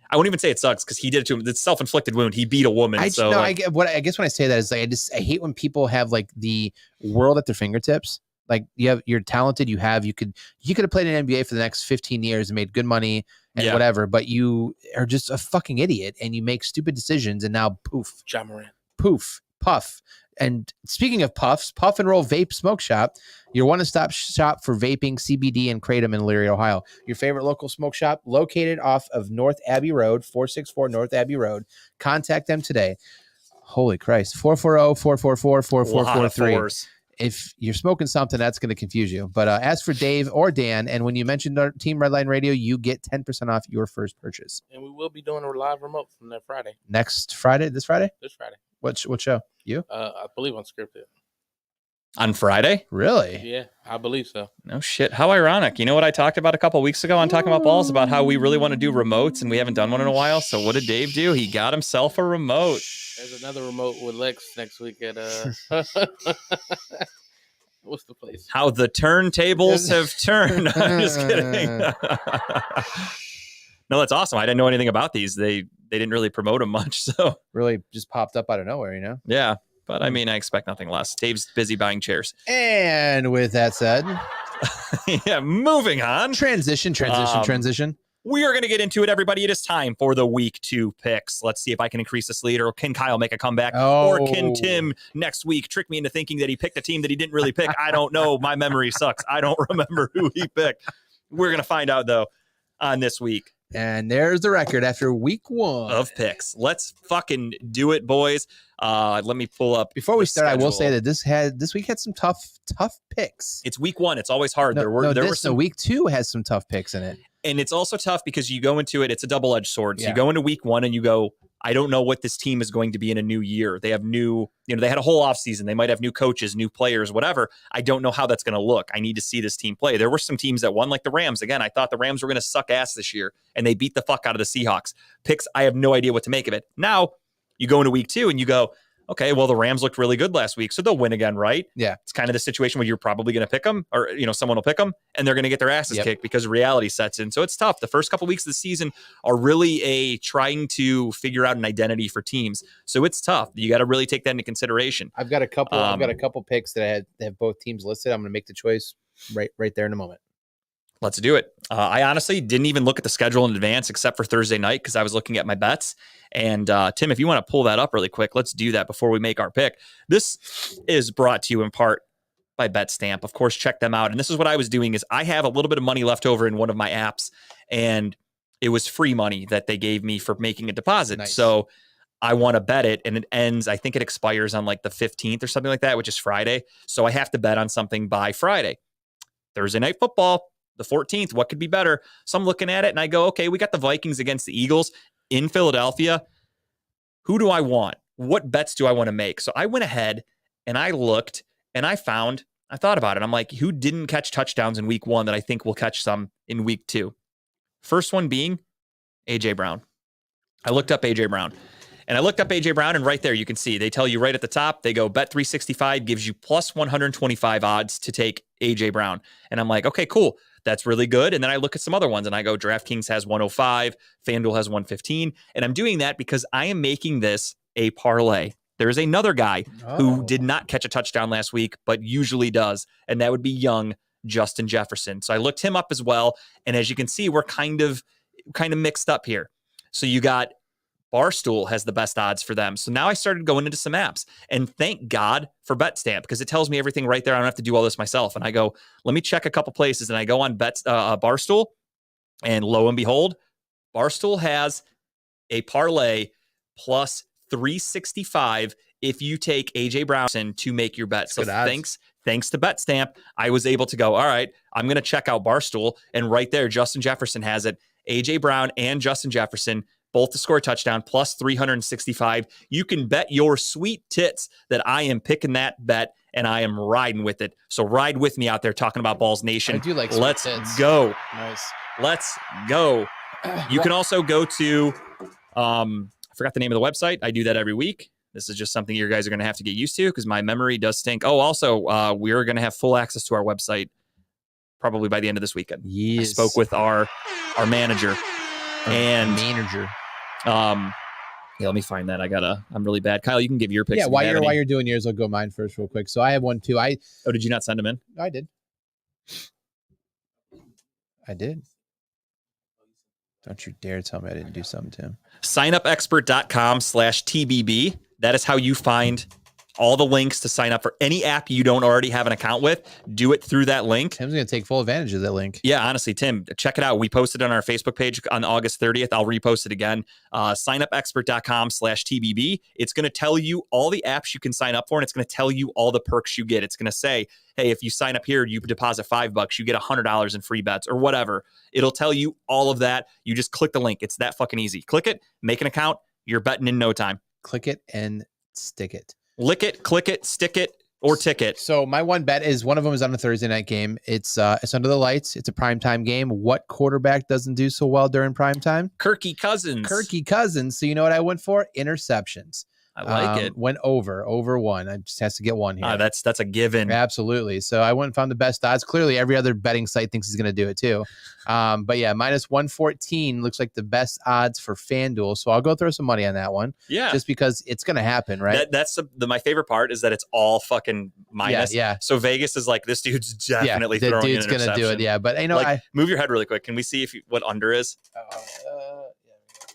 I wouldn't even say it sucks because he did it to him. It's self-inflicted wound. He beat a woman. I guess when I say that is like I hate when people have like the world at their fingertips. Like you're talented. You could have played in NBA for the next 15 years and made good money and whatever, but you are just a fucking idiot and you make stupid decisions and now poof, Ja Morant. Poof, puff. And speaking of puffs, Puff and Roll Vape Smoke Shop, your one-stop shop for vaping, CBD, and Kratom in Elyria, Ohio. Your favorite local smoke shop located off of North Abbey Road, 464 North Abbey Road. Contact them today. Holy Christ. 440-444-4443. if you're smoking something, that's going to confuse you. But as for Dave or Dan, and when you mentioned our Team Redline Radio, you get 10% off your first purchase. And we will be doing a live remote from that Friday. Next Friday? This Friday? This Friday. What show? You? I believe Unscripted. On Friday? Really? Yeah, I believe so. No shit. How ironic. You know what I talked about a couple weeks ago on Talking About Balls, about how we really want to do remotes and we haven't done one in a while. So what did Dave do? He got himself a remote. There's another remote with Lex next week at what's the place? How the turntables have turned. I'm just kidding. No, that's awesome. I didn't know anything about these. They didn't really promote them much. So really just popped up out of nowhere, you know? Yeah. But I mean, I expect nothing less. Dave's busy buying chairs. And with that said, yeah, moving on. Transition. We are going to get into it, everybody. It is time for the week 2 picks. Let's see if I can increase this lead, or can Kyle make a comeback? Or can Tim next week trick me into thinking that he picked a team that he didn't really pick? I don't know. My memory sucks. I don't remember who he picked. We're going to find out, though, on this week. And there's the record after week 1 of picks. Let's fucking do it, boys. Let me pull up. Before we start, schedule. I will say that this week had some tough picks. It's week 1. It's always hard. Week 2 has some tough picks in it. And it's also tough because you go into it, it's a double-edged sword. So you go into week 1 and you go, I don't know what this team is going to be in a new year. They have they had a whole offseason. They might have new coaches, new players, whatever. I don't know how that's going to look. I need to see this team play. There were some teams that won, like the Rams. Again, I thought the Rams were going to suck ass this year, and they beat the fuck out of the Seahawks. Picks, I have no idea what to make of it. Now, you go into week 2 and you go, okay, well, the Rams looked really good last week, so they'll win again, right? Yeah. It's kind of the situation where you're probably going to pick them, or someone will pick them, and they're going to get their asses kicked because reality sets in. So it's tough. The first couple weeks of the season are really trying to figure out an identity for teams. So it's tough. You got to really take that into consideration. I've got a couple picks that have both teams listed. I'm going to make the choice right there in a moment. Let's do it. I honestly didn't even look at the schedule in advance except for Thursday night because I was looking at my bets. And Tim, if you want to pull that up really quick, let's do that before we make our pick. This is brought to you in part by BetStamp. Of course, check them out. And this is what I was doing is I have a little bit of money left over in one of my apps, and it was free money that they gave me for making a deposit. Nice. So I want to bet it, and it ends, I think it expires on like the 15th or something like that, which is Friday. So I have to bet on something by Friday. Thursday night football, the 14th, what could be better? So I'm looking at it and I go, okay, we got the Vikings against the Eagles in Philadelphia. Who do I want? What bets do I want to make? So I went ahead and I looked and I thought about it. I'm like, who didn't catch touchdowns in week 1 that I think will catch some in week 2? First one being A.J. Brown. I looked up A.J. Brown. And right there you can see, they tell you right at the top, they go Bet365 gives you plus 125 odds to take A.J. Brown. And I'm like, okay, cool. That's really good. And then I look at some other ones and I go, DraftKings has 105, FanDuel has 115. And I'm doing that because I am making this a parlay. There is another guy who did not catch a touchdown last week, but usually does. And that would be young Justin Jefferson. So I looked him up as well. And as you can see, we're kind of mixed up here. So you got Barstool has the best odds for them. So now I started going into some apps, and thank God for BetStamp because it tells me everything right there. I don't have to do all this myself. And I go, let me check a couple places, and I go on Barstool, and lo and behold, Barstool has a parlay plus 365 if you take A.J. Brown to make your bet. So thanks to BetStamp, I was able to go, all right, I'm going to check out Barstool, and right there, Justin Jefferson has it. A.J. Brown and Justin Jefferson both to score a touchdown, plus 365. You can bet your sweet tits that I am picking that bet, and I am riding with it. So ride with me out there talking about Balls Nation. I do like sweet Let's tits. go. Nice. Let's go. You can also go to, I forgot the name of the website. I do that every week. This is just something you guys are going to have to get used to because my memory does stink. Oh, also, we're going to have full access to our website probably by the end of this weekend. Yes. I spoke with our manager. Yeah, let me find that. I'm really bad. Kyle, you can give your picks. Yeah, while you're doing yours, I'll go mine first real quick. So I have one too. Did you not send them in? I did. Don't you dare tell me I didn't do something, Tim. Signupexpert.com/TBB. That is how you find all the links to sign up for any app you don't already have an account with. Do it through that link. Tim's going to take full advantage of that link. Yeah, honestly, Tim, check it out. We posted on our Facebook page on August 30th. I'll repost it again. Signupexpert.com/TBB. It's going to tell you all the apps you can sign up for, and it's going to tell you all the perks you get. It's going to say, hey, if you sign up here, you deposit $5, you get $100 in free bets or whatever. It'll tell you all of that. You just click the link. It's that fucking easy. Click it, make an account. You're betting in no time. Click it and stick it. Lick it, click it, stick it, or ticket. So my one bet is one of them is on a Thursday night game. It's under the lights. It's a primetime game. What quarterback doesn't do so well during primetime? Kirky Cousins. So you know what I went for? Interceptions. I like it. Went over one. I just has to get one here. That's a given. Absolutely. So I went and found the best odds. Clearly, every other betting site thinks he's going to do it too. But yeah, -114 looks like the best odds for FanDuel. So I'll go throw some money on that one. Yeah. Just because it's going to happen, right? That's my favorite part is that it's all fucking minus. Yeah. So Vegas is like, this dude's definitely throwing dude's an going to do it. Yeah. But move your head really quick. Can we see what under is?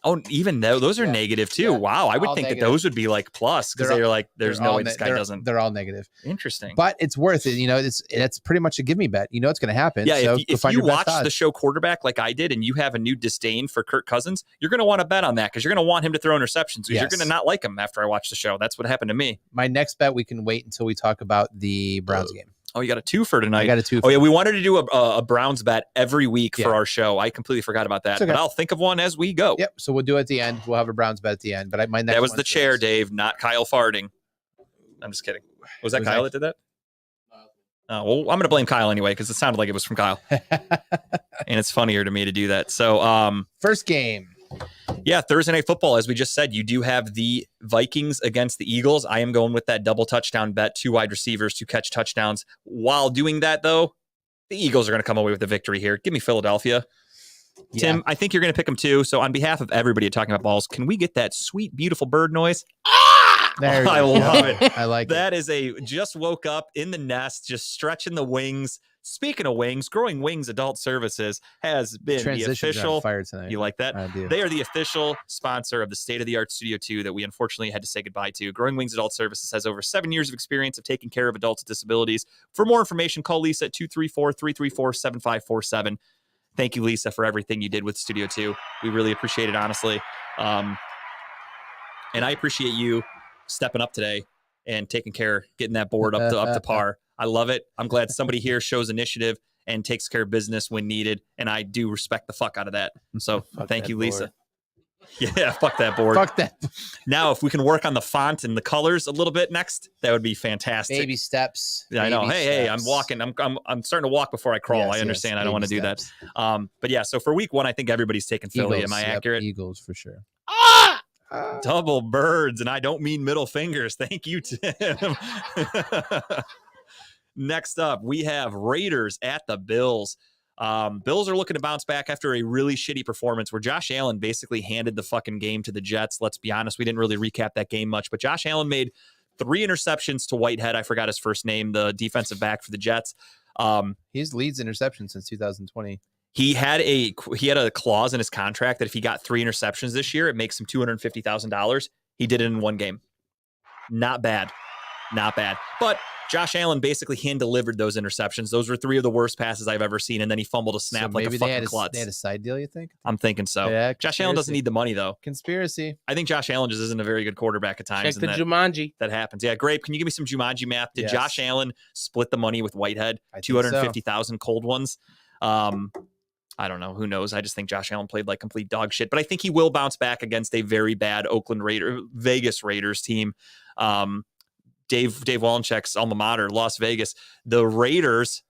Oh, even though those are negative too. Yeah. Wow. I would think negative. That those would be like plus because they're like, there's no way this guy doesn't. They're all negative. Interesting. But it's worth it. It's pretty much a give me bet. It's going to happen. Yeah. So if you watch the show Quarterback like I did and you have a new disdain for Kirk Cousins, you're going to want to bet on that because you're going to want him to throw interceptions because you're going to not like him after I watch the show. That's what happened to me. My next bet, we can wait until we talk about the Browns game. Oh, you got a twofer tonight. I got a twofer. Oh, yeah. We wanted to do a Browns bet every week for our show. I completely forgot about that. Okay. But I'll think of one as we go. Yep. So we'll do it at the end. We'll have a Browns bet at the end. But my next that was the chair, Dave, not Kyle farting. I'm just kidding. Was that Kyle that did that? Oh, well, I'm going to blame Kyle anyway because it sounded like it was from Kyle. And it's funnier to me to do that. So first game. Yeah, Thursday Night Football, as we just said, you do have the Vikings against the Eagles. I am going with that double touchdown bet, 2 wide receivers to catch touchdowns. While doing that, though, the Eagles are going to come away with the victory here. Give me Philadelphia. Yeah. Tim, I think you're going to pick them too. So on behalf of everybody at Talking About Balls, can we get that sweet, beautiful bird noise? There I love it. I like that. Is just woke up in the nest, just stretching the wings. Speaking of wings, Growing Wings Adult Services has been the official. Fire tonight. You like that? I do. They are the official sponsor of the state-of-the-art Studio 2 that we unfortunately had to say goodbye to. Growing Wings Adult Services has over 7 years of experience of taking care of adults with disabilities. For more information, call Lisa at 234-334-7547. Thank you, Lisa, for everything you did with Studio 2. We really appreciate it, honestly. And I appreciate you stepping up today and taking care, getting that board up to par. I love it. I'm glad somebody here shows initiative and takes care of business when needed. And I do respect the fuck out of that. So thank you, Lisa. Yeah, fuck that board. Fuck that. Now, if we can work on the font and the colors a little bit next, that would be fantastic. Baby steps. Yeah, I know. Hey, I'm walking. I'm starting to walk before I crawl. Yes, I understand. I don't want to do that. But yeah, so for week 1, I think everybody's taking Philly. Am I accurate? Eagles for sure. Double birds, and I don't mean middle fingers. Thank you, Tim. Next up, we have Raiders at the Bills. Bills are looking to bounce back after a really shitty performance where Josh Allen basically handed the fucking game to the Jets. Let's be honest, we didn't really recap that game much, but Josh Allen made 3 interceptions to Whitehead. I forgot his first name, the defensive back for the Jets. He's leads interception since 2020. He had a clause in his contract that if he got 3 interceptions this year, it makes him $250,000. He did it in 1 game. Not bad. But Josh Allen basically hand-delivered those interceptions. Those were 3 of the worst passes I've ever seen, and then he fumbled a snap like a fucking klutz. They had a side deal, you think? I'm thinking so. Yeah, Josh Allen doesn't need the money, though. Conspiracy. I think Josh Allen just isn't a very good quarterback at times. Check the Jumanji. That happens. Yeah, Grape, can you give me some Jumanji math? Did Josh Allen split the money with Whitehead? 250,000 cold ones? I don't know. Who knows? I just think Josh Allen played like complete dog shit. But I think he will bounce back against a very bad Vegas Raiders team. Dave Wallencheck's alma mater, Las Vegas. The Raiders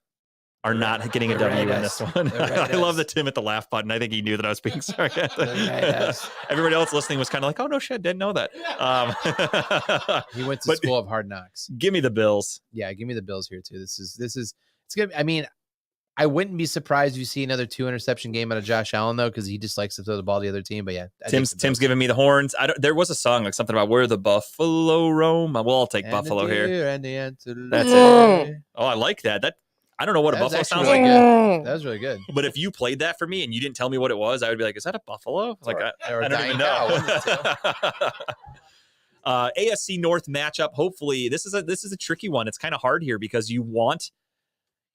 are not getting a W in this one. I love the Tim at the laugh button. I think he knew that I was being sarcastic. Everybody else listening was kind of like, oh, no shit, didn't know that. He went to School of Hard Knocks. Give me the Bills. Yeah, give me the Bills here, too. This is it's good. I mean, I wouldn't be surprised if you see another 2 interception game out of Josh Allen, though, because he just likes to throw the ball to the other team. But yeah, Tim's giving me the horns. There was a song like something about where the buffalo roam. We'll all take buffalo here. And the antelope. That's it. Oh, I like that. I don't know what a buffalo sounds like. That was really good. But if you played that for me and you didn't tell me what it was, I would be like, "Is that a buffalo?" Like I don't even know. AFC North matchup. Hopefully, this is a tricky one. It's kind of hard here because you want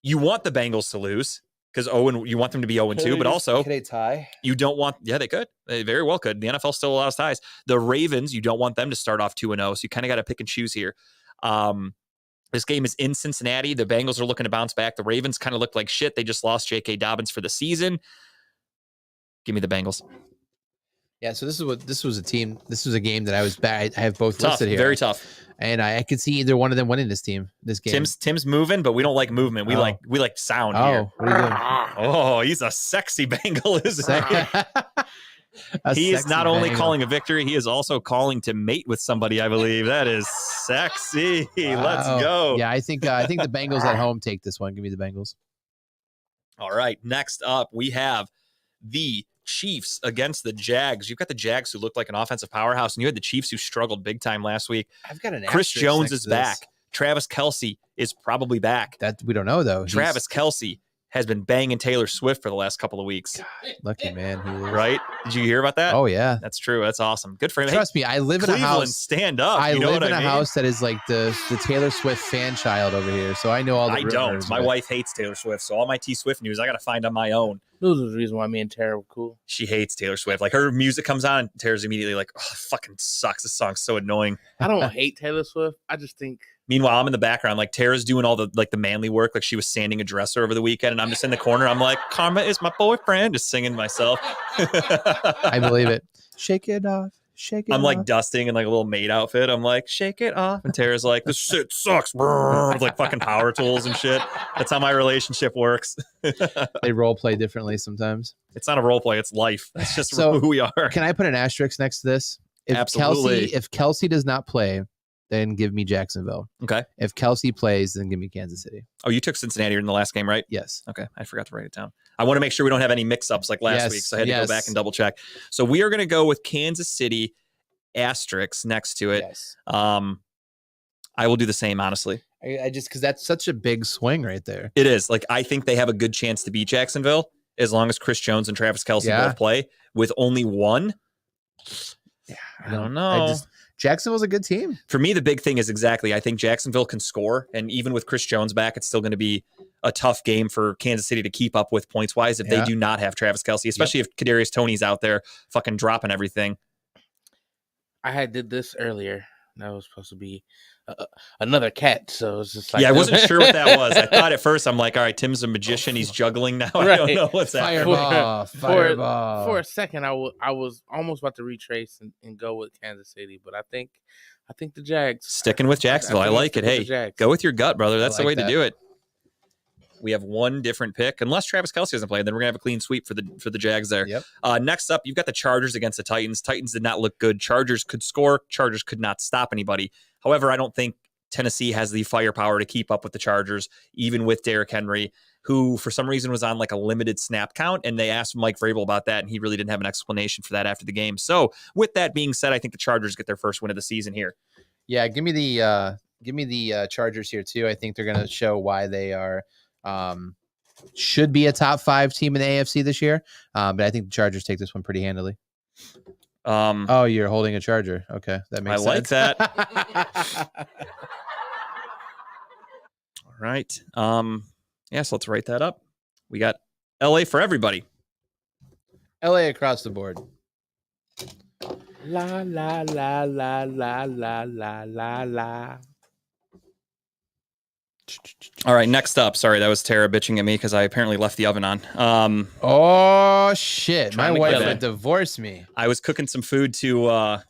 the Bengals to lose because you want them to be 0-2, but also could they tie? You don't want, they could. They very well could. The NFL still allows ties. The Ravens, you don't want them to start off 2-0, so you kind of got to pick and choose here. This game is in Cincinnati. The Bengals are looking to bounce back. The Ravens kind of look like shit. They just lost J.K. Dobbins for the season. Give me the Bengals. Yeah, so this was a game that I was bad. I have both Tough, listed here. Very tough. And I could see either one of them winning this game. Tim's moving, but we don't like movement. We like sound here. What are you doing? Oh, he's a sexy Bengal, isn't he? He is not only calling a victory, he is also calling to mate with somebody, I believe. That is sexy. Wow. Let's go. Yeah, I think the Bengals at home take this one. Give me the Bengals. All right. Next up, we have the Chiefs against the Jags. You've got the Jags who look like an offensive powerhouse, and you had the Chiefs who struggled big time last week. I've got an Chris Jones is back. Travis Kelce is probably back. That we don't know though. Travis Kelce has been banging Taylor Swift for the last couple of weeks. God, lucky man. Right? Did you hear about that? Oh yeah, that's true. That's awesome. Good for him. Trust me, I live in a house. Stand up. I live in a house that is like the Taylor Swift fan child over here, so I know all the. I don't. My wife hates Taylor Swift, so all my T Swift news I got to find on my own. This is the reason why me and Tara were cool. She hates Taylor Swift. Like her music comes on, and Tara's immediately like, "Oh, it fucking sucks. This song's so annoying." I don't hate Taylor Swift. I just think. Meanwhile, I'm in the background, like Tara's doing all the manly work, like she was sanding a dresser over the weekend, and I'm just in the corner. I'm like, "Karma is my boyfriend," just singing to myself. I believe it. Shake it off. Shake it I'm off. like dusting in like a little maid outfit. I'm like, shake it off. And Tara's like, this shit sucks. With like fucking power tools and shit. That's how my relationship works. They role play differently sometimes. It's not a role play. It's life. It's just who we are. Can I put an asterisk next to this? Absolutely. If Kelce does not play, then give me Jacksonville. Okay. If Kelce plays, then give me Kansas City. Oh, you took Cincinnati in the last game, right? Yes. Okay. I forgot to write it down. I want to make sure we don't have any mix-ups like last week, so I had to go back and double check. So we are going to go with Kansas City asterisk next to it. Yes. I will do the same, honestly. I just because that's such a big swing right there. It is. Like, I think they have a good chance to beat Jacksonville as long as Chris Jones and Travis Kelce both play. With only one, I don't know. Jacksonville's a good team. For me, the big thing is I think Jacksonville can score, and even with Chris Jones back, it's still going to be a tough game for Kansas City to keep up with points-wise if they do not have Travis Kelce, especially if Kadarius Toney's out there fucking dropping everything. I did this earlier. That was supposed to be another cat, so it's just like I wasn't sure what that was. I thought at first, I'm like, all right, Tim's a magician. He's juggling now. Right. I don't know what's happening. Fireball. For a second, I was almost about to retrace and go with Kansas City, but I think the Jags. Sticking with Jacksonville. I like it. Hey, go with your gut, brother. That's the way to do it. We have one different pick. Unless Travis Kelce doesn't play, then we're going to have a clean sweep for the Jags there. Yep. Next up, you've got the Chargers against the Titans. Titans did not look good. Chargers could score. Chargers could not stop anybody. However, I don't think Tennessee has the firepower to keep up with the Chargers, even with Derrick Henry, who for some reason was on like a limited snap count, and they asked Mike Vrabel about that, and he really didn't have an explanation for that after the game. So with that being said, I think the Chargers get their first win of the season here. Yeah, give me the Chargers here too. I think they're going to show why they are should be a top 5 team in the AFC this year. But I think the Chargers take this one pretty handily. Oh, you're holding a Charger. Okay, that makes sense. I like that. All right. So let's write that up. We got LA for everybody. LA across the board. La la la la la la la la la. All right, next up. Sorry, that was Tara bitching at me because I apparently left the oven on. Oh shit! My wife would divorce me. I was cooking some food for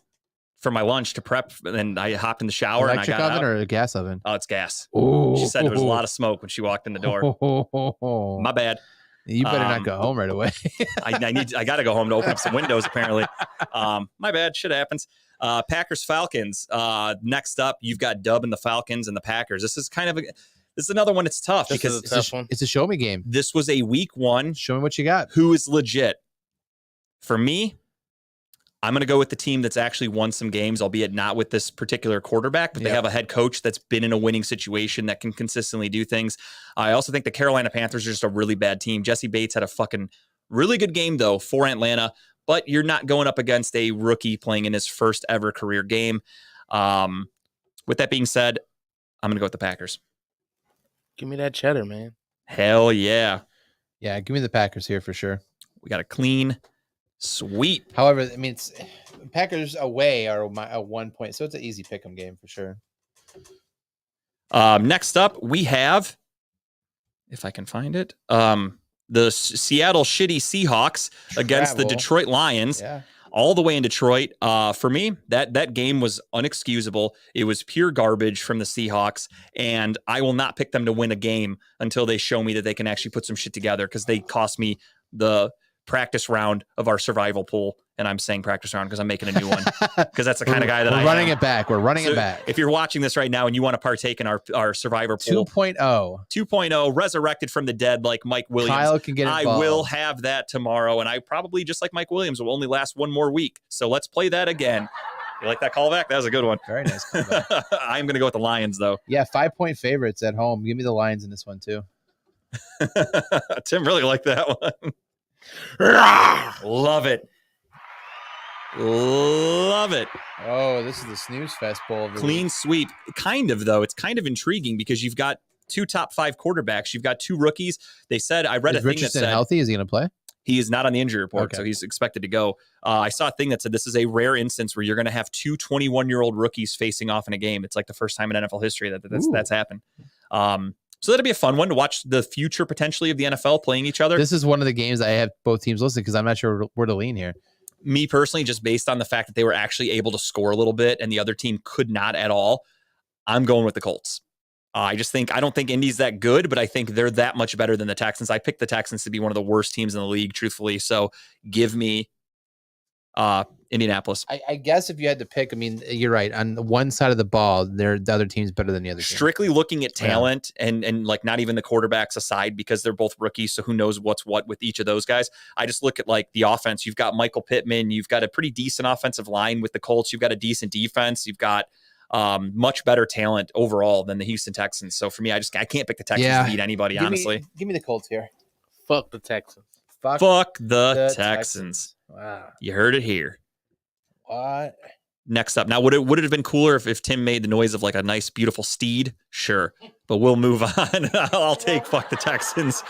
my lunch to prep, and I hopped in the shower. Electric and I got oven out. or a gas oven? Oh, it's gas. Ooh. She said there was a lot of smoke when she walked in the door. My bad. You better not go home right away. I got to go home to open up some windows. Apparently, my bad. Shit happens. Packers Falcons. Next up, you've got Dub and the Falcons and the Packers. This is another one that's tough because it's a show me game. This was a week one. Show me what you got. Who is legit? For me, I'm going to go with the team that's actually won some games, albeit not with this particular quarterback, but they have a head coach that's been in a winning situation that can consistently do things. I also think the Carolina Panthers are just a really bad team. Jesse Bates had a fucking really good game, though, for Atlanta, but you're not going up against a rookie playing in his first ever career game. With that being said, I'm going to go with the Packers. Give me that cheddar, man. Hell yeah. Yeah, give me the Packers here for sure. We got a clean sweep. However, I mean, it's Packers away are a 1 point, so it's an easy pick'em game for sure. Next up, we have, if I can find it, the Seattle shitty Seahawks against the Detroit Lions. Yeah. All the way in Detroit. For me, that game was unexcusable. It was pure garbage from the Seahawks, and I will not pick them to win a game until they show me that they can actually put some shit together, because they cost me the practice round of our survival pool. And I'm saying practice round because I'm making a new one, because that's the kind of guy that we're I running am. it back. We're running So it back. if you're watching this right now and you want to partake in our survivor pool 2.0, resurrected from the dead like Mike Williams, Kyle can get involved. I will have that tomorrow, and I probably, just like Mike Williams, will only last one more week. So let's play that again. You like that callback? That was a good one. Very nice callback. I'm going to go with the Lions, though. Yeah, 5-point favorites at home. Give me the Lions in this one too. Tim really liked that one. Love it. Love it. Oh, this is the snooze fest bowl. Clean sweep. Kind of, though. It's kind of intriguing because you've got 2 top 5 quarterbacks. You've got 2 rookies. They said, I read a thing Richardson that said healthy. Is he going to play? He is not on the injury report, Okay. so he's expected to go. I saw a thing that said this is a rare instance where you're going to have 2 21-year-old rookies facing off in a game. It's like the first time in NFL history that's happened. So that'll be a fun one to watch the future potentially of the NFL playing each other. This is one of the games I have both teams listed because I'm not sure where to lean here. Me personally, just based on the fact that they were actually able to score a little bit and the other team could not at all, I'm going with the Colts. I don't think Indy's that good, but I think they're that much better than the Texans. I picked the Texans to be one of the worst teams in the league, truthfully. So give me Indianapolis. I guess if you had to pick, I mean, you're right. On one side of the ball, the other team's better than the other team. Strictly looking at talent and like not even the quarterbacks aside, because they're both rookies. So who knows what's what with each of those guys. I just look at like the offense. You've got Michael Pittman. You've got a pretty decent offensive line with the Colts. You've got a decent defense. You've got much better talent overall than the Houston Texans. So for me, I can't pick the Texans to beat anybody, honestly. Give me the Colts here. Fuck the Texans. Fuck the Texans. Wow. You heard it here. What? Next up. Now, would it have been cooler if Tim made the noise of like a nice, beautiful steed? Sure. But we'll move on. I'll take fuck the Texans.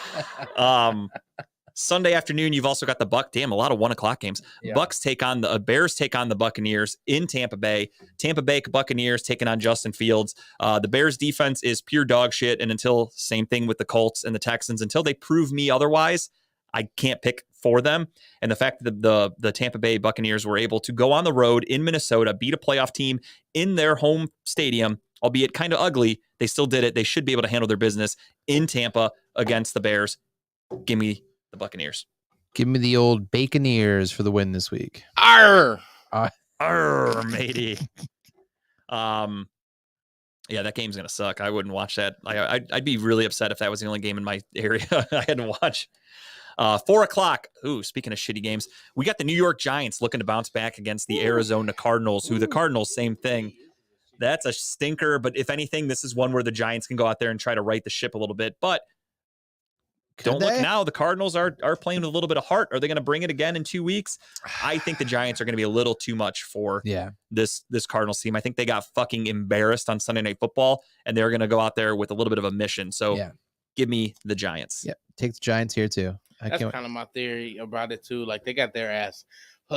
Sunday afternoon, you've also got the a lot of 1 o'clock games. Yeah. Bears take on the Buccaneers in Tampa Bay. Tampa Bay Buccaneers taking on Justin Fields. The Bears defense is pure dog shit. And same thing with the Colts and the Texans, until they prove me otherwise, I can't pick for them. And the fact that the Tampa Bay Buccaneers were able to go on the road in Minnesota, beat a playoff team in their home stadium, albeit kind of ugly, they still did it. They should be able to handle their business in Tampa against the Bears. Give me the Buccaneers. Give me the old Baconeers for the win this week. Arr! Arr, matey. Yeah, that game's gonna suck. I wouldn't watch that. I'd be really upset if that was the only game in my area I had to watch. 4 o'clock. Ooh, speaking of shitty games, we got the New York Giants looking to bounce back against the Arizona Cardinals, who the Cardinals, same thing. That's a stinker, but if anything, this is one where the Giants can go out there and try to right the ship a little bit. But look now. The Cardinals are playing with a little bit of heart. Are they going to bring it again in 2 weeks? I think the Giants are going to be a little too much for this Cardinals team. I think they got fucking embarrassed on Sunday Night Football, and they're going to go out there with a little bit of a mission. So give me the Giants. Yeah, take the Giants here too. That's kind of my theory about it too. Like they got their ass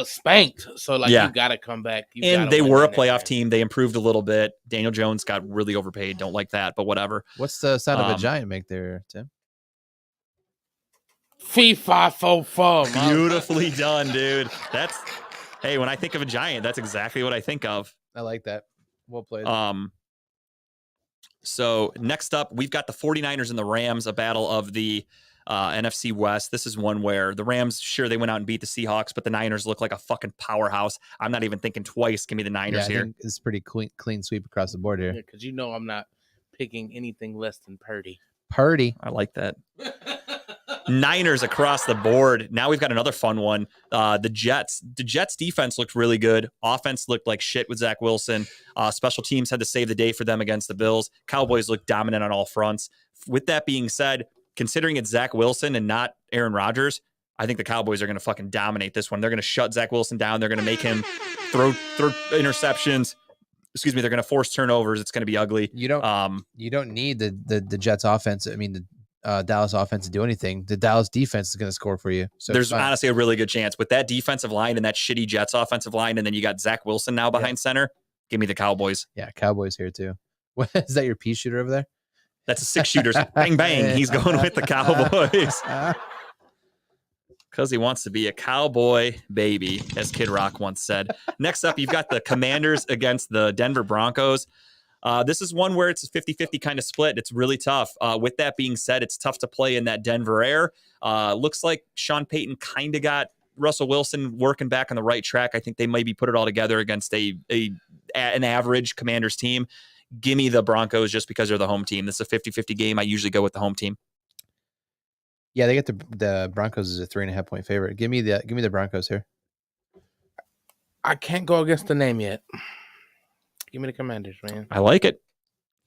spanked, so like you got to come back. And they were a playoff team. They improved a little bit. Daniel Jones got really overpaid. Don't like that, but whatever. What's the sound of a giant make there, Tim? Fee, fi, fo, fum. Beautifully done, dude. Hey, when I think of a giant, that's exactly what I think of. I like that. Well played. So next up, we've got the 49ers and the Rams, a battle of the NFC West. This is one where the Rams, sure, they went out and beat the Seahawks, but the Niners look like a fucking powerhouse. I'm not even thinking twice. Give me the Niners here. Think it's pretty clean sweep across the board here. Because I'm not picking anything less than Purdy. I like that. Niners across the board. Now we've got another fun one. The Jets defense looked really good. Offense looked like shit with Zach Wilson. Special teams had to save the day for them against the Bills. Cowboys looked dominant on all fronts. With that being said, considering it's Zach Wilson and not Aaron Rodgers, I think the Cowboys are going to fucking dominate this one. They're going to shut Zach Wilson down. They're going to make him throw interceptions. excuse me, they're going to force turnovers. It's going to be ugly. You don't need the Jets offense. I mean, the Dallas offense to do anything. The Dallas defense is going to score for you. So there's honestly a really good chance with that defensive line and that shitty Jets offensive line. And then you got Zach Wilson now behind center. Give me the Cowboys. Yeah. Cowboys here too. What is that? Your pea shooter over there? That's a 6 shooters. Bang, bang. He's going with the Cowboys. Because he wants to be a cowboy baby, as Kid Rock once said. Next up, you've got the Commanders against the Denver Broncos. This is one where it's a 50-50 kind of split. It's really tough. With that being said, it's tough to play in that Denver air. Looks like Sean Payton kind of got Russell Wilson working back on the right track. I think they maybe put it all together against an average Commanders team. Give me the Broncos just because they're the home team. This is a 50-50 game. I usually go with the home team. Yeah, they get the Broncos as a 3.5 point favorite. Give me the Broncos here. I can't go against the name yet. Give me the Commanders, man. I like it.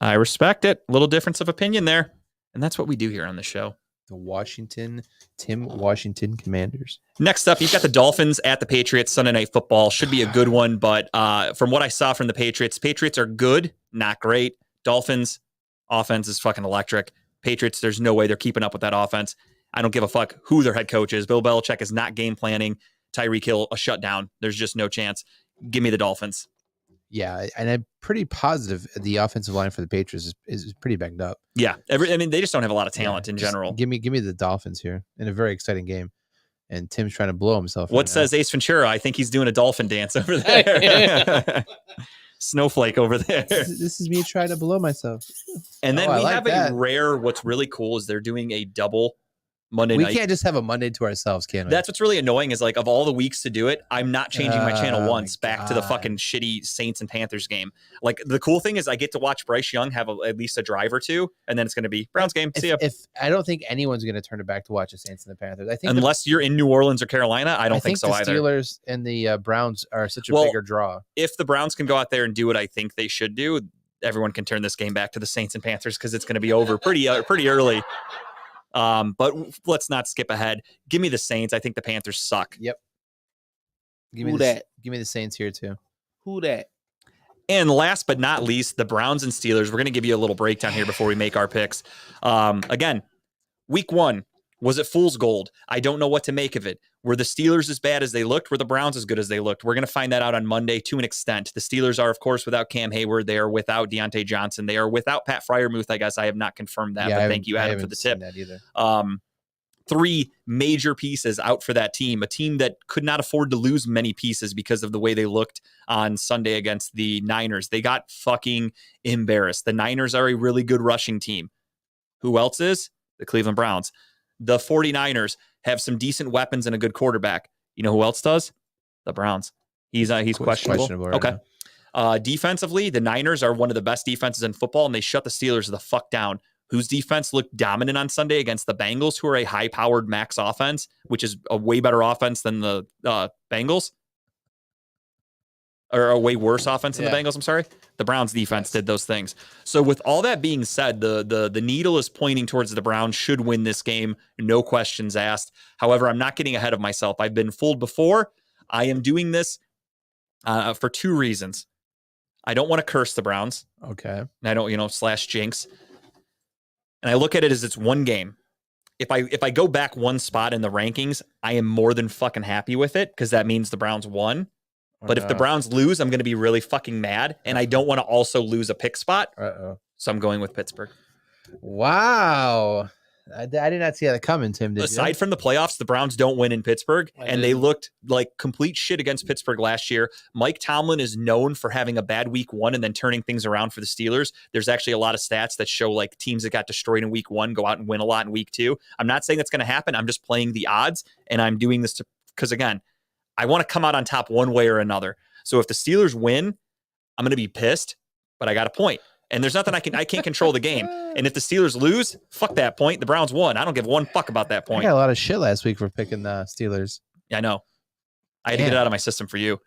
I respect it. Little difference of opinion there. And that's what we do here on the show. The Tim Washington Commanders. Next up, you've got the Dolphins at the Patriots. Sunday Night Football should be a good one. But from what I saw from the Patriots are good, not great. Dolphins offense is fucking electric. Patriots, there's no way they're keeping up with that offense. I don't give a fuck who their head coach is. Bill Belichick is not game planning Tyreek Hill a shutdown. There's just no chance. Give me the Dolphins. Yeah, and I'm pretty positive the offensive line for the Patriots is pretty banged up. Yeah, they just don't have a lot of talent in general. Give me the Dolphins here in a very exciting game. And Tim's trying to blow himself. What says Ace Ventura? I think he's doing a dolphin dance over there. Snowflake over there. This is me trying to blow myself. And then we have a rare, what's really cool is they're doing a double Monday night. We can't just have a Monday to ourselves, can we? That's what's really annoying is like of all the weeks to do it, I'm not changing my channel once back to the fucking shitty Saints and Panthers game. Like the cool thing is I get to watch Bryce Young have at least a drive or two, and then it's going to be Browns game. See ya. If I don't think anyone's going to turn it back to watch the Saints and the Panthers. I think unless you're in New Orleans or Carolina, I don't think so either. The Steelers and the Browns are such a bigger draw. If the Browns can go out there and do what I think they should do, everyone can turn this game back to the Saints and Panthers because it's going to be over pretty early. But let's not skip ahead. Give me the Saints. I think the Panthers suck. Yep. Give me the Saints here too. Who that? And last but not least, the Browns and Steelers. We're going to give you a little breakdown here before we make our picks. Again, week 1. Was it fool's gold? I don't know what to make of it. Were the Steelers as bad as they looked? Were the Browns as good as they looked? We're going to find that out on Monday to an extent. The Steelers are, of course, without Cam Hayward. They are without Deontay Johnson. They are without Pat Freiermuth. I guess I have not confirmed that, but thank you, Adam, for the tip. That either. 3 major pieces out for that team, a team that could not afford to lose many pieces because of the way they looked on Sunday against the Niners. They got fucking embarrassed. The Niners are a really good rushing team. Who else is? The Cleveland Browns. The 49ers have some decent weapons and a good quarterback. You know who else does? The Browns. He's questionable. Right okay. Defensively, the Niners are one of the best defenses in football, and they shut the Steelers the fuck down. Whose defense looked dominant on Sunday against the Bengals, who are a high-powered max offense, which is a way better offense than the Bengals. Or a way worse offense than the Bengals, I'm sorry. The Browns defense did those things. So with all that being said, the needle is pointing towards the Browns should win this game. No questions asked. However, I'm not getting ahead of myself. I've been fooled before. I am doing this for 2 reasons. I don't want to curse the Browns. Okay. And I don't, / jinx. And I look at it as it's one game. If I go back one spot in the rankings, I am more than fucking happy with it because that means the Browns won. But if the Browns lose, I'm going to be really fucking mad. And I don't want to also lose a pick spot. So I'm going with Pittsburgh. Wow. I did not see that coming, Tim. Aside from the playoffs, the Browns don't win in Pittsburgh. They looked like complete shit against Pittsburgh last year. Mike Tomlin is known for having a bad week 1 and then turning things around for the Steelers. There's actually a lot of stats that show like teams that got destroyed in week 1 go out and win a lot in week 2. I'm not saying that's going to happen. I'm just playing the odds. And I'm doing this because, again, I want to come out on top one way or another. So if the Steelers win, I'm going to be pissed, but I got a point. And there's nothing I can't control the game. And if the Steelers lose, fuck that point. The Browns won. I don't give one fuck about that point. I got a lot of shit last week for picking the Steelers. Yeah, I know. I had to get it out of my system for you.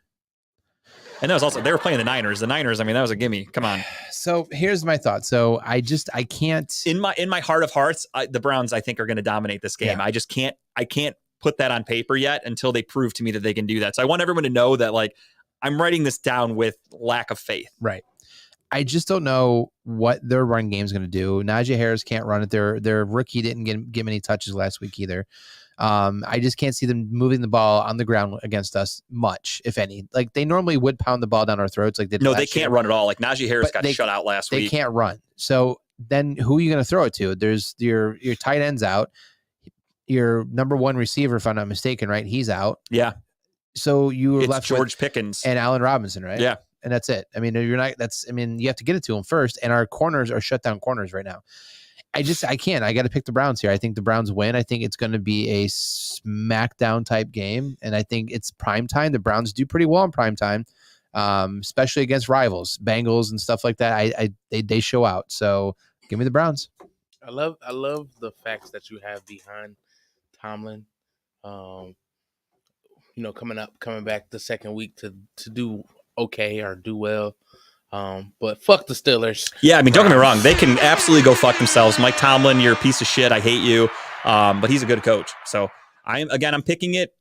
And that was also, they were playing the Niners. The Niners, I mean, that was a gimme. Come on. So here's my thought. So I can't. In my heart of hearts, the Browns, I think, are going to dominate this game. Yeah. I can't put that on paper yet until they prove to me that they can do that. So I want everyone to know that, like, I'm writing this down with lack of faith. Right. I just don't know what their run game is going to do. Najee Harris can't run it. Their rookie didn't get many touches last week either. I just can't see them moving the ball on the ground against us much, if any. Like they normally would pound the ball down our throats. Like they can't year. Run at all. Like Najee Harris got shut out last week. They can't run. So then who are you going to throw it to? There's your tight end's out. Your number one receiver, if I'm not mistaken, right? He's out. Yeah. So you were left left George with Pickens and Allen Robinson, right? Yeah. And that's it. I mean, you have to get it to him first. And our corners are shut down corners right now. I can't. I got to pick the Browns here. I think the Browns win. I think it's going to be a smackdown type game. And I think it's prime time. The Browns do pretty well in prime time, especially against rivals, Bengals and stuff like that. They show out. So give me the Browns. I love the facts that you have behind Tomlin. Coming back the second week to do okay or do well. But fuck the Steelers. Yeah, I mean, don't get me wrong. They can absolutely go fuck themselves. Mike Tomlin, you're a piece of shit. I hate you. But he's a good coach. So I'm picking it.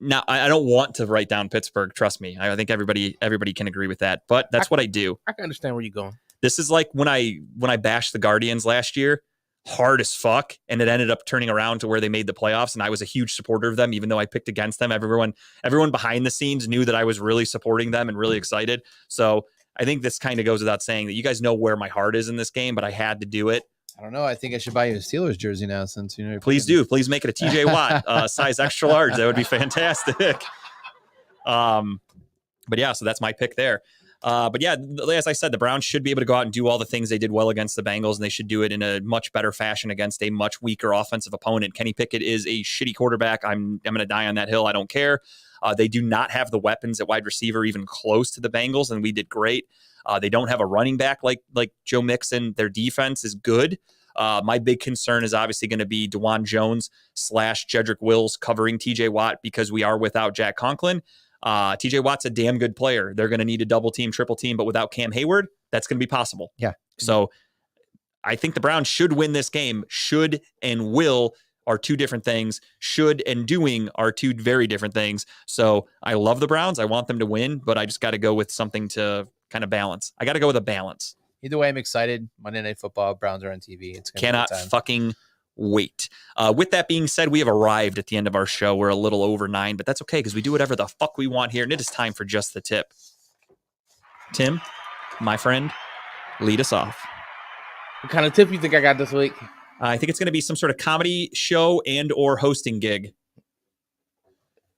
Now, I don't want to write down Pittsburgh. Trust me. I think everybody can agree with that. But that's what I do. I can understand where you're going. This is like when I bashed the Guardians last year. Hard as fuck, and it ended up turning around to where they made the playoffs, and I was a huge supporter of them, even though I picked against them. Everyone behind the scenes knew that I was really supporting them and really excited. So I think this kind of goes without saying that you guys know where my heart is in this game, but I had to do it. I don't know. I think I should buy you a Steelers jersey now, since Please do. Please make it a TJ Watt size extra large. That would be fantastic. But yeah, so that's my pick there. But yeah, as I said, the Browns should be able to go out and do all the things they did well against the Bengals, and they should do it in a much better fashion against a much weaker offensive opponent. Kenny Pickett is a shitty quarterback. I'm going to die on that hill. I don't care. They do not have the weapons at wide receiver even close to the Bengals, and we did great. They don't have a running back like Joe Mixon. Their defense is good. My big concern is obviously going to be DeJuan Jones / Jedrick Wills covering TJ Watt because we are without Jack Conklin. TJ Watt's a damn good player. They're going to need a double team, triple team, but without Cam Hayward, that's going to be possible. Yeah. So I think the Browns should win this game. Should and will are two different things. Should and doing are two very different things. So I love the Browns. I want them to win, but I just got to go with something to kind of balance. I got to go with a balance. Either way, I'm excited. Monday Night Football, Browns are on TV. It's cannot fucking wait. With that being said, we have arrived at the end of our show. We're a little over 9, but that's okay because we do whatever the fuck we want here, and it is time for Just the Tip. Tim, my friend, lead us off. What kind of tip you think I got this week? I think it's going to be some sort of comedy show and or hosting gig.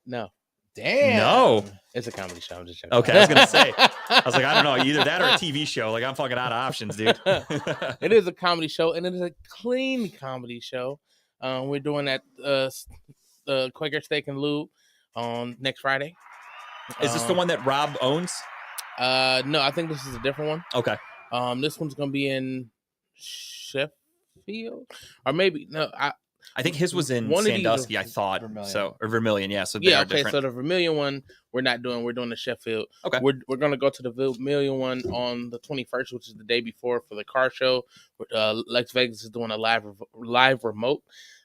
No. Damn. No. It's a comedy show. I'm just joking. Okay, I was going to say. I was like, I don't know. Either that or a TV show. Like, I'm fucking out of options, dude. It is a comedy show, and it is a clean comedy show. We're doing that Quaker Steak and Lube on next Friday. Is this the one that Rob owns? No, I think this is a different one. Okay. This one's going to be in Sheffield, or maybe no. I think his was in Sandusky, I thought. Vermilion. Or Vermilion, yeah. So yeah, okay. So the Vermilion one we're doing the Sheffield. Okay. We're gonna go to the Vermilion one on the 21st, which is the day before for the car show. Lex Vegas is doing a live remote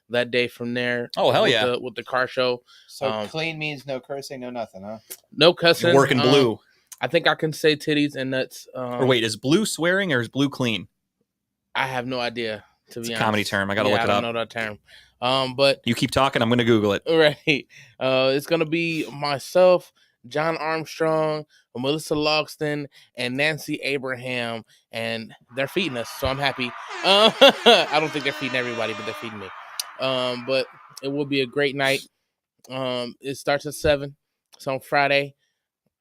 that day from there. Oh hell yeah! With the car show. So clean means no cursing, no nothing, huh? No cussing. You're working blue. I think I can say titties and nuts. Or wait, is blue swearing or is blue clean? I have no idea. To be honest, a comedy term. I gotta look it up. I don't know that term. But you keep talking. I'm gonna Google it. Right. It's gonna be myself, John Armstrong, Melissa Logston, and Nancy Abraham, and they're feeding us, so I'm happy. I don't think they're feeding everybody, but they're feeding me. But it will be a great night. It starts at 7. It's on Friday.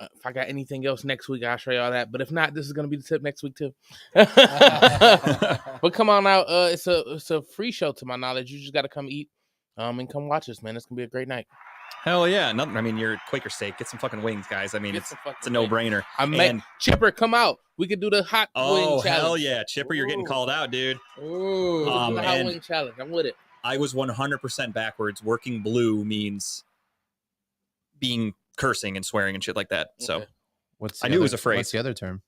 If I got anything else next week, I'll show you all that. But if not, this is going to be the tip next week too. But come on out. It's a free show to my knowledge. You just got to come eat and come watch us, man. It's going to be a great night. Hell yeah. I mean, you're Quaker Steak. Get some fucking wings, guys. I mean, it's a no-brainer. Chipper, come out. We could do the hot wing challenge. Oh, hell yeah. Chipper, you're getting called out, dude. Ooh, the hot wing challenge. I'm with it. I was 100% backwards. Working blue means being cursing and swearing and shit like that. So I knew it was a phrase. What's the other term?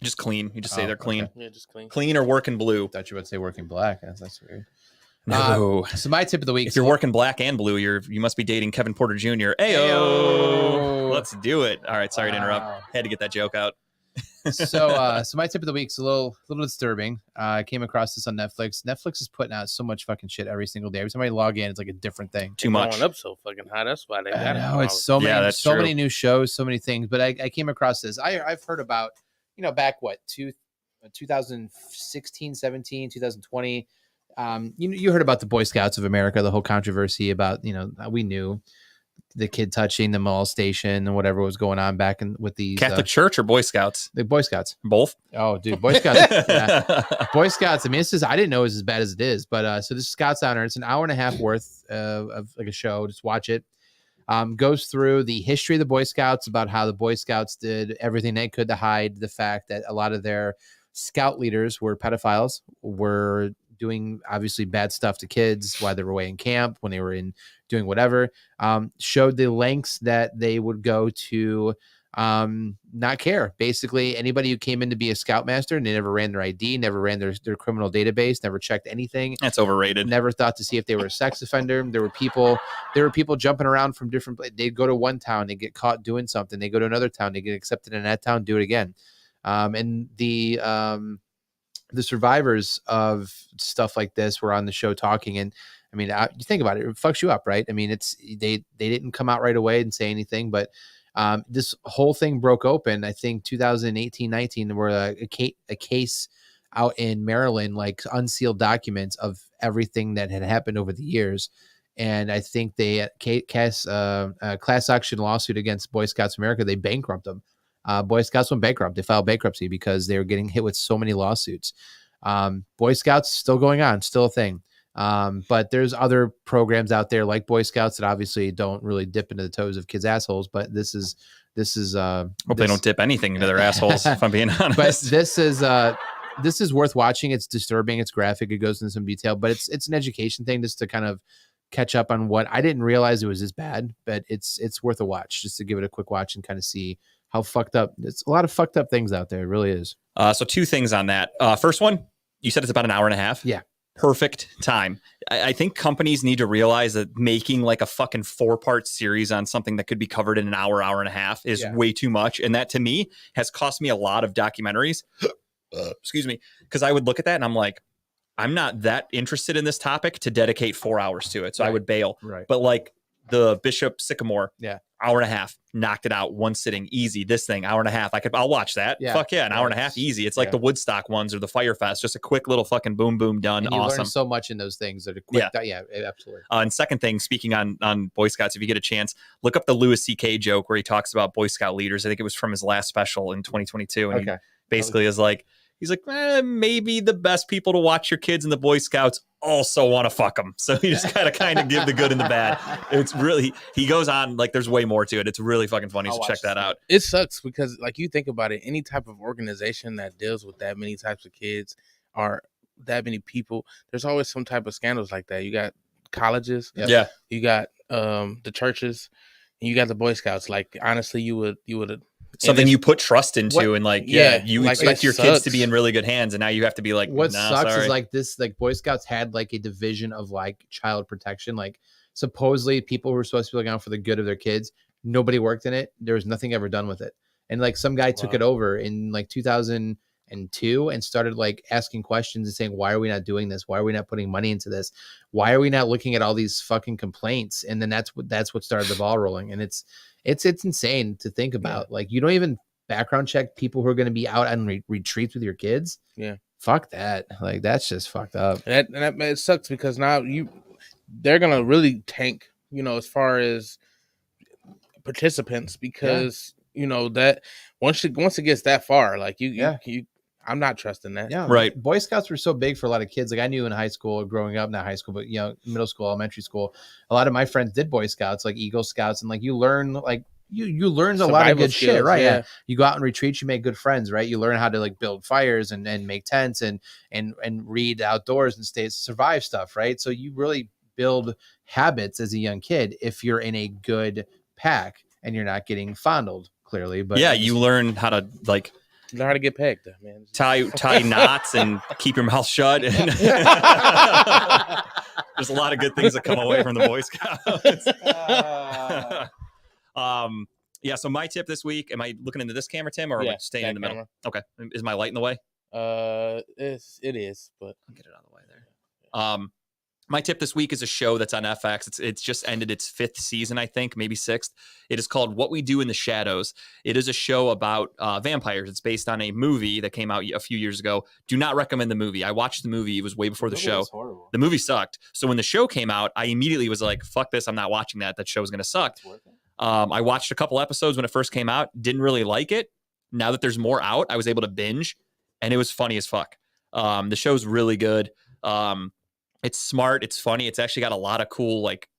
Just clean. You just say they're clean. Okay. Yeah, just clean. Clean or working blue. Thought you would say working black. That's weird. No. So my tip of the week. If you're working black and blue, you must be dating Kevin Porter Jr. Ayo. Let's do it. All right. Sorry to interrupt. Had to get that joke out. So my tip of the week's a little disturbing. I came across this on Netflix. Netflix is putting out so much fucking shit every single day. Every time I log in, it's like a different thing. Too much. Going up so fucking high. That's why they got it. I know it's so many new shows, so many things. But I came across this. I've heard about, back 2016, 17, 2020. You heard about the Boy Scouts of America, the whole controversy about, we knew the kid touching the molestation and whatever was going on back in with these Catholic Church or Boy Scouts? The Boy Scouts. Both. Oh, dude, Boy Scouts. Yeah. Boy Scouts. I mean, I didn't know it was as bad as it is, but so this Scouts Honor. It's an hour and a half worth of like a show. Just watch it. Goes through the history of the Boy Scouts, about how the Boy Scouts did everything they could to hide the fact that a lot of their scout leaders were pedophiles, were doing obviously bad stuff to kids while they were away in camp, when they were in doing whatever. Showed the lengths that they would go to not care. Basically, anybody who came in to be a scoutmaster and they never ran their ID, never ran their criminal database, never checked anything. That's overrated. Never thought to see if they were a sex offender. There were people jumping around from different places. They'd go to one town, they get caught doing something. They go to another town, they get accepted in that town, do it again. And the survivors of stuff like this were on the show talking. And I mean, you think about it, it fucks you up, right? I mean, they didn't come out right away and say anything, but this whole thing broke open, I think 2018, 19, where a case out in Maryland, like unsealed documents of everything that had happened over the years. And I think they cast a class action lawsuit against Boy Scouts of America. They bankrupt them. Boy Scouts went bankrupt. They filed bankruptcy because they were getting hit with so many lawsuits. Boy Scouts still going on, still a thing. But there's other programs out there like Boy Scouts that obviously don't really dip into the toes of kids' assholes. But this is hope they don't dip anything into their assholes, if I'm being honest. But this is worth watching. It's disturbing. It's graphic. It goes into some detail, but it's an education thing just to kind of catch up on what I didn't realize it was this bad, but it's worth a watch just to give it a quick watch and kind of see how fucked up. It's a lot of fucked up things out there. It really is. So two things on that. First one, you said it's about an hour and a half. Yeah. Perfect time. I think companies need to realize that making like a fucking 4-part series on something that could be covered in an hour and a half is way too much. And that to me has cost me a lot of documentaries. Excuse me. Because I would look at that and I'm like, I'm not that interested in this topic to dedicate 4 hours to it. So I would bail. Right. But like the Bishop Sycamore, hour and a half, knocked it out, one sitting, easy. This thing, hour and a half. I'll watch that. Yeah. Fuck yeah, an hour and a half, easy. It's like the Woodstock ones or the Firefest, just a quick little fucking boom, boom, done. And you awesome. learn so much in those things that are quick. Yeah, absolutely. And second thing, speaking on Boy Scouts, if you get a chance, look up the Louis C.K. joke where he talks about Boy Scout leaders. I think it was from his last special in 2022. And he basically is like, he's like, maybe the best people to watch your kids in the Boy Scouts also want to fuck them. So you just gotta kind of give the good and the bad. It's really, he goes on, like there's way more to it. It's really fucking funny. So check that out. It sucks because like you think about it, any type of organization that deals with that many types of kids or that many people, there's always some type of scandals like that. You got colleges. Yeah. You got the churches and you got the Boy Scouts. Like honestly, you would something you put trust into and like you like expect your kids to be in really good hands and now you have to be like, what nah, sucks sorry. is like this, like Boy Scouts had like a division of like child protection. Like supposedly people who were supposed to be looking out for the good of their kids, nobody worked in it. There was nothing ever done with it. And like some guy took it over in like 2002 and started like asking questions and saying, why are we not doing this? Why are we not putting money into this? Why are we not looking at all these fucking complaints? And then that's what started the ball rolling. And it's insane to think about. Like you don't even background check people who are going to be out on retreats with your kids. Yeah. Fuck that. Like that's just fucked up. And that it sucks because now they're going to really tank, as far as participants because, that once it gets that far, like I'm not trusting that. Yeah. Right. Boy Scouts were so big for a lot of kids. Like I knew in high school growing up, not high school, but middle school, elementary school, a lot of my friends did Boy Scouts, like Eagle Scouts. And like you learn like, you learn a lot of good skills, shit, right? Yeah. You go out and retreat, you make good friends, right? You learn how to like build fires and make tents and read outdoors and survive stuff, right? So you really build habits as a young kid if you're in a good pack and you're not getting fondled, clearly. But you learn how to like learn how to get pegged, man. Tie knots and keep your mouth shut. And there's a lot of good things that come away from the Boy Scouts. Yeah. So my tip this week, am I looking into this camera, Tim, or am I staying in the middle? Okay. Is my light in the way? It is, but I'll get it out of the way there. My tip this week is a show that's on FX. It's just ended its 5th season, I think, maybe 6th. It is called What We Do in the Shadows. It is a show about vampires. It's based on a movie that came out a few years ago. Do not recommend the movie. I watched the movie. It was way before the show. The movie sucked. So when the show came out, I immediately was like, fuck this. I'm not watching that. That show is going to suck. I watched a couple episodes when it first came out. Didn't really like it. Now that there's more out, I was able to binge, and it was funny as fuck. The show's really good. It's smart. It's funny. It's actually got a lot of cool like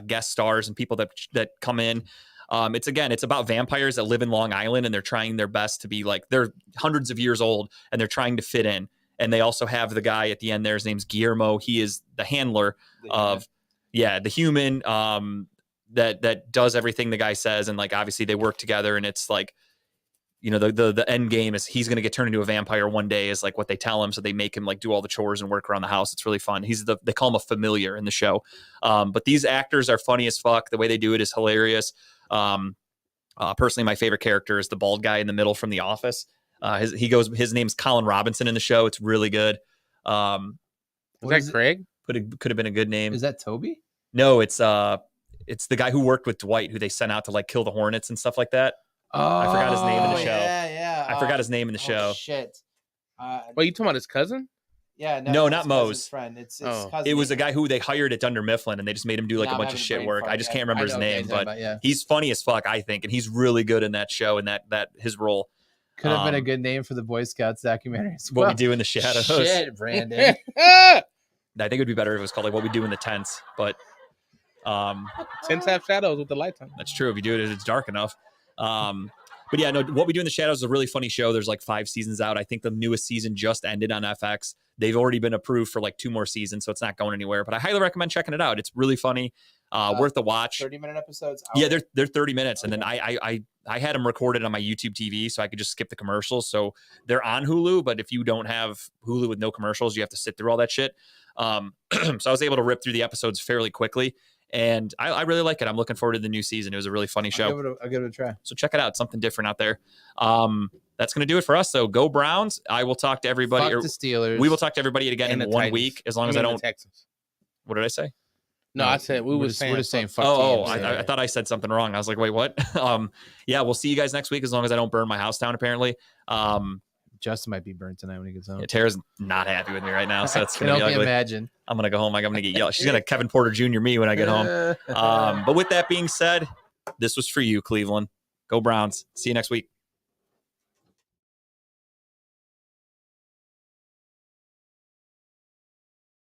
guest stars and people that come in. It's about vampires that live in Long Island, and they're trying their best to be like, they're hundreds of years old and they're trying to fit in. And they also have the guy at the end there. His name's Guillermo. He is the handler of the human that does everything the guy says. And like, obviously they work together, and it's like, you know, the end game is he's going to get turned into a vampire one day is like what they tell him. So they make him like do all the chores and work around the house. It's really fun. They call him a familiar in the show. But these actors are funny as fuck. The way they do it is hilarious. Personally, my favorite character is the bald guy in the middle from The Office. His name's Colin Robinson in the show. It's really good. Is that Craig? Could have been a good name. Is that Toby? No, it's the guy who worked with Dwight, who they sent out to like kill the Hornets and stuff like that. I forgot his name in the show. Yeah. I forgot his name in the show. Shit. Wait, you talking about his cousin? Yeah, no, not Moe's friend. It's cousin. It was a guy who they hired at Dunder Mifflin, and they just made him do like a bunch of shit work. I just can't remember his name, but he's funny as fuck, I think, and he's really good in that show and that his role. Could have been a good name for the Boy Scouts documentary as well. What We Do in the Shadows. Shit, Brandon. I think it would be better if it was called like What We Do in the Tents, but tents have shadows with the lights on. That's true. If you do it, it's dark enough. But yeah, no, What We Do in the Shadows is a really funny show. There's like 5 seasons out. I think the newest season just ended on FX. They've already been approved for like 2 more seasons, so it's not going anywhere. But I highly recommend checking it out. It's really funny, worth the watch. 30-minute episodes. Yeah, they're 30 minutes, and then I had them recorded on my YouTube TV, so I could just skip the commercials. So they're on Hulu, but if you don't have Hulu with no commercials, you have to sit through all that shit. So I was able to rip through the episodes fairly quickly. And I really like it. I'm looking forward to the new season. It was a really funny show. I'll give it a try. So check it out. It's something different out there. That's going to do it for us. So go Browns. I will talk to everybody. Fuck the Steelers. We will talk to everybody again in 1 Titans. week, as long as I don't. Texans. What did I say? No, I said we're just saying fuck. I thought I said something wrong. I was like, wait, what? Yeah, we'll see you guys next week as long as I don't burn my house down, apparently. Justin might be burnt tonight when he gets home. Yeah, Tara's not happy with me right now, so that's I going can to be only ugly. imagine. I'm going to go home. I'm going to get yelled. She's going to Kevin Porter Jr. me when I get home. But with that being said, this was for you, Cleveland. Go Browns. See you next week.